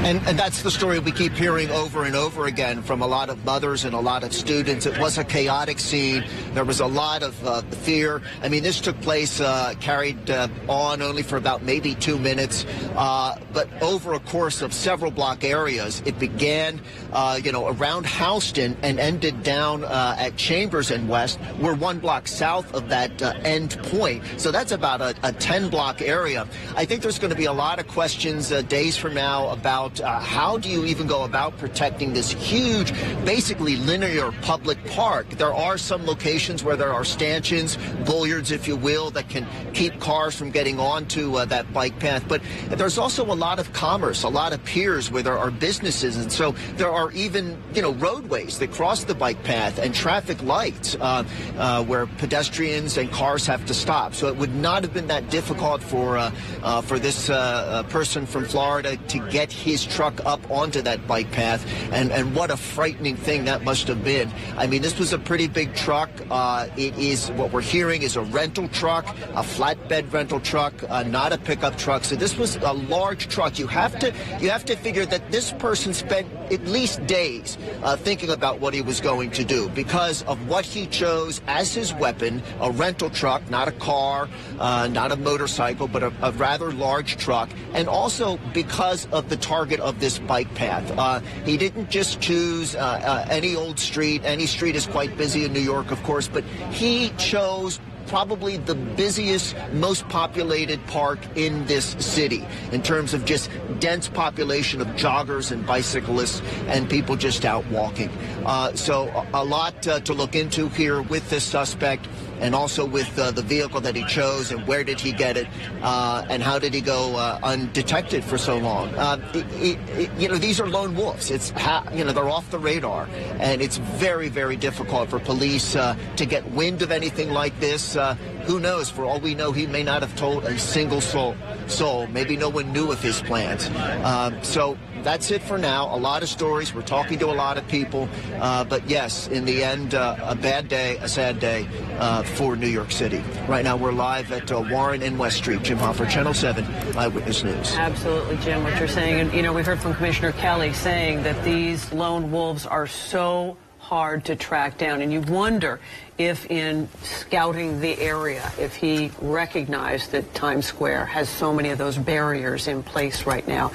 And that's the story we keep hearing over and over again from a lot of mothers and a lot of students. It was a chaotic scene. There was a lot of fear. I mean, this took place, carried on only for about maybe 2 minutes, but over a course of several block areas. It began, around Houston and ended down at Chambers and West. We're 1 block south of that end point. So that's about a 10-block area. I think there's going to be a lot of questions days from now about how do you even go about protecting this huge, basically linear public park. There are some locations where there are stanchions, billiards, if you will, that can keep cars from getting onto that bike path. But there's also a lot of commerce, a lot of piers where there are businesses. And so there are even, roadways that cross the bike path and traffic lights where pedestrians and cars have to stop. So it would not have been that difficult for this person from Florida to get his his truck up onto that bike path, and what a frightening thing that must have been. I mean, this was a pretty big truck. It is, what we're hearing is a rental truck, a flatbed rental truck, not a pickup truck. So this was a large truck. You have to figure that this person spent at least days thinking about what he was going to do because of what he chose as his weapon, a rental truck, not a car, not a motorcycle, but a rather large truck, and also because of the target of this bike path. He didn't just choose any old street. Any street is quite busy in New York, of course, but he chose probably the busiest, most populated park in this city in terms of just dense population of joggers and bicyclists and people just out walking. So a lot to look into here with this suspect, and also with the vehicle that he chose and where did he get it, and how did he go undetected for so long. You know, these are lone wolves. You know, they're off the radar, and it's very, very difficult for police to get wind of anything like this. Who knows? For all we know, he may not have told a single soul. Maybe no one knew of his plans. So that's it for now. A lot of stories. We're talking to a lot of people. But yes, in the end, a bad day, a sad day for New York City. Right now, we're live at Warren and West Street. Jim Hoffer, Channel 7, Eyewitness News. Absolutely, Jim, what you're saying. And, you know, we heard from Commissioner Kelly saying that these lone wolves are so hard to track down. And you wonder if in scouting the area, if he recognized that Times Square has so many of those barriers in place right now.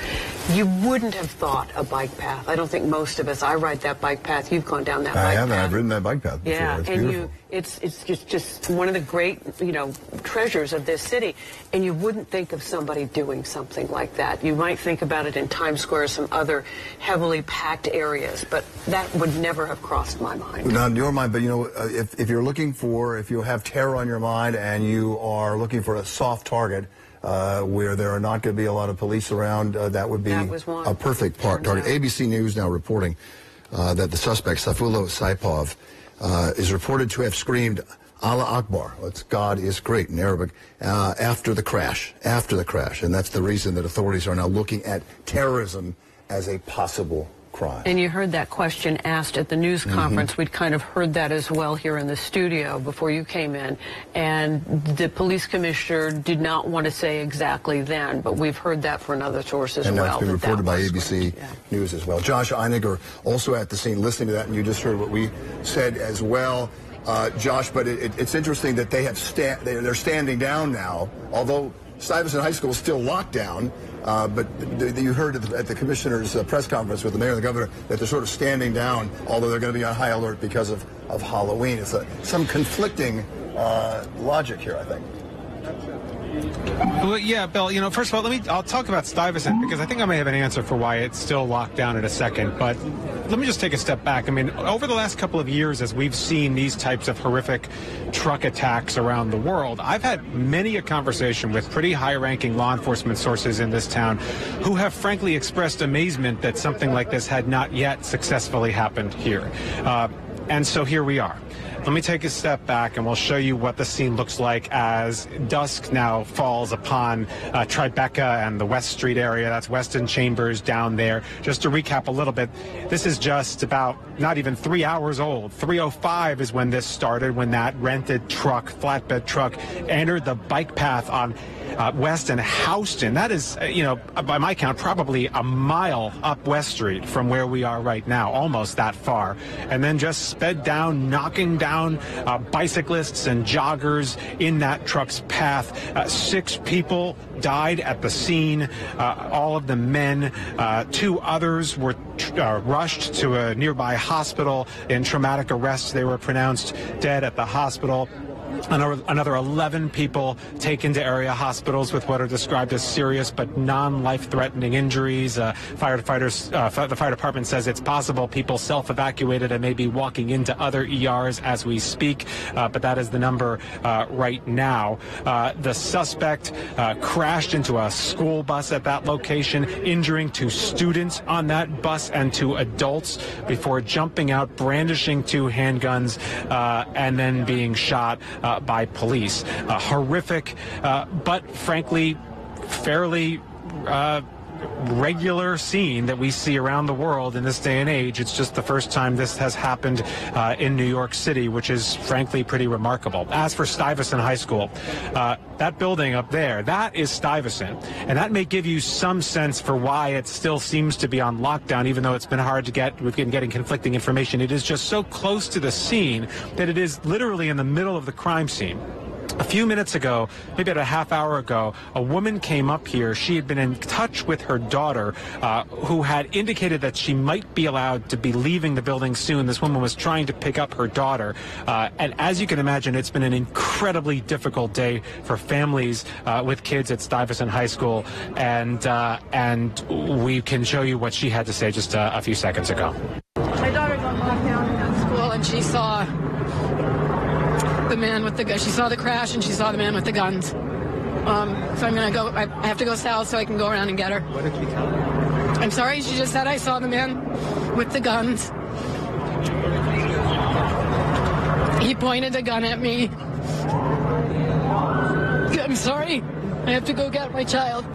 You wouldn't have thought a bike path. I don't think most of us, I ride that bike path. You've gone down that bike path. I haven't. I've ridden that bike path before. Yeah, it's and beautiful. It's just one of the great, you know, treasures of this city. And you wouldn't think of somebody doing something like that. You might think about it in Times Square, some other heavily packed areas, but that would never have crossed my mind. Not in your mind, but you know, if you're looking for, if you have terror on your mind and you are looking for a soft target where there are not going to be a lot of police around, that would be a perfect target. ABC News now reporting that the suspect, Sayfullo Saipov, is reported to have screamed, Allah Akbar, that's God is great in Arabic, after the crash. And that's the reason that authorities are now looking at terrorism as a possible crime. And you heard that question asked at the news conference. We'd kind of heard that as well here in the studio before you came in. And the police commissioner did not want to say exactly then, but we've heard that from another source as well. And that's been reported by ABC News as well. Josh Einiger also at the scene listening to that, and you just heard what we said as well. Josh, but it's interesting that they have they're standing down now, although Stuyvesant High School is still locked down. But you heard at the commissioner's press conference with the mayor and the governor that they're sort of standing down, although they're going to be on high alert because of Halloween. It's some conflicting logic here, I think. Well, yeah, Bill, you know, first of all, I'll talk about Stuyvesant because I think I may have an answer for why it's still locked down in a second. But let me just take a step back. I mean, over the last couple of years, as we've seen these types of horrific truck attacks around the world, I've had many a conversation with pretty high-ranking law enforcement sources in this town who have frankly expressed amazement that something like this had not yet successfully happened here. And so here we are. Let me take a step back and we'll show you what the scene looks like as dusk now falls upon Tribeca and the West Street area. That's Weston Chambers down there. Just to recap a little bit, this is just about not even 3 hours old. 3:05 is when this started, when that rented truck, flatbed truck, entered the bike path on West and Houston. That is, you know, by my count, probably a mile up West Street from where we are right now, almost that far. And then just sped down, knocking down bicyclists and joggers in that truck's path. 6 people died at the scene, all of them men. 2 others were rushed to a nearby hospital in traumatic arrest. They were pronounced dead at the hospital. Another 11 people taken to area hospitals with what are described as serious but non-life-threatening injuries. The fire department says it's possible people self-evacuated and may be walking into other ERs as we speak, but that is the number right now. The suspect crashed into a school bus at that location, injuring 2 students on that bus and 2 adults before jumping out, brandishing 2 handguns, and then being shot by police. Horrific, but frankly, fairly regular scene that we see around the world in this day and age. It's just the first time this has happened in New York City, which is frankly pretty remarkable. As for Stuyvesant High School, that building up there, that is Stuyvesant, and that may give you some sense for why it still seems to be on lockdown, even though it's been hard to get. We've been getting conflicting information. It is just so close to the scene that it is literally in the middle of the crime scene. A few minutes ago, maybe about a half hour ago, a woman came up here. She had been in touch with her daughter, who had indicated that she might be allowed to be leaving the building soon. This woman was trying to pick up her daughter. And as you can imagine, it's been an incredibly difficult day for families with kids at Stuyvesant High School. And we can show you what she had to say just a few seconds ago. My daughter's on lockdown in that school, and she saw the man with the gun. She saw the crash, and she saw the man with the guns. So I'm going to go. I have to go south so I can go around and get her. What did she tell you? I'm sorry. She just said I saw the man with the guns. He pointed a gun at me. I'm sorry. I have to go get my child.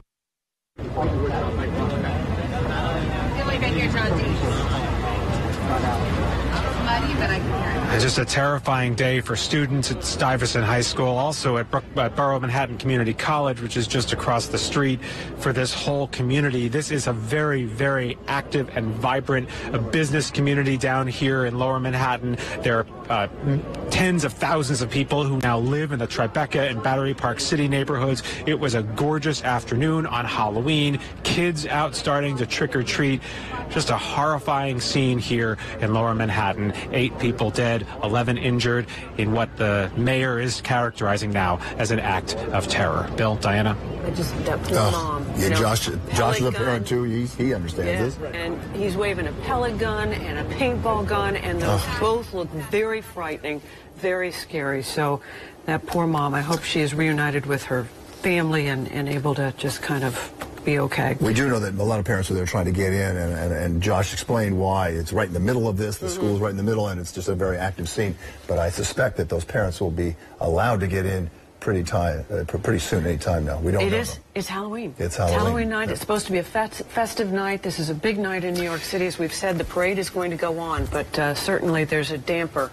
Just a terrifying day for students at Stuyvesant High School, also at Borough Manhattan Community College, which is just across the street. For this whole community, this is a very, very active and vibrant business community down here in Lower Manhattan. There are tens of thousands of people who now live in the Tribeca and Battery Park City neighborhoods. It was a gorgeous afternoon on Halloween. Kids out starting to trick or treat. Just a horrifying scene here in Lower Manhattan. 8 people dead, 11 injured in what the mayor is characterizing now as an act of terror. Bill, Diana? That poor mom. Yeah, Josh is a parent too. He understands this. And he's waving a pellet gun and a paintball gun, and those both look very frightening, very scary. So that poor mom, I hope she is reunited with her family and able to just kind of be okay. We do know that a lot of parents are there trying to get in, and Josh explained why. It's right in the middle of this. The school's right in the middle, and it's just a very active scene. But I suspect that those parents will be allowed to get in pretty soon, any time now. We don't know. It's Halloween. It's Halloween. Halloween night. It's supposed to be a festive night. This is a big night in New York City. As we've said, the parade is going to go on, but certainly there's a damper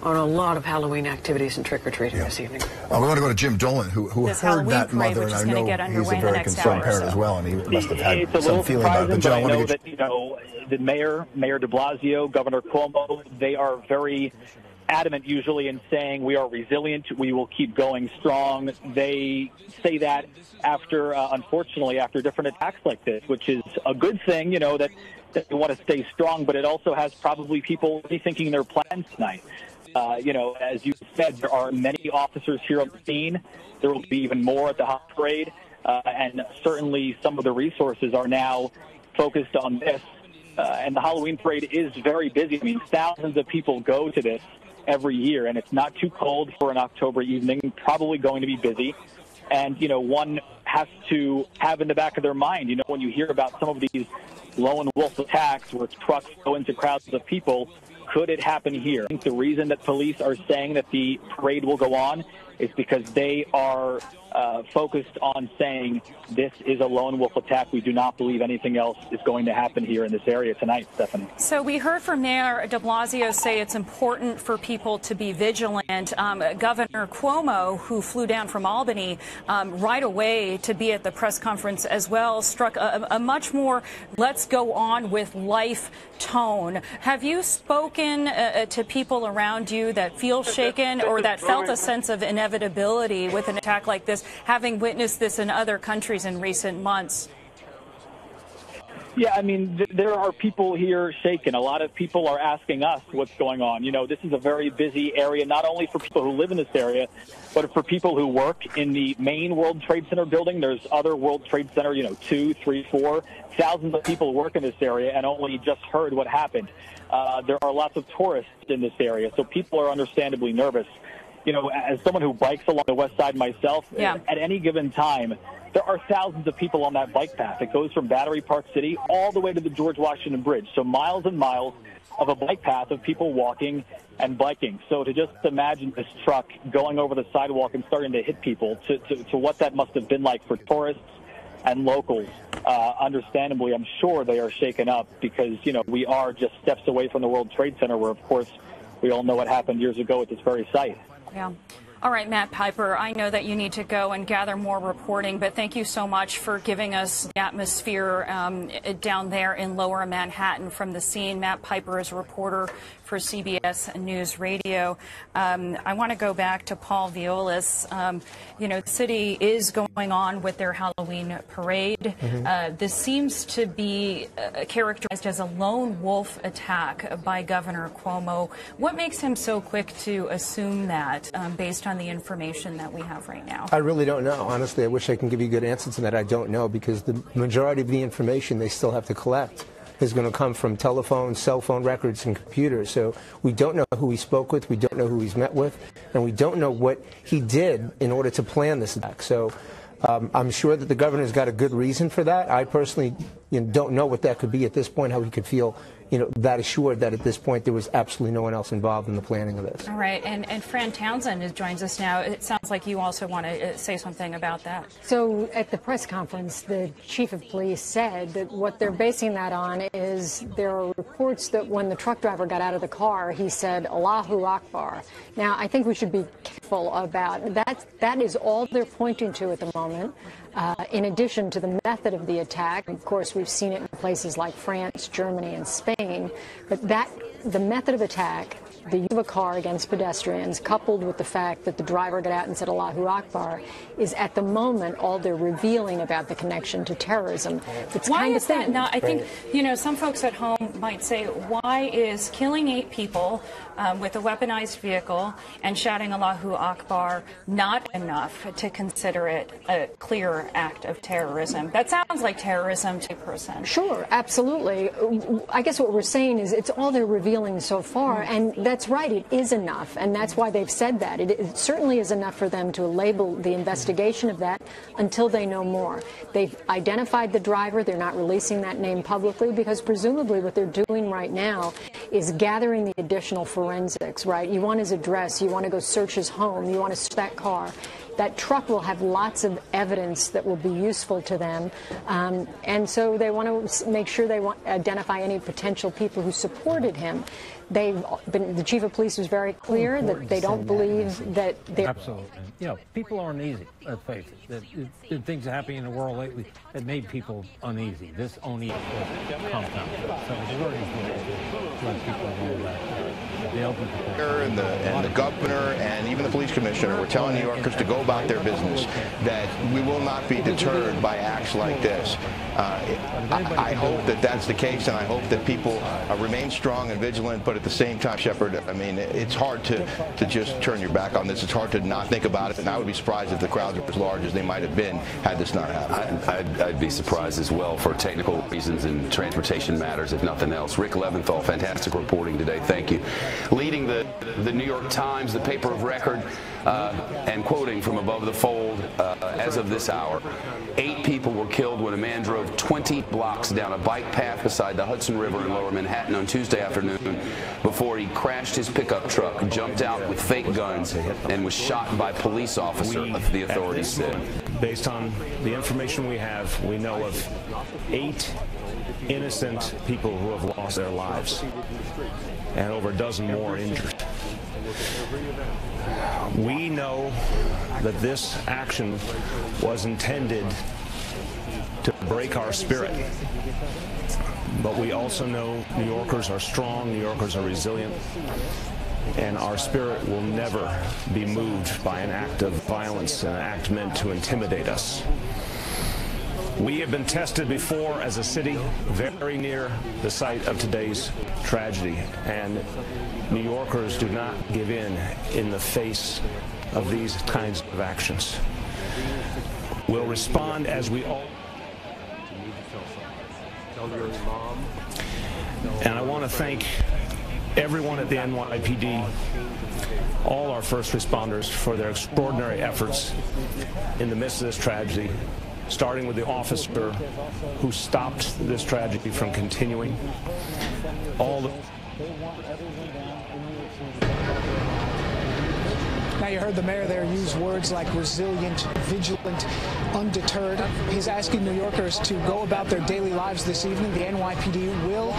on a lot of Halloween activities and trick-or-treating this evening. We're going to go to Jim Dolan, who heard Halloween that parade, mother, and I know he's a very concerned parent as well, and he must have had some feeling about it. But I know that, the Mayor de Blasio, Governor Cuomo, they are very adamant usually in saying we are resilient, we will keep going strong. They say that after, unfortunately, after different attacks like this, which is a good thing, that they want to stay strong, but it also has probably people rethinking their plans tonight. As you said, there are many officers here on the scene. There will be even more at the hot parade, and certainly some of the resources are now focused on this. And the Halloween parade is very busy. I mean, thousands of people go to this every year, and it's not too cold for an October evening, probably going to be busy. And, one has to have in the back of their mind, when you hear about some of these lone wolf attacks where trucks go into crowds of people, could it happen here? I think the reason that police are saying that the parade will go on is because they are focused on saying this is a lone wolf attack. We do not believe anything else is going to happen here in this area tonight, Stephanie. So we heard from Mayor de Blasio say it's important for people to be vigilant. Governor Cuomo, who flew down from Albany right away to be at the press conference as well, struck a much more let's go on with life tone. Have you spoken to people around you that feel shaken or that felt a sense of inevitability with an attack like this, having witnessed this in other countries in recent months? Yeah, I mean, there are people here shaken. A lot of people are asking us what's going on. This is a very busy area, not only for people who live in this area, but for people who work in the main World Trade Center building. There's other World Trade Center, 2, 3, 4. Thousands of people work in this area and only just heard what happened. There are lots of tourists in this area, so people are understandably nervous. As someone who bikes along the west side myself, at any given time, there are thousands of people on that bike path. It goes from Battery Park City all the way to the George Washington Bridge. So miles and miles of a bike path of people walking and biking. So to just imagine this truck going over the sidewalk and starting to hit people, to what that must have been like for tourists and locals, understandably, I'm sure they are shaken up because, you know, we are just steps away from the World Trade Center where, of course, we all know what happened years ago at this very site. Yeah. All right, Matt Piper, I know that you need to go and gather more reporting, but thank you so much for giving us the atmosphere down there in Lower Manhattan from the scene. Matt Piper is a reporter for CBS News Radio. I want to go back to Paul Violas. You know, the city is going on with their Halloween parade. This seems to be characterized as a lone wolf attack by Governor Cuomo. What makes him so quick to assume that based on the information that we have right now? I really don't know. Honestly, I wish I can give you good answers to that. I don't know because the majority of the information they still have to collect is going to come from telephones, cell phone records, and computers. So we don't know who he spoke with, we don't know who he's met with, and we don't know what he did in order to plan this attack. So I'm sure that the governor's got a good reason for that. I personally don't know what that could be at this point, how he could feel that assured that at this point there was absolutely no one else involved in the planning of this. All right, and Fran Townsend joins us now. It sounds like you also want to say something about that. So at the press conference, the chief of police said that what they're basing that on is there are reports that when the truck driver got out of the car, he said, Allahu Akbar. Now, I think we should be careful about that. That is all they're pointing to at the moment. In addition to the method of the attack, of course, we've seen it in places like France, Germany, and Spain. But the method of attack, the use of a car against pedestrians, coupled with the fact that the driver got out and said Allahu Akbar, is at the moment all they're revealing about the connection to terrorism. It's why kind is of thin. that? Now, I think, some folks at home might say, why is killing 8 people with a weaponized vehicle and shouting Allahu Akbar not enough to consider it a clear act of terrorism? That sounds like terrorism to a person. Sure, absolutely. I guess what we're saying is it's all they're revealing so far, and that's right, it is enough, and that's why they've said that. It certainly is enough for them to label the investigation of that until they know more. They've identified the driver. They're not releasing that name publicly because presumably what they're doing right now is gathering the additional forensics, right? You want his address, you want to go search his home, you want to search that car. That truck will have lots of evidence that will be useful to them, and so they want to make sure they identify any potential people who supported him. The chief of police was very clear that they don't believe that they... Absolutely. People are uneasy, let's face it. There's been things happening in the world lately that made people uneasy. This unease was compounded. So it's very important to let people know that the open and the governor and even the police commissioner were telling New Yorkers to go about their business, that we will not be deterred by acts like this. I hope that that's the case, and I hope that people remain strong and vigilant, but at the same time, Shepard, I mean, it's hard to just turn your back on this. It's hard to not think about it, and I would be surprised if the crowds were as large as they might have been had this not happened. I'd be surprised as well for technical reasons and transportation matters, if nothing else. Rick Leventhal, fantastic reporting today. Thank you. Leading the New York Times, the paper of record, and quoting from above the fold, as of this hour, 8 people were killed when a man drove 20 blocks down a bike path beside the Hudson River in Lower Manhattan on Tuesday afternoon before he crashed his pickup truck, jumped out with fake guns, and was shot by police officer, the authorities said. Based on the information we have, we know of 8 innocent people who have lost their lives and over a dozen more injured. We know that this action was intended to break our spirit, but we also know New Yorkers are strong, New Yorkers are resilient, and our spirit will never be moved by an act of violence, an act meant to intimidate us. We have been tested before as a city very near the site of today's tragedy, and New Yorkers do not give in the face of these kinds of actions. We'll respond as we all... And I want to thank everyone at the NYPD, all our first responders, for their extraordinary efforts in the midst of this tragedy, starting with the officer who stopped this tragedy from continuing. Now, you heard the mayor there use words like resilient, vigilant, undeterred. He's asking New Yorkers to go about their daily lives this evening. The NYPD will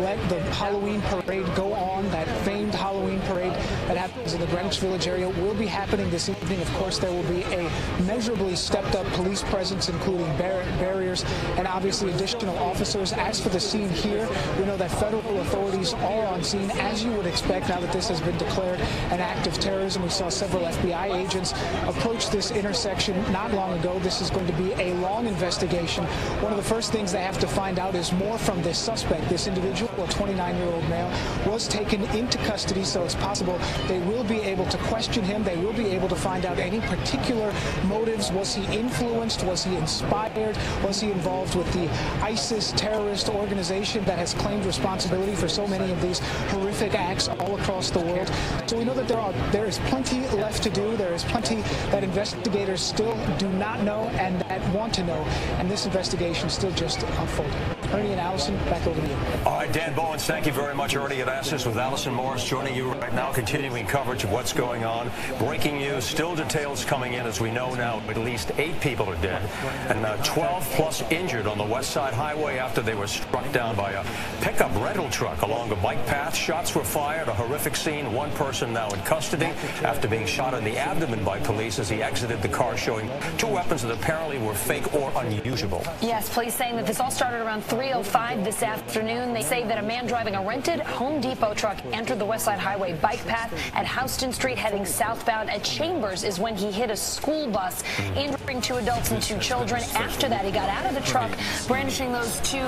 let the Halloween parade go on. That famed Halloween parade that happens in the Greenwich Village area will be happening this evening. Of course, there will be a measurably stepped up police presence, including barriers and obviously additional officers. As for the scene here, we know that federal authorities are on scene, as you would expect now that this has been declared an act of terrorism. We saw several FBI agents approach this intersection not long ago. This is going to be a long investigation. One of the first things they have to find out is more from this suspect. This individual, a 29-year-old male, was taken into custody, so it's possible they will be able to question him. They will be able to find out any particular motives. Was he influenced? Was he inspired? Was he involved with the ISIS terrorist organization that has claimed responsibility for so many of these horrific acts all across the world? So we know that there is plenty left to do. There is plenty that investigators still do not know and that want to know, and this investigation is still just unfolding. Ernie and Allison, back over to you. All right, Dan Bowens, thank you very much. Ernie at Access with Allison Morris joining you right now, continuing coverage of what's going on. Breaking news, still details coming in. As we know now, at least 8 people are dead and 12 plus injured on the West Side Highway after they were struck down by a pickup rental truck along a bike path. Shots were fired, a horrific scene. One person now in custody after being shot in the abdomen by police as he exited the car, showing 2 weapons that apparently were fake or unusual. Yes, police saying that this all started around 3:05 this afternoon. They say that a man driving a rented Home Depot truck entered the West Side Highway bike path at Houston Street heading southbound. At Chambers is when he hit a school bus, injuring 2 adults and 2 children. After that, he got out of the truck, brandishing those 2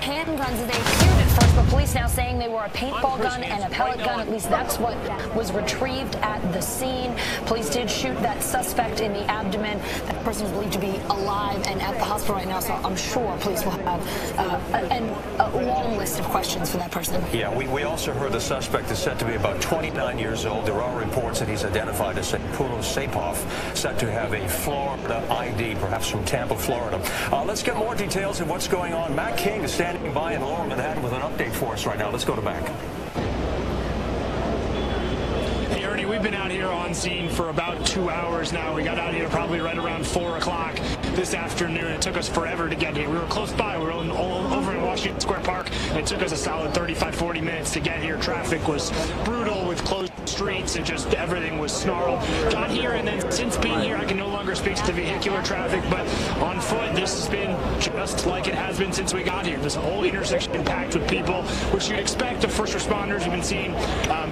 handguns that they appeared at first, but police now saying they were a paintball gun and a pellet gun. At least that's what was retrieved at the scene. Police did shoot that suspect in the abdomen. That person is believed to be alive and at the hospital right now, so I'm sure police will have a long list of questions for that person. Yeah, we also heard the suspect is said to be about 29 years old. There are reports that he's identified as Pulo Sapov, said to have a Florida ID, perhaps from Tampa, Florida. Let's get more details of what's going on. Matt King is standing by in Lower Manhattan with an update for us right now. Let's go to Mac. Hey, Ernie, we've been out here on scene for about 2 hours now. We got out here probably right around 4 o'clock this afternoon. It took us forever to get here. We were close by. We were over in Washington Square Park. It took us a solid 35-40 minutes to get here. Traffic was brutal with closed streets and just everything was snarled. Got here, and then since being here, I can no longer speak to the vehicular traffic, but on foot, this has been just like it has been since we got here. This whole intersection packed with people, which you'd expect of first responders. We've been seeing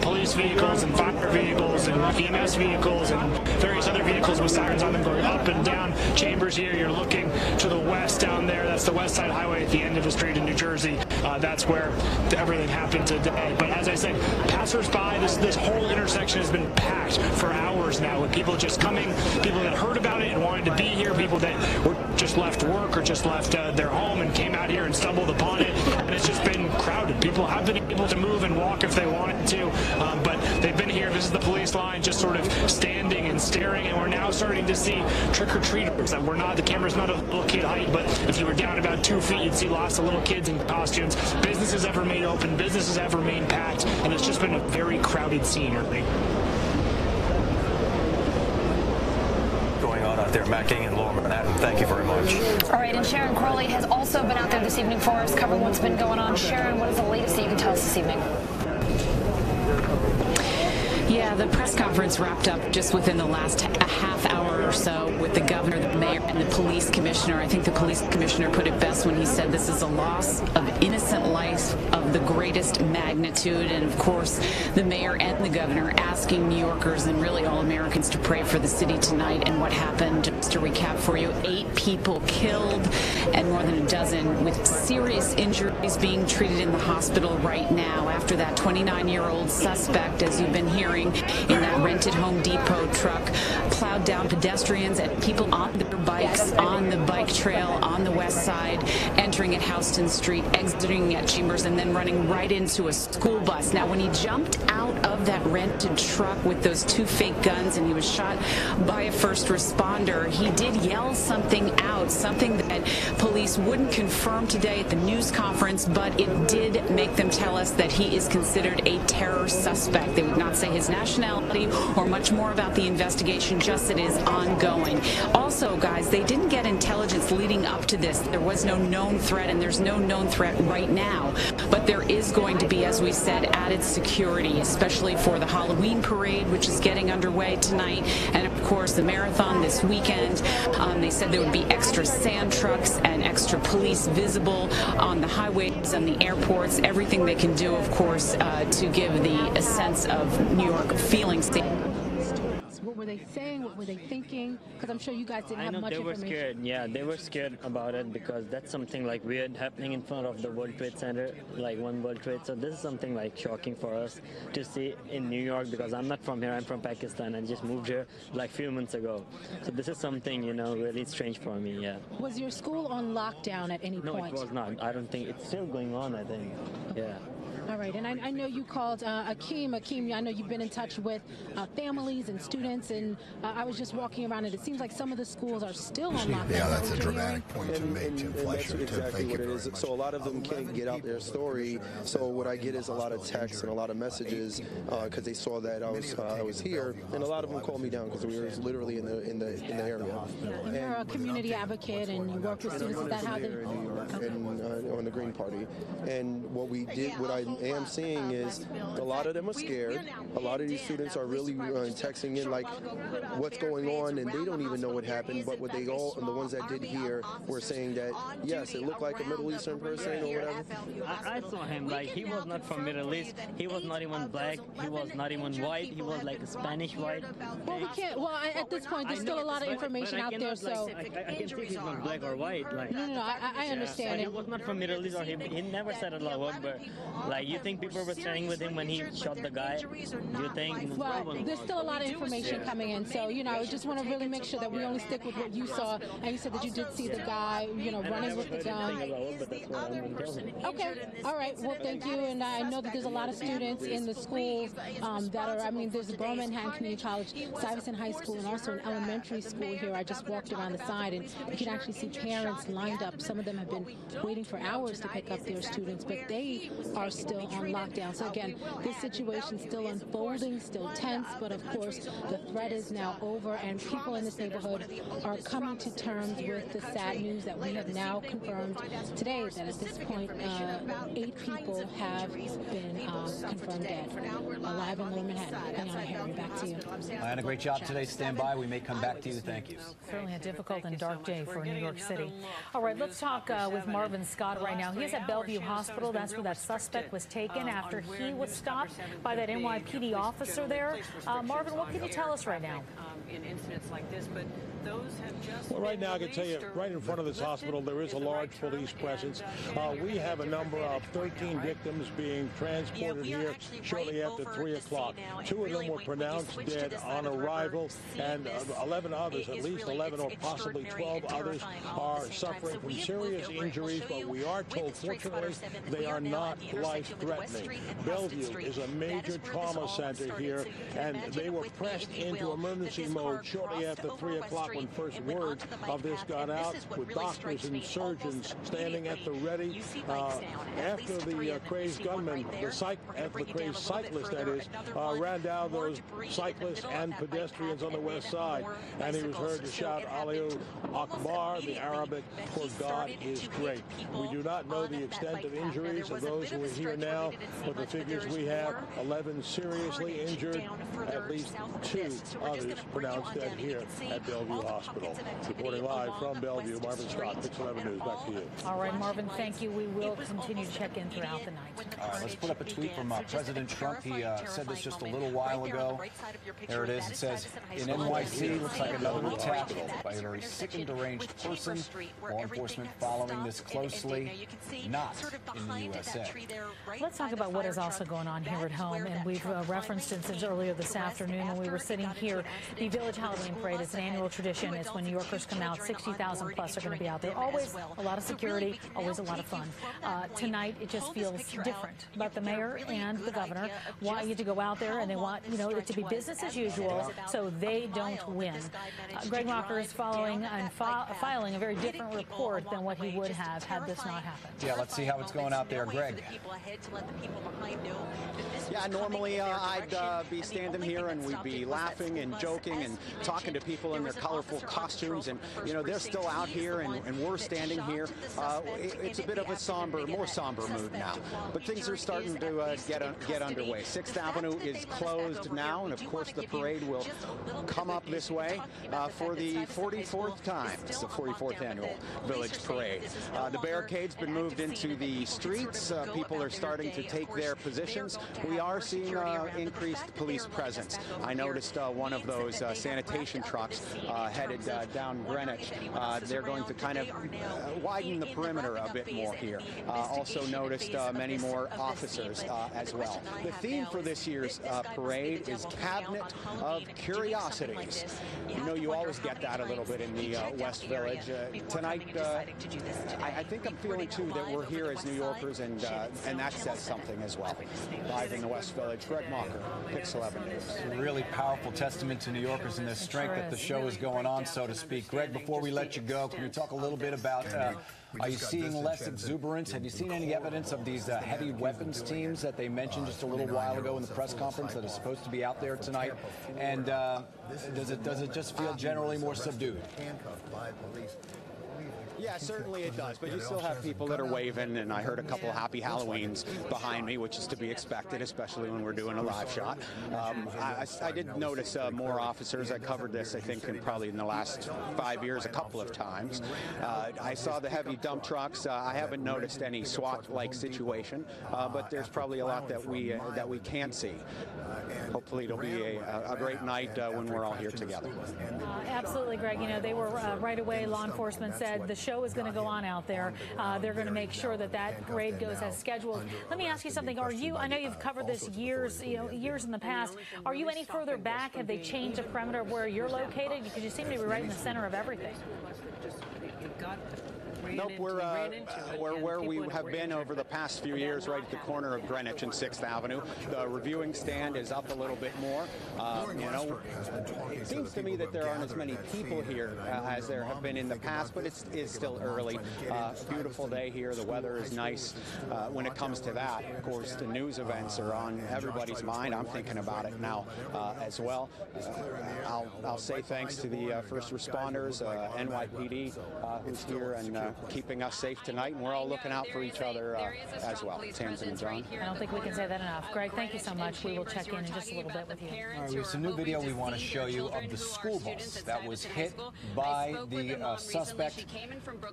police vehicles and fire vehicles and EMS vehicles and various other vehicles with sirens on them going up and down. Chambers here, you're looking to the west down there. That's the West Side Highway at the end of the street in New Jersey. That's where everything happened today. But as I said, passers-by, this whole intersection has been packed for hours now with people just coming, people that heard about it and wanted to be here, people that were just left work or just left their home and came out here and stumbled upon it. And it's just been crowded. People have been able to move and walk if they wanted to, but they've been here. This is the police line just sort of standing and staring, and we're now starting to see trick-or-treaters. That we're not, the camera's not a little kid height, but if you were down about 2 feet, you'd see lots of little kids in costumes. Businesses have remained open, businesses have remained packed, and it's just been a very crowded scene, Ernie. Going on out there, Matt King in Lower Manhattan. Thank you very much. All right, and Sharon Crowley has also been out there this evening for us, covering what's been going on. Sharon, what is the latest that you can tell us this evening? Yeah, the press conference wrapped up just within the last half hour or so with the governor, the mayor, and the police commissioner. I think the police commissioner put it best when he said this is a loss of innocent life of the greatest magnitude. And, of course, the mayor and the governor asking New Yorkers and really all Americans to pray for the city tonight and what happened. Just to recap for you, 8 people killed and more than a dozen with serious injuries being treated in the hospital right now after that 29-year-old suspect, as you've been hearing, in that rented Home Depot truck plowed down pedestrians and people on their bikes on the bike trail on the west side, and entering at Houston Street, exiting at Chambers, and then running right into a school bus. Now, when he jumped out of that rented truck with those 2 fake guns and he was shot by a first responder, he did yell something out, something that police wouldn't confirm today at the news conference, but it did make them tell us that he is considered a terror suspect. They would not say his nationality or much more about the investigation, just that it is ongoing. Also, guys, they didn't get intelligence leading up to this. There was no known threat, and there's no known threat right now. But there is going to be, as we said, added security, especially for the Halloween parade, which is getting underway tonight, and of course the marathon this weekend. They said there would be extra sand trucks and extra police visible on the highways and the airports, everything they can do, of course, to give a sense of New York feeling safe. What were they saying? What were they thinking? Because I'm sure you guys didn't have much they information. were scared. Yeah, they were scared about it because that's something like weird happening in front of the World Trade Center, like One World Trade. So this is something like shocking for us to see in New York, because I'm not from here. I'm from Pakistan and just moved here like a few months ago. So this is something, really strange for me. Yeah. Was your school on lockdown at any point? No, it was not. I don't think it's still going on. I think. Yeah. All right, and I know you called Akeem. Akeem, I know you've been in touch with families and students, and I was just walking around, and it seems like some of the schools are still on lockdown. Yeah, that's a dramatic point to make, Tim Fleischer. That's exactly what it is. So a lot of them can't get out their story. So what I get is a lot of texts and a lot of messages because they saw that I was here, and a lot of them called me down because we were literally in the area. And you're a community advocate, and you work with students. Is that how they? And on the Green Party, and what I am seeing is a lot of them are scared. A lot of these students are really texting in like what's going on, and they don't even know what happened. But the ones that did hear were saying that yes, it looked like a Middle Eastern person or whatever. I saw him like he was not from Middle East. He was not even black. He was not even white. He was like a Spanish white. Well, we can't. Well, at this point, there's still a lot of information out there. So I can see he's not black or white. Like no, I understand. He was not from Middle East, or he never said Allahu Akbar. Like, you think people were standing with him when he shot the guy? Do you think? Well, there's still a lot of information coming in, so I just want to really make sure that we only stick with what you saw. And you said that you did see the guy, running with the gun. Okay, all right. Well, thank you. And I know that there's a lot of students in the schools that are. I mean, there's the Birmingham Community College, Stuyvesant High School, and also an elementary school here. I just walked around the side, and you can actually see parents lined up. Some of them have been waiting for hours to pick up their students, but they are still on lockdown. So again, this situation still unfolding, still tense, but of course the threat is now over, and people in this neighborhood are coming to terms with the sad news that we have now confirmed today, that at this point 8 people have been confirmed dead. Live in Lower Manhattan. Ayana Harry, back to you. Ayana, great job today. Stand by. We may come back to you. Thank you. Certainly a difficult and dark day for New York City. All right, let's talk with Marvin Scott right now. He is at Bellevue Hospital. That's where that suspect was taken after he was stopped by that NYPD officer there. Marvin, what can you tell us right now? In incidents like this, but those have just... Well, right now, I can tell you, right in front of this hospital, there is a large police presence. We have a number of 13 victims being transported here shortly after 3 o'clock. 2 of them were pronounced dead on arrival, and 11 others, at least 11 or possibly 12 others, are suffering from serious injuries, but we are told, fortunately, they are not life-threatening. Bellevue is a major trauma center here, and they were pressed into emergency mode shortly after 3 o'clock when first word of this got out, with doctors and surgeons standing at the ready. After the crazed gunman, the crazed cyclist, that is, ran down those cyclists and pedestrians on the west side, and he was heard to shout Allahu Akbar, the Arabic for God is great. We do not know the extent of injuries of those who are here now, but the figures we have, 11 seriously injured, at least 2 others pronounced dead here at Bellevue Hospital. Reporting live from Bellevue, Marvin Scott, 611 News. Back to you. All right, Marvin, thank you. We will continue to check in throughout the night. All right, let's put up a tweet from President Trump. He said this just a little while ago. There it is. It says, in NYC, looks like another attack by a very sick and deranged person. Law enforcement following this closely, not in the USA. Let's talk about what is also going on here at home, and we've referenced it since earlier this afternoon when we were sitting here. The Village Halloween Parade is an annual tradition. It's when New Yorkers come out. 60,000 plus are going to be out there. Always a lot of security, always a lot of fun. Tonight, it just feels different. But the mayor and the governor want you to go out there, and they want it to be business as usual, so they don't win. Greg Mocker is filing a very different report than what he would have had this not happened. Yeah, let's see how it's going out there, Greg. Yeah, normally I'd be standing here and we'd be laughing and joking and talking to people in their colorful costumes, and they're still out here and we're standing here. It's a bit of a more somber mood now, but things are starting to get underway. 6th Avenue is closed now, and of course the parade will come up this way for the 44th time. It's the 44th annual Village Parade. The barricade's been moved into the streets. People are starting to take their positions. We are seeing increased police presence. I noticed one of those sanitation trucks headed down Greenwich. They're going to kind of widen the perimeter a bit more here. Also noticed many more officers as well. The theme for this year's parade is Cabinet of Curiosities. You always get that a little bit in the West Village. Tonight, I think I'm feeling too that we're here as New Yorkers, and that says something as well. Live in the West Village, Greg Mocker, Pix 11 News. Really powerful testament to New Yorkers and their strength that the show is going on, so to speak. Greg, before we let you go, can you talk a little bit about, are you seeing less exuberance? Have you seen any evidence of these heavy weapons teams that they mentioned just a little while ago in the press conference that are supposed to be out there tonight? And does it just feel generally more subdued? Yeah, certainly it does, but you still have people that are waving, and I heard a couple of Happy Halloweens behind me, which is to be expected, especially when we're doing a live shot. I did notice more officers. I covered this, I think, probably in the last 5 years a couple of times. I saw the heavy dump trucks. I haven't noticed any SWAT-like situation, but there's probably a lot that we can't see. Hopefully it'll be a great night when we're all here together. Absolutely, Greg. They were right away, law enforcement said the show is going to go on out there. They're going to make sure that parade goes as scheduled. Let me ask you something. I know you've covered this years in the past. Are you any further back? Have they changed the perimeter of where you're located? Because you seem to be right in the center of everything. Nope, we're where we have been over the past few years, right at the corner of Greenwich and 6th Avenue. The reviewing stand is up a little bit more. It seems to me that there aren't as many people here as there have been in the past, but it is still early. Beautiful day here. The weather is nice. When it comes to that, of course, the news events are on everybody's mind. I'm thinking about it now as well. I'll say thanks to the first responders, NYPD, who's here and keeping us safe tonight, and we're all looking out for each other as well. Tamsin and John. I don't think we can say that enough. Greg, thank you so much. We will check in just a little bit with you. All right, there's a new video we want to show you of the school bus that was hit by the suspect.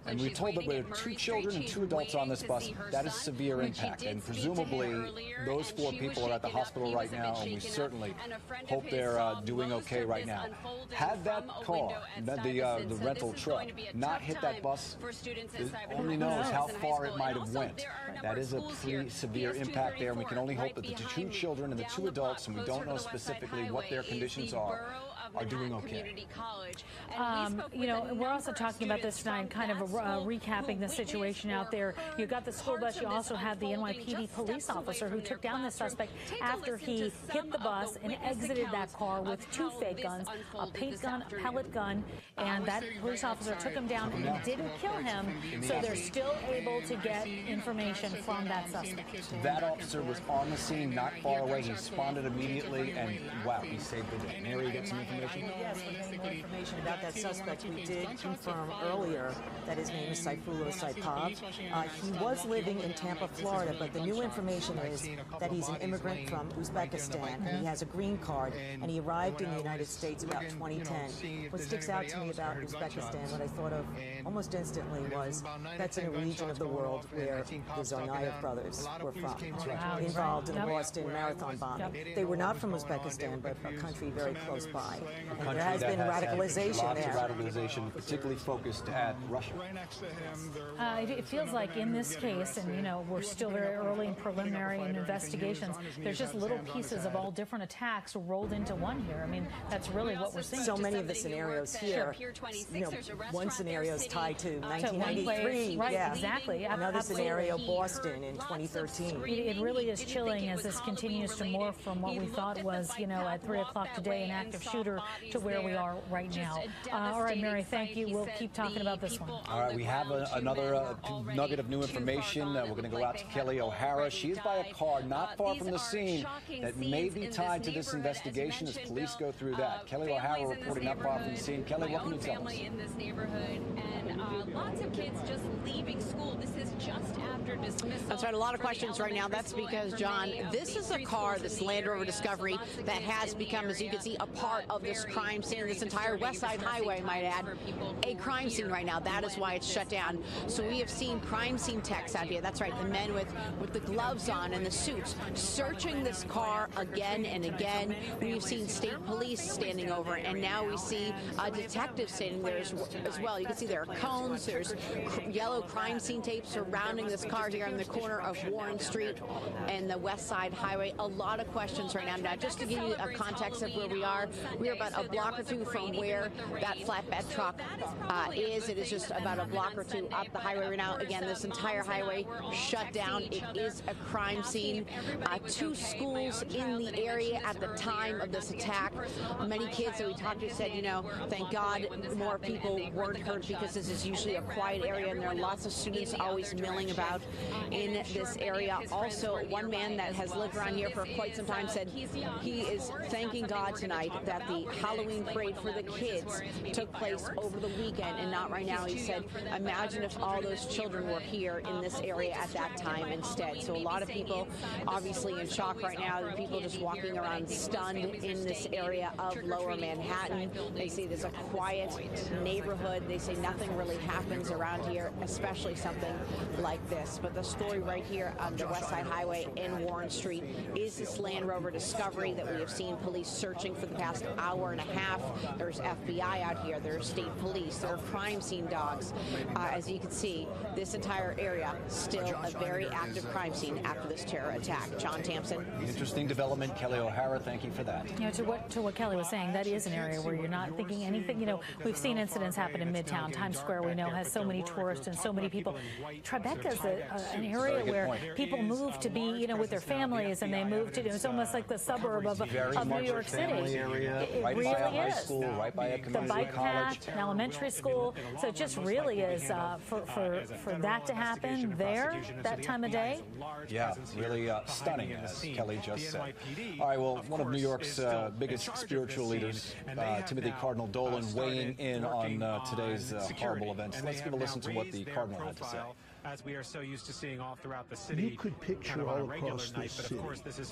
And we're told that there were 2 children and 2 adults on this bus. That is severe impact, and presumably those 4 people are at the hospital right now, and we certainly hope they're doing okay right now. Had that car, the rental truck, not hit that bus, only knows how far it might have went. That is a pretty severe impact there, and we can only hope that the 2 children and the 2 adults, and we don't know specifically what their conditions are doing okay. We're also talking about this tonight, kind of recapping the situation out there. You've got the school bus. You also have the NYPD police officer who took down the suspect after he hit the bus and exited that car with 2 fake guns, a paint gun, a pellet gun, and that police officer took him down and didn't kill him, so they're still able to get information from that suspect. That officer was on the scene, not far away. He responded immediately, and wow, he saved the day. Mary, you get some information? Yes, we're getting more information about that suspect. We did confirm earlier that his name is Saifullah Saipov. He was living in Tampa, Florida, but the new information is that he's an immigrant from Uzbekistan, and he has a green card, and he arrived in the United States about 2010. What sticks out to me about Uzbekistan, what I thought of almost instantly was that's in a region of the world where the Tsarnaev brothers were from, involved in the Boston Marathon bombing. They were not from Uzbekistan, but a country very close by. country there has that been has radicalization lots there. of radicalization, particularly focused at Russia. It feels like in this case, and you know, we're still very early in preliminary and investigations, there's just little pieces of all different attacks rolled into one here. I mean, that's really what we're seeing. So many of the scenarios here, you know, one scenario is tied to 1993. Right, yeah. exactly. Another Absolutely. scenario, Boston in 2013. It really is chilling as this continues to morph from what we thought was, you know, at 3 o'clock today, an active shooter, to where we are right now. All right, Mary, thank you. We'll keep talking about this one. All right, we have another nugget of new information. We're going to go out to Kelly O'Hara. She is by a car not far from the scene that may be tied to this investigation as police go through that. Kelly O'Hara reporting not far from the scene. Kelly, what can you tell us? In this neighborhood, and lots of kids just leaving school. This is just after dismissal. That's right. A lot of questions right now. That's because, John, this is a car, this Land Rover Discovery, that has become, as you can see, a part of this crime scene. This entire West Side Highway, might add, a crime scene right now. That is why it's shut down. So we have seen crime scene techs out here. That's right. The men with the gloves on and the suits searching this car again and again. We've seen state police standing over, and now we see a detective standing there as well. You can see there are cones. There's yellow crime scene tape surrounding this car here on the corner of Warren Street and the West Side Highway. A lot of questions right now. Now, just to give you a context of where we are about a block or two from where that flatbed truck is. It is just about a block or two up the highway right now. Again, this entire highway shut down. It is a crime scene. 2 schools in the area at the time of this attack. Many kids that we talked to said, you know, thank God more people weren't hurt, because this is usually a quiet area and there are lots of students always milling about in this area. Also, one man that has lived around here for quite some time said he is thanking God tonight that the Halloween parade for the kids took place over the weekend and not right now. He said, imagine if all those children were here in this area at that time instead. So a lot of people obviously in shock right now. There are people just walking around stunned in this area of Lower Manhattan. They say there's a quiet neighborhood. They say nothing really happens around here, especially something like this. But the story right here on the West Side Highway in Warren Street is this Land Rover Discovery that we have seen police searching for the past hour and a half. There's FBI out here. There's state police. There are crime scene dogs. As you can see, this entire area still a very active crime scene after this terror attack. John Thompson. Interesting development. Kelly O'Hara, thank you for that. You know, to what Kelly was saying, that is an area where you're not thinking anything. You know, we've seen incidents happen in Midtown. Times Square, we know, has so many tourists and so many people. Tribeca is an area where people move to be, you know, with their families, and they move to, it's almost like the suburb of New York City. It right really by a high is. school, right by a community the bike college. path, an elementary school. So it just really is for that to happen there, that time of day. Yeah, really stunning, as Kelly just said. All right, well, one of New York's biggest spiritual leaders, Timothy Cardinal Dolan, weighing in on today's horrible events. Let's give a listen to what the Cardinal had to say. As we are so used to seeing all throughout the city. You could picture all across this city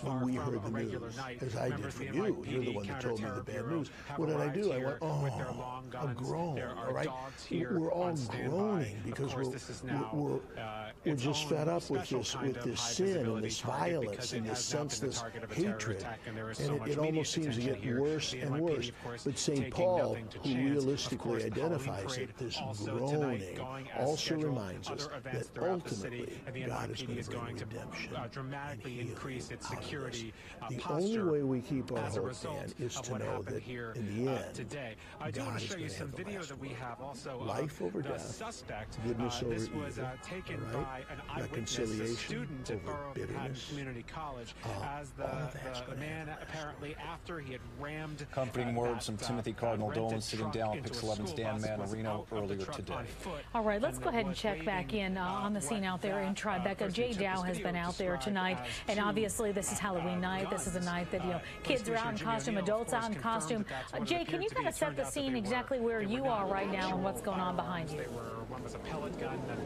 when we heard the news, as I did from you. You're the one that told me the bad news. What did I do? I went, oh, a groan, all right? We're all groaning because we're just fed up with this sin and this violence and this senseless hatred. And it almost seems to get worse and worse. But St. Paul, who realistically identifies it, this groaning, also reminds us that ultimately God is going to bring redemption dramatically increase its security The only way we keep our hope, Dan, is to know that in the end, today. I do want to show you some video that we have also. Life over the death, suspect. goodness over This was evil, taken all by right? an eyewitness, a Reconciliation student at over Borough Manhattan bitterness. Community College, as all of that's the man apparently after he had rammed. Comforting words from Timothy Cardinal Dolan sitting down with Pix 11's Dan Manarino earlier today. All right, let's go ahead and check back in on the scene out there in Tribeca. Jay Dow has been out there tonight, and obviously this is Halloween night. This is a night that, you know, kids are out in costume, adults out in costume. Jay, can you kind of set the scene exactly where you are right now and what's going on behind you? One was a pellet gun that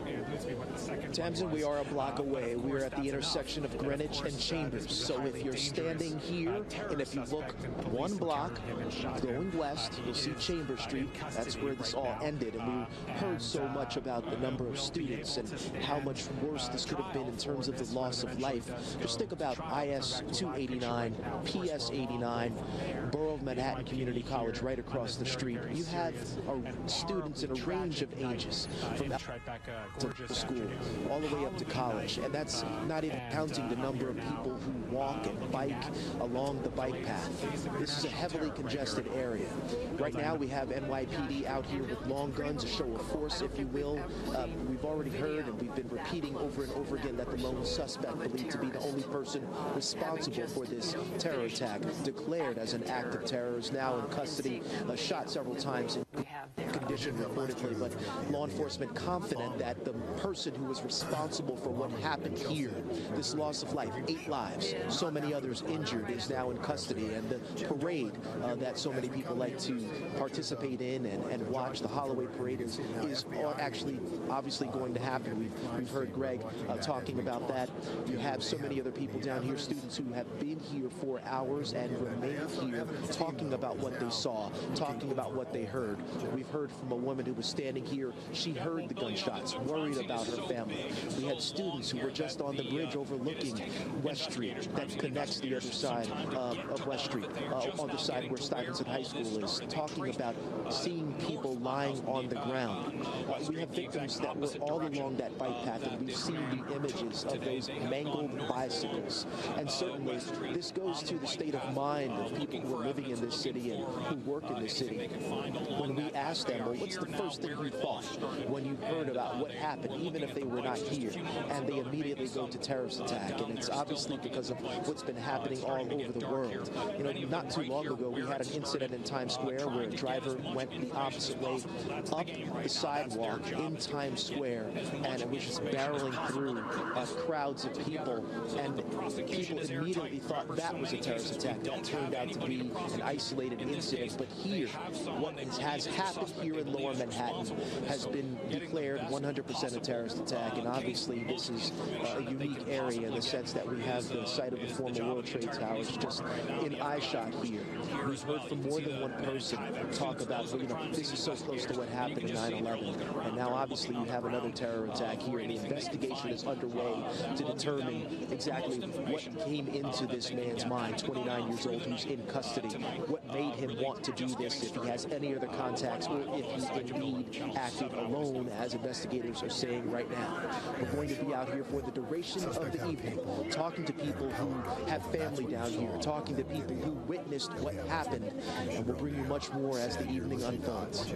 alludes me what the second Tamsin, we are a block away. We are at the intersection of Greenwich and Chambers. So if you're standing here, and if you look one block going west, you'll see Chambers Street. That's where this all ended. And we heard so much about the number of students and how much worse this could have been in terms of the loss of life. Just think about IS 289, PS 89, Borough of Manhattan Community College right across the street. You have students in a range of ages from to school all the way up to college, and that's not even counting the number of people who walk and bike along the bike path. This is a heavily congested area. Right now we have NYPD out here with long guns, a show of force, if you will. We've already heard and we've been repeating over and over again that the lone suspect, believed to be the only person responsible for this terror attack, declared as an act of terror, is now in custody, shot several times in condition reportedly, but law enforcement confident that the person who was responsible for what happened here, this loss of life, 8 lives, so many others injured, is now in custody. And the parade that so many people like to participate in and watch, the Holloway Parade, is actually obviously going to happen. We've heard Greg talking about that. You have so many other people down here, students who have been here for hours and remained here talking about what they saw, talking about what they heard. We've heard from a woman who was standing here. She heard the gunshots, worried about her family. We had students who were just on the bridge overlooking West Street that connects the other side of West Street, on the side where Stuyvesant High School is, talking about seeing people lying on the ground. We have victims that were all along that bike path, and we've seen the images of those mangled bicycles. And certainly, this goes to the state of mind of people who are living in this city and who work in this city. When we asked them, well, what's the first thing you thought when you heard about what happened, even if they were not here? And they immediately go to terrorist attack. And it's obviously because of what's been happening all over the world. You know, not too long ago, we had an incident in Times Square where a driver went the opposite way up the sidewalk in Times Square, and it was just barreling through crowds of people, and people immediately thought that was a terrorist attack. That turned out to be an isolated incident. But here, what has happened here in Lower Manhattan has been declared 100% a terrorist attack, and obviously this is a unique area in the sense that we have the site of the former World Trade Towers just in eyeshot here. We've heard from more than one person talk about, well, you know, this is so close to what happened in 9/11, and now obviously you have another terror attack here. The investigation is underway to determine exactly what came into this man's mind, 29 years old, who's in custody, what made him want to do this, if he has any other contacts, or if he indeed acted alone, as investigators are saying right now. We're going to be out here for the duration of the evening, talking to people who have family down here, talking to people who witnessed what happened, and we'll bring you much more as the evening unfolds.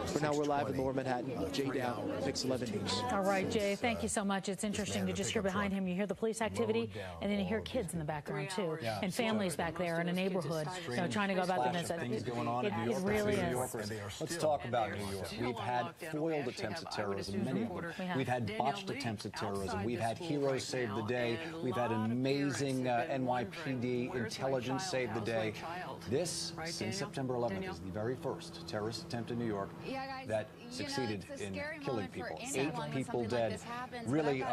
For now, we're live in Lower Manhattan. Jay Dow, Pix 11 News. All right, Jay, thank you so much. It's interesting to just hear behind him. You hear the police activity, and then you hear kids in the background, too, and families back there in a neighborhood, you know, trying to go about the business. It really is. Let's talk about New York. We've had foiled attempts at terrorism, many of them. We've had botched attempts at terrorism. We've had heroes save the day. We've had amazing NYPD intelligence save the day. This, since September 11th, is the very first terrorist attempt in New York that succeeded in killing people. 8 people dead. Really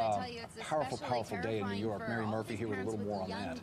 powerful, powerful day in New York. Mary Murphy here with a little more on that.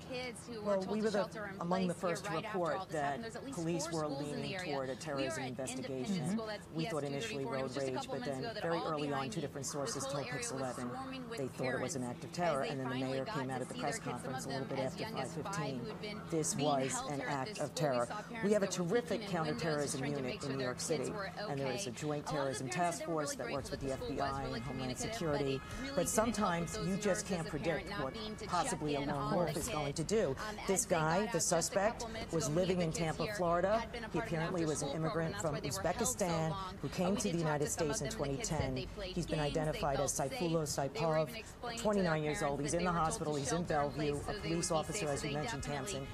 Well, we were among the first to report that police were leaning toward a terrorism investigation. We thought initially road rage, but then very early on, 2 different sources told Pix 11 they thought it was an act of terror, and then the mayor came out at the press conference a little bit after 5:15. This was an act of terror. We have a terrific counterterrorism unit in New York City, and there is a joint terrorism task force that works with the FBI and Homeland Security, but sometimes you just can't predict what possibly a lone wolf is going to do. This guy, the suspect, was living in Tampa, Florida. He apparently was an immigrant from Uzbekistan who came to the United States in 2010. He's been identified as Sayfullo Saipov, 29 years old. He's in the hospital. He's in Bellevue. A police officer, as you mentioned, Tamsin,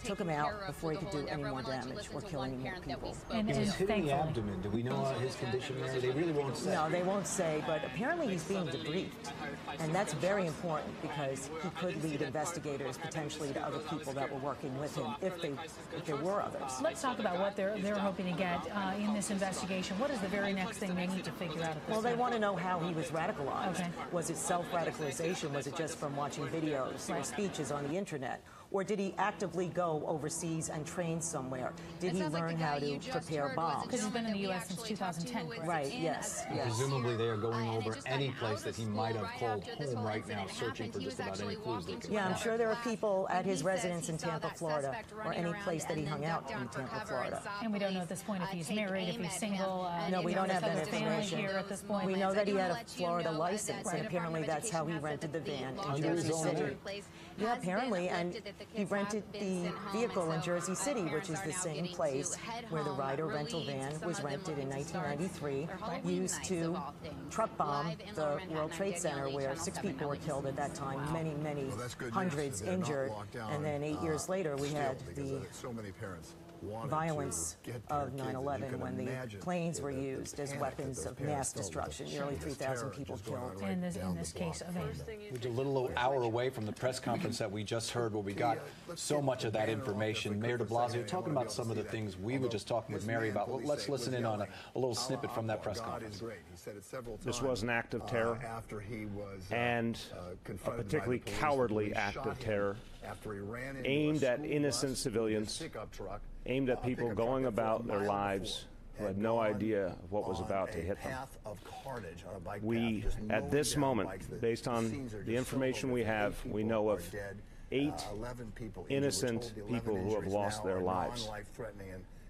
took him out before he could do any more damage or kill any more people. He was hit in the abdomen. Do we know his condition, Mary? They really won't say. No, they won't say, but apparently he's being debriefed. And that's very important because he could lead investigators potentially to other people that were working with him if there were others. Let's talk about what they're hoping to get in this investigation. What is the very next thing they need to figure out at this Well, they point? want to know how he was radicalized. Okay. Was it self-radicalization? Was it just from watching videos or speeches on the internet? Or did he actively go overseas and train somewhere? Did he learn how to prepare bombs? Because he's been in the U.S. since 2010. Right, yes. Presumably they are going over any place that he might have called home right now, searching for just about any clues they can. Yeah, I'm sure there are people at his residence in Tampa, Florida, or any place that he hung out in Tampa, Florida. And we don't know at this point if he's married, if he's single. No, we don't have that family information. here at this point. We know that he had a Florida license, and apparently that's how he rented the van in Jersey City. Yeah, apparently, and he rented the vehicle in Jersey City, which is the same place where the Ryder rental van was rented in 1993, used to truck bomb the World Trade Center, where 6 people were killed at that time, many, many hundreds injured, and then 8 years later we had the violence of 9/11 when the planes were used as weapons of mass destruction. Nearly 3,000 people killed. In this case of him. We're just a little hour away from the press conference that we just heard, where we got so much of that information. Mayor de Blasio talking about some of the things we were just talking with Mary about. Well, let's listen in on a little snippet from that press conference. This was an act of terror, and a particularly cowardly act of terror aimed at innocent civilians, aimed at people going about their lives who had no idea of what was about to hit them. We, at this moment, based on the information we have, we know of 8 innocent people who have lost their lives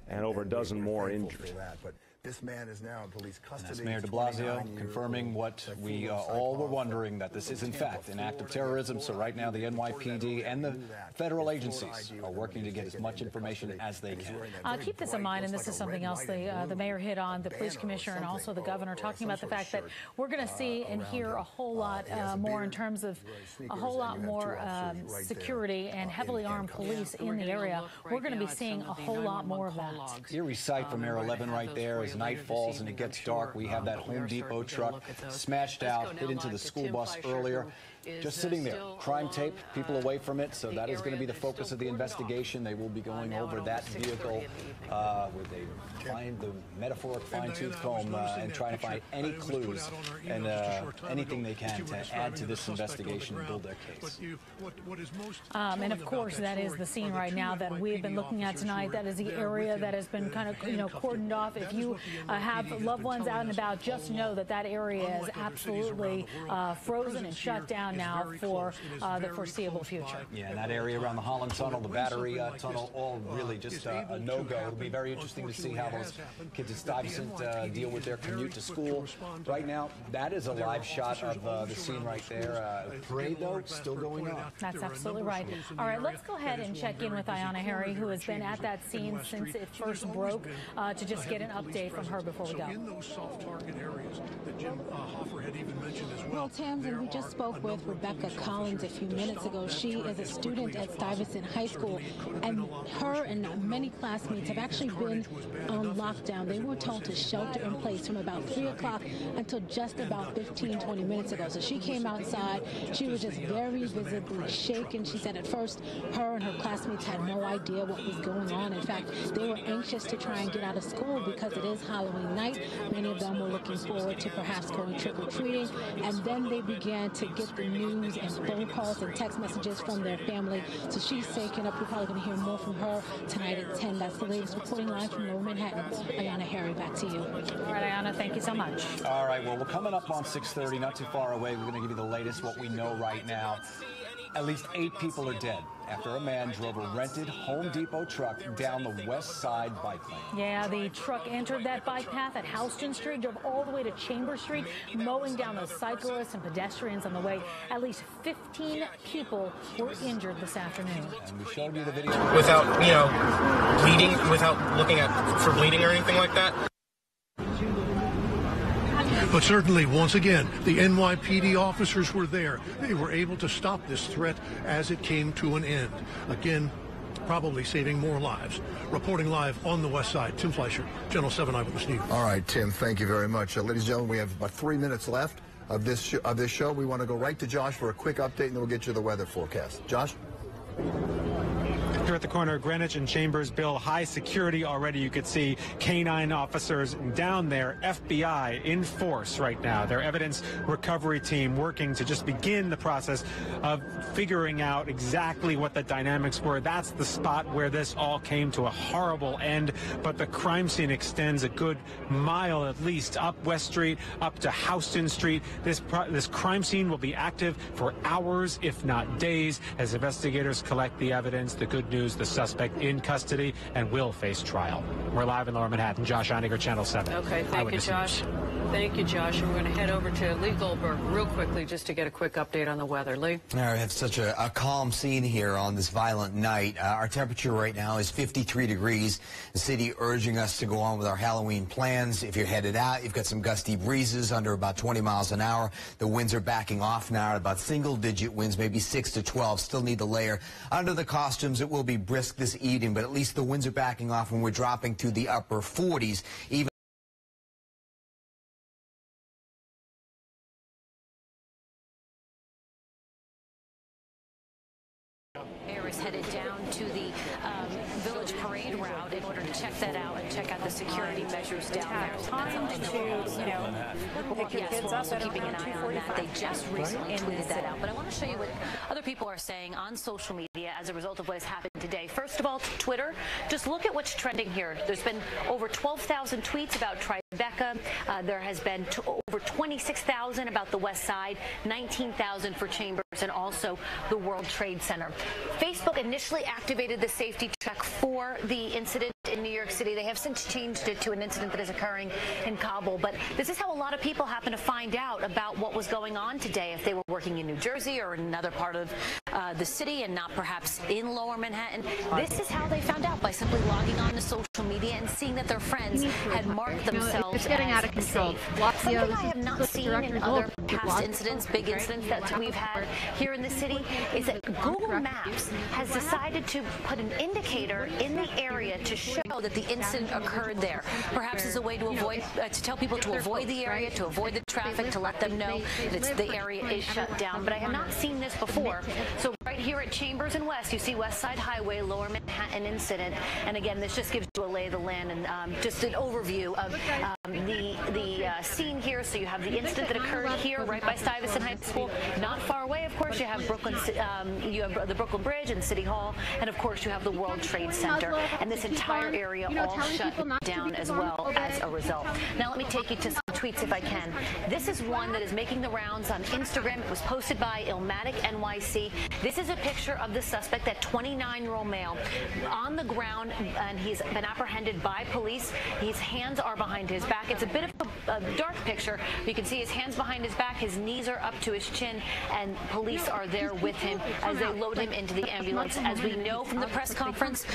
and over a dozen more injured. This man is now in police custody. That's Mayor de Blasio confirming what we all were wondering, that this is in fact an act of terrorism. So right now the NYPD and the federal agencies are working to get as much information as they can. Keep this in mind, and this is something else the mayor hit on, the police commissioner and also the governor, talking about the fact that we're going to see and hear a whole lot more in terms of a whole lot more security and heavily armed police in the area. We're going to be seeing a whole lot more of that. Eerie sight from Air 11 right there. As night falls and it gets dark, we have that Home Depot truck smashed out, hit into the school bus earlier. Just sitting there, crime tape, people away from it, so that is going to be the focus of the investigation. They will be going over that vehicle with the metaphoric fine-tooth comb and trying to find any clues and anything they can to add to this investigation and build their case. And of course, that is the scene right now that we've been looking at tonight. That is the area that has been kind of, cordoned off. If you have loved ones out and about, just know that that area is absolutely frozen and shut down now for the foreseeable future. Yeah, and that area around the Holland Tunnel, the Battery Tunnel, all really just a no-go. It'll be very interesting to see how those kids at Stuyvesant deal with their commute to school. Right now, that is a live shot of the scene right there. Parade, though, still going on. That's absolutely right. All right, let's go ahead and check in with Ayanna Harry, who has been at that scene since it first broke, to just get an update from her before we go. In those soft target areas that Jim Hoffer had even mentioned as well. Well, Tamsin, we just spoke with Rebecca Collins a few minutes ago. She is a student at Stuyvesant High School, and her and many classmates have actually been on lockdown. They were told to shelter in place from about 3 o'clock until just about 15-20 minutes ago. So she came outside. She was just very visibly shaken. She said at first her and her classmates had no idea what was going on. In fact, they were anxious to try and get out of school because it is Halloween night. Many of them were looking forward to perhaps going trick-or-treating, and then they began to get the news and phone calls and text messages from their family. So she's shaken up. We're probably going to hear more from her tonight at 10. That's the latest reporting live from Lower Manhattan. Ayanna Harry, back to you. All right, Ayanna, thank you so much. All right, well, we're coming up on 6:30, not too far away. We're going to give you the latest, what we know right now. At least 8 people are dead after a man drove a rented Home Depot truck down the west side bike lane. Yeah, the truck entered that bike path at Houston Street, drove all the way to Chambers Street, mowing down those cyclists and pedestrians on the way. At least 15 people were injured this afternoon. And we showed you the video. Without, bleeding, without looking for bleeding or anything like that. But certainly, once again, the NYPD officers were there. They were able to stop this threat as it came to an end. Again, probably saving more lives. Reporting live on the west side, Tim Fleischer, Channel 7 Eyewitness News. All right, Tim, thank you very much. Ladies and gentlemen, we have about 3 minutes left of this show. We want to go right to Josh for a quick update, and then we'll get you the weather forecast. Josh? Here at the corner of Greenwich and Chambers, Bill, high security already. You could see K-9 officers down there, FBI in force right now. Their evidence recovery team working to just begin the process of figuring out exactly what the dynamics were. That's the spot where this all came to a horrible end, but the crime scene extends a good mile at least up West Street, up to Houston Street. This crime scene will be active for hours, if not days, as investigators collect the evidence. The good news, the suspect in custody and will face trial. We're live in Lower Manhattan. Josh Einiger, Channel 7. Okay, thank you, Josh. Thank you, Josh. And we're going to head over to Lee Goldberg real quickly just to get a quick update on the weather. Lee? All right, it's such a calm scene here on this violent night. Our temperature right now is 53 degrees. The city urging us to go on with our Halloween plans. If you're headed out, you've got some gusty breezes under about 20 miles an hour. The winds are backing off now at about single-digit winds, maybe 6 to 12. Still need the layer under the costumes. It will be brisk this evening, but at least the winds are backing off and we're dropping to the upper 40s. Even Is headed down to the Village Parade route in order to check that out and check out the security measures down there. So that's something that we're also keeping an eye on that. They just recently tweeted that out. But I want to show you what other people are saying on social media as a result of what has happened today. First of all, Twitter. Just look at what's trending here. There's been over 12,000 tweets about Tribeca. There has been over 26,000 about the West Side, 19,000 for Chambers, and also the World Trade Center. Facebook initially activated the safety check for the incident in New York City. They have since changed it to an incident that is occurring in Kabul. But this is how a lot of people happen to find out about what was going on today if they were working in New Jersey or in another part of the city and not perhaps in Lower Manhattan. This is how they found out, by simply logging on to social media and seeing that their friends had marked themselves it's getting out of control. Something I have not seen in other past incidents, big incidents that we've had here in the city, is that Google Maps has decided to put an indicator in the area to show that the incident occurred there. Perhaps as a way to avoid, to tell people to avoid the area, to avoid the traffic, to let them know that the area is shut down. But I have not seen this before. So right here at Chambers and West, you see West Side Highway, Lower Manhattan incident. And again, this just gives you a lay of the land and just an overview of the scene here. So you have the incident that occurred here right by Stuyvesant High School. Not far away, of course, you have Brooklyn, you have the Brooklyn Bridge and City Hall, and of course you have the World Trade Center. And this entire area all shut down as well as a result. Now let me take you to some tweets if I can. This is one that is making the rounds on Instagram. It was posted by Illmatic NYC. This is a picture of the suspect, that 29-year-old male, on the ground, and he's been apprehended by police. His hands are behind his back. It's a bit of a dark picture. You can see his hands behind his back, his knees are up to his chin, and police are there with him as they load him into the ambulance. As we know from the press conference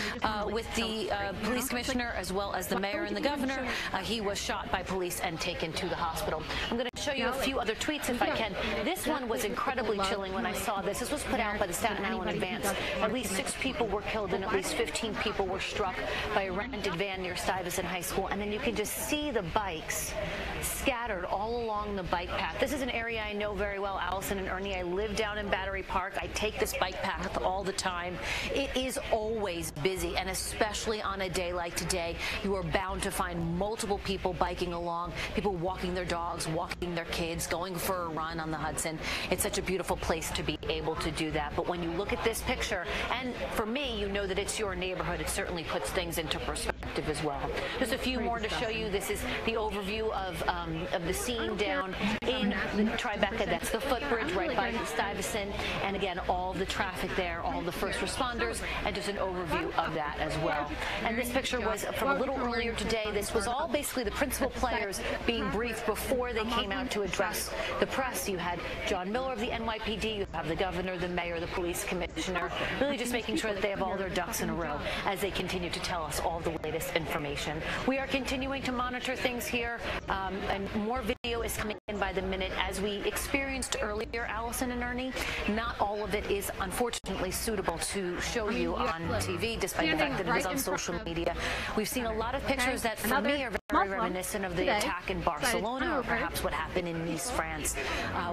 with the police commissioner as well as the mayor and the governor, he was shot by police and taken to the hospital. I'm going to show you a few other tweets if I can. This one was incredibly chilling when I saw this. This was put out by the Staten Island Advance. At least 6 people were killed and at least 15 people were struck by a rented van near Stuyvesant High School. And then you can just see the bikes scattered all along the bike path. This is an area I know very well, Allison and Ernie. I live down in Battery Park. I take this bike path all the time. It is always busy, and especially on a day like today, you are bound to find multiple people biking along, people walking their dogs, walking their kids, going for a run on the Hudson. It's such a beautiful place to be able to do that. But when you look at this picture, and for me, you know that it's your neighborhood, it certainly puts things into perspective as well. Just a few more to show you. This is the overview of the scene down in the Tribeca. That's the footbridge right by Stuyvesant, and again, all the traffic there, all the first responders, and just an overview of that as well. And this picture was from a little earlier today. This was all basically the principal players being brief before they came out to address the press. You had John Miller of the NYPD, you have the governor, the mayor, the police commissioner, really just making sure that they have all their ducks in a row as they continue to tell us all the latest information. We are continuing to monitor things here, and more video is coming in by the minute. As we experienced earlier, Allison and Ernie, not all of it is unfortunately suitable to show you on TV, despite the fact that it is on social media. We've seen a lot of pictures that, for me, are very reminiscent of the attack in Barcelona, or perhaps what happened in Nice, France,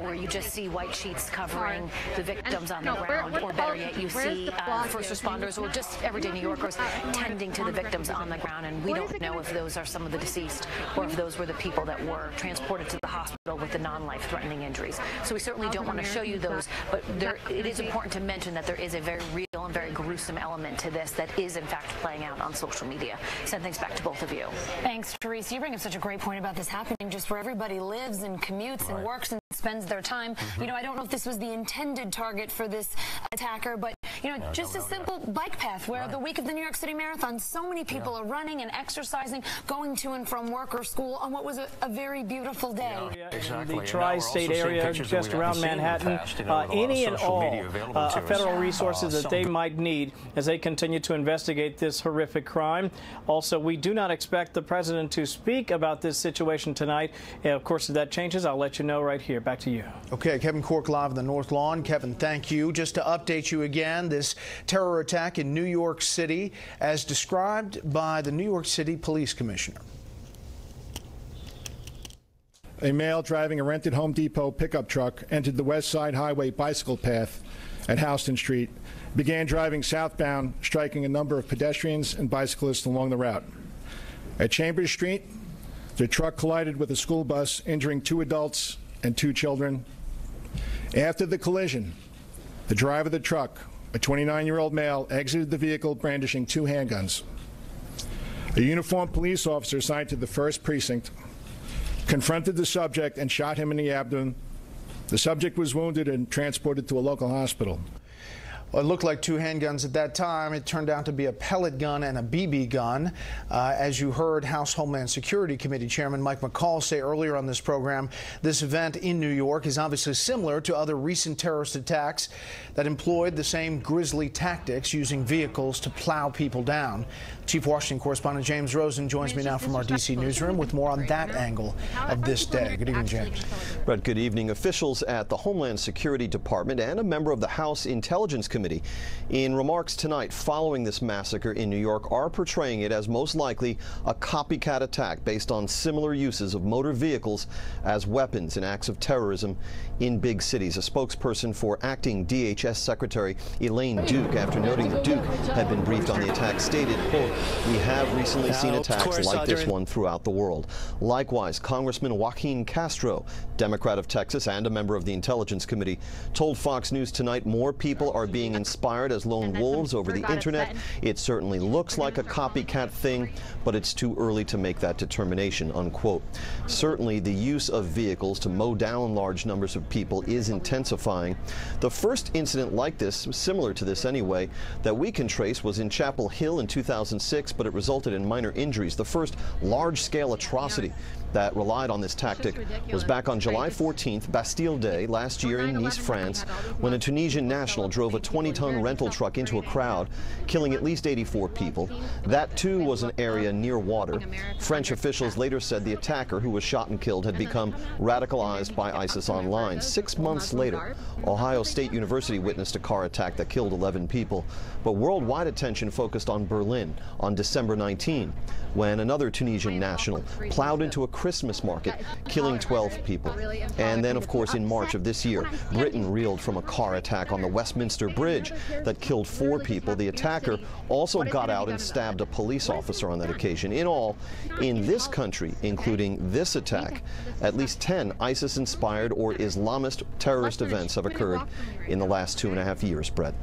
where you just see white sheets covering the victims on the ground, or better yet, you see first responders or just everyday New Yorkers tending to the victims on the ground, and we don't know if those are some of the deceased or if those were the people that were transported to the hospital with the non-life-threatening injuries. So we certainly don't want to show you those, but it is important to mention that there is a very real and very gruesome element to this that is in fact playing out on social media. Send things back to both of you. Thanks, Therese. You bring up such a great point about this happening just where everybody lives and commutes and works and spends their time. You know, I don't know if this was the intended target for this attacker, but, you know, just a simple bike path where the week of the New York City Marathon, so many people are running and exercising, going to and from work or school on what was a very beautiful day. Exactly. The tri-state area just around Manhattan, any and all federal resources that they might need as they continue to investigate this horrific crime. Also, we do not expect the president to speak about this situation tonight. And of course, if that changes, I'll let you know right here. Back to you. Okay, Kevin Corke live on the North Lawn. Kevin, thank you. Just to update you again, this terror attack in New York City as described by the New York City Police Commissioner. A male driving a rented Home Depot pickup truck entered the West Side Highway bicycle path at Houston Street, began driving southbound, striking a number of pedestrians and bicyclists along the route. At Chambers Street, the truck collided with a school bus, injuring 2 adults and 2 children. After the collision, the driver of the truck, a 29-year-old male, exited the vehicle brandishing 2 handguns. A uniformed police officer assigned to the 1st Precinct confronted the subject and shot him in the abdomen. The subject was wounded and transported to a local hospital. Well, it looked like 2 handguns at that time. It turned out to be a pellet gun and a BB gun. As you heard House Homeland Security Committee Chairman Mike McCall say earlier on this program, this event in New York is obviously similar to other recent terrorist attacks that employed the same grisly tactics, using vehicles to plow people down. Chief Washington correspondent James Rosen joins me now from our D.C. newsroom with more on that angle of this day. Good evening, James. Brett, good evening. Officials at the Homeland Security Department and a member of the House Intelligence Committee, in remarks tonight following this massacre in New York, are portraying it as most likely a copycat attack based on similar uses of motor vehicles as weapons in acts of terrorism in big cities. A spokesperson for acting DHS Secretary Elaine Duke, after noting that Duke had been briefed on the attack, stated, quote, "We have recently seen attacks like this one throughout the world." Likewise, Congressman Joaquin Castro, Democrat of Texas and a member of the Intelligence Committee, told Fox News tonight more people are being inspired as lone wolves over the internet. It certainly looks like a copycat thing, but it's too early to make that determination, unquote. Certainly, the use of vehicles to mow down large numbers of people is intensifying. The first incident like this, similar to this anyway, that we can trace was in Chapel Hill in 2006, but it resulted in minor injuries. The first large-scale atrocity that relied on this tactic was back on July 14th, Bastille Day, last year in Nice, France, when a Tunisian national drove a 20-ton rental truck into a crowd, killing at least 84 people. That, too, was an area near water. French officials later said the attacker, who was shot and killed, had become radicalized by ISIS online. 6 months later, Ohio State University witnessed a car attack that killed 11 people. But worldwide attention focused on Berlin on December 19, when another Tunisian national plowed into a Christmas market, killing 12 people. And then, of course, in March of this year, Britain reeled from a car attack on the Westminster Bridge that killed 4 people. The attacker also got out and stabbed a police officer on that occasion. In all, in this country, including this attack, at least 10 ISIS-inspired or Islamist terrorist events have occurred in the last 2.5 years, Brett.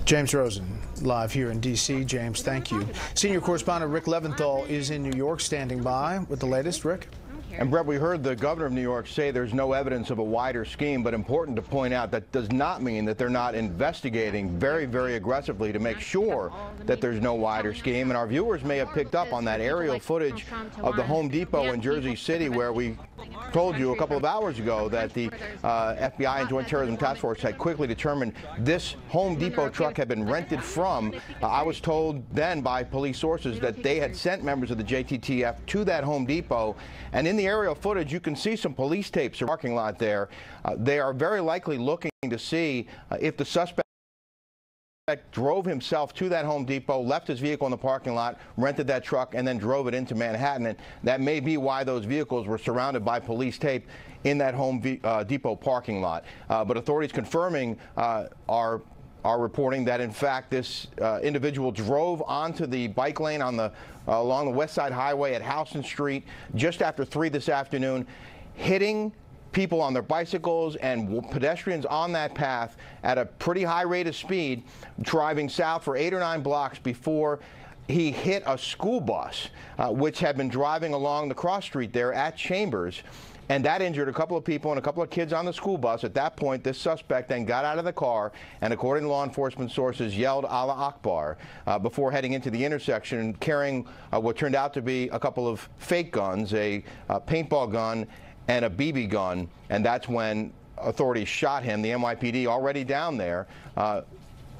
James Rosen, live here in D.C. James, thank you. Senior correspondent Rick Leventhal is in New York, standing by with the latest. Rick? And Brett, we heard the governor of New York say there's no evidence of a wider scheme, but important to point out that does not mean that they're not investigating very, very aggressively to make sure that there's no wider scheme. And our viewers may have picked up on that aerial footage of the Home Depot in Jersey City, where we told you a couple of hours ago that the FBI and Joint Terrorism Task Force had quickly determined this Home Depot truck had been rented from. I was told then by police sources that they had sent members of the JTTF to that Home Depot, and in the aerial footage you can see some police tapes in the parking lot there. They are very likely looking to see if the suspect drove himself to that Home Depot, left his vehicle in the parking lot, rented that truck, and then drove it into Manhattan. And that may be why those vehicles were surrounded by police tape in that Home Depot parking lot. But authorities confirming are reporting that, in fact, this individual drove onto the bike lane on the along the West Side Highway at Houston Street just after 3 this afternoon, hitting people on their bicycles and pedestrians on that path at a pretty high rate of speed, driving south for 8 or 9 blocks before he hit a school bus, which had been driving along the cross street there at Chambers. And that injured a couple of people and a couple of kids on the school bus. At that point, this suspect then got out of the car and, according to law enforcement sources, yelled Allah Akbar before heading into the intersection, carrying what turned out to be a couple of fake guns, a paintball gun and a BB gun. And that's when authorities shot him. The NYPD, already down there,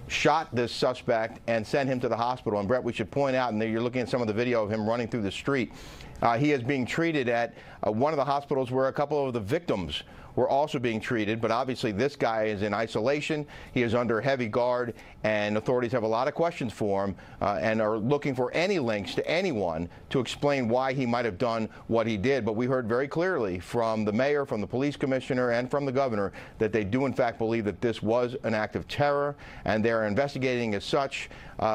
shot this suspect and sent him to the hospital. And Brett, we should point out, and you're looking at some of the video of him running through the street, he is being treated at one of the hospitals where a couple of the victims were also being treated. But obviously this guy is in isolation. He is under heavy guard, and authorities have a lot of questions for him and are looking for any links to anyone to explain why he might have done what he did. But we heard very clearly from the mayor, from the police commissioner, and from the governor that they do in fact believe that this was an act of terror, and they're investigating as such.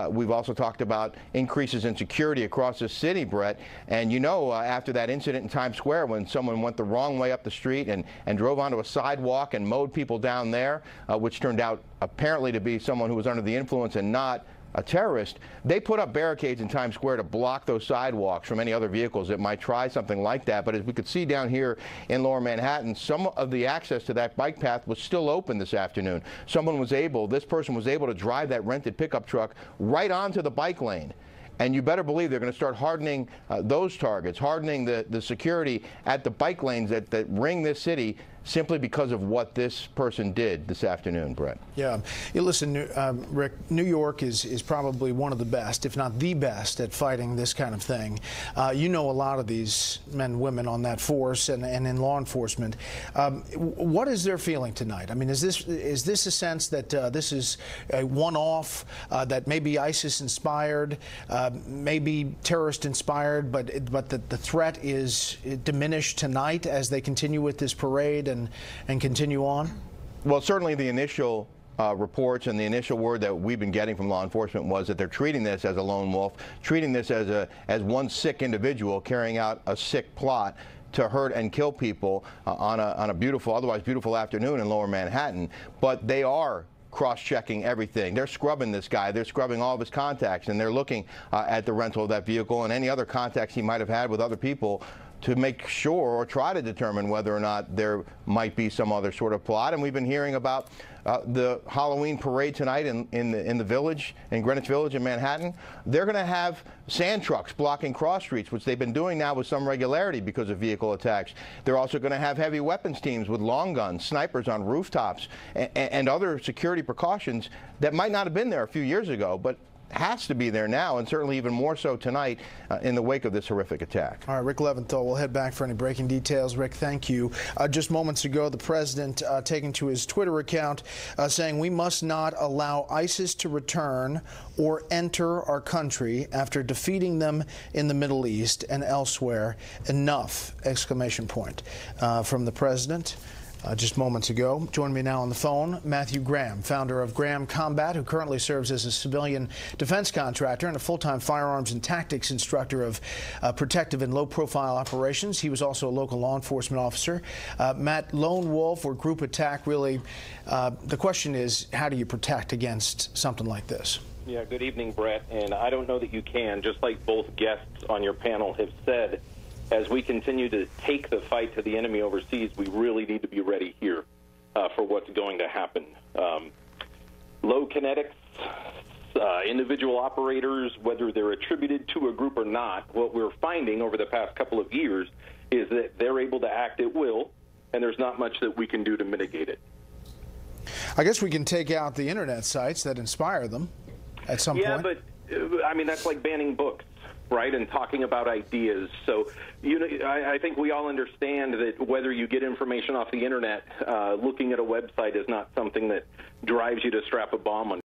We've also talked about increases in security across the city, Brett. And you know, after that incident in Times Square when someone went the wrong way up the street and drove onto a sidewalk and mowed people down there, which turned out apparently to be someone who was under the influence and not a terrorist, they put up barricades in Times Square to block those sidewalks from any other vehicles that might try something like that. But as we could see down here in Lower Manhattan, some of the access to that bike path was still open this afternoon. This person was able to drive that rented pickup truck right onto the bike lane. And you better believe they're going to start hardening those targets, hardening the security at the bike lanes that ring this city, simply because of what this person did this afternoon, Brett. Yeah. Listen, Rick, New York is probably one of the best, if not the best, at fighting this kind of thing. You know a lot of these men and women on that force and in law enforcement. What is their feeling tonight? I mean, is this a sense that this is a one-off, that maybe ISIS-inspired, maybe terrorist-inspired, but that the threat is diminished tonight as they continue with this parade and continue on? Well, certainly the initial reports and the initial word that we've been getting from law enforcement was that they're treating this as a lone wolf, treating this as one sick individual carrying out a sick plot to hurt and kill people on a beautiful, otherwise beautiful afternoon in Lower Manhattan. But they are cross-checking everything. They're scrubbing this guy. They're scrubbing all of his contacts, and they're looking at the rental of that vehicle and any other contacts he might have had with other people to make sure or try to determine whether or not there might be some other sort of plot. And we've been hearing about the Halloween parade tonight in the village, in Greenwich Village in Manhattan. They're going to have sand trucks blocking cross streets, which they've been doing now with some regularity because of vehicle attacks. They're also going to have heavy weapons teams with long guns, snipers on rooftops, and other security precautions that might not have been there a few years ago, but has to be there now, and certainly even more so tonight in the wake of this horrific attack. All right, Rick Leventhal, we'll head back for any breaking details. Rick, thank you. Just moments ago, the president taking to his Twitter account saying we must not allow ISIS to return or enter our country after defeating them in the Middle East and elsewhere. Enough! Exclamation point from the president. Just moments ago. Joining me now on the phone, Matthew Graham, founder of Graham Combat, who currently serves as a civilian defense contractor and a full-time firearms and tactics instructor of protective and low-profile operations. He was also a local law enforcement officer. Matt, lone wolf or group attack, really, the question is, how do you protect against something like this? Yeah, good evening, Brett. And I don't know that you can, just like both guests on your panel have said, as we continue to take the fight to the enemy overseas, we really need to be ready here for what's going to happen. Low kinetics, individual operators, whether they're attributed to a group or not, what we're finding over the past couple of years is that they're able to act at will, and there's not much that we can do to mitigate it. I guess we can take out the internet sites that inspire them at some point. Yeah, but I mean, that's like banning books, right, and talking about ideas. So, I think we all understand that whether you get information off the internet, looking at a website is not something that drives you to strap a bomb on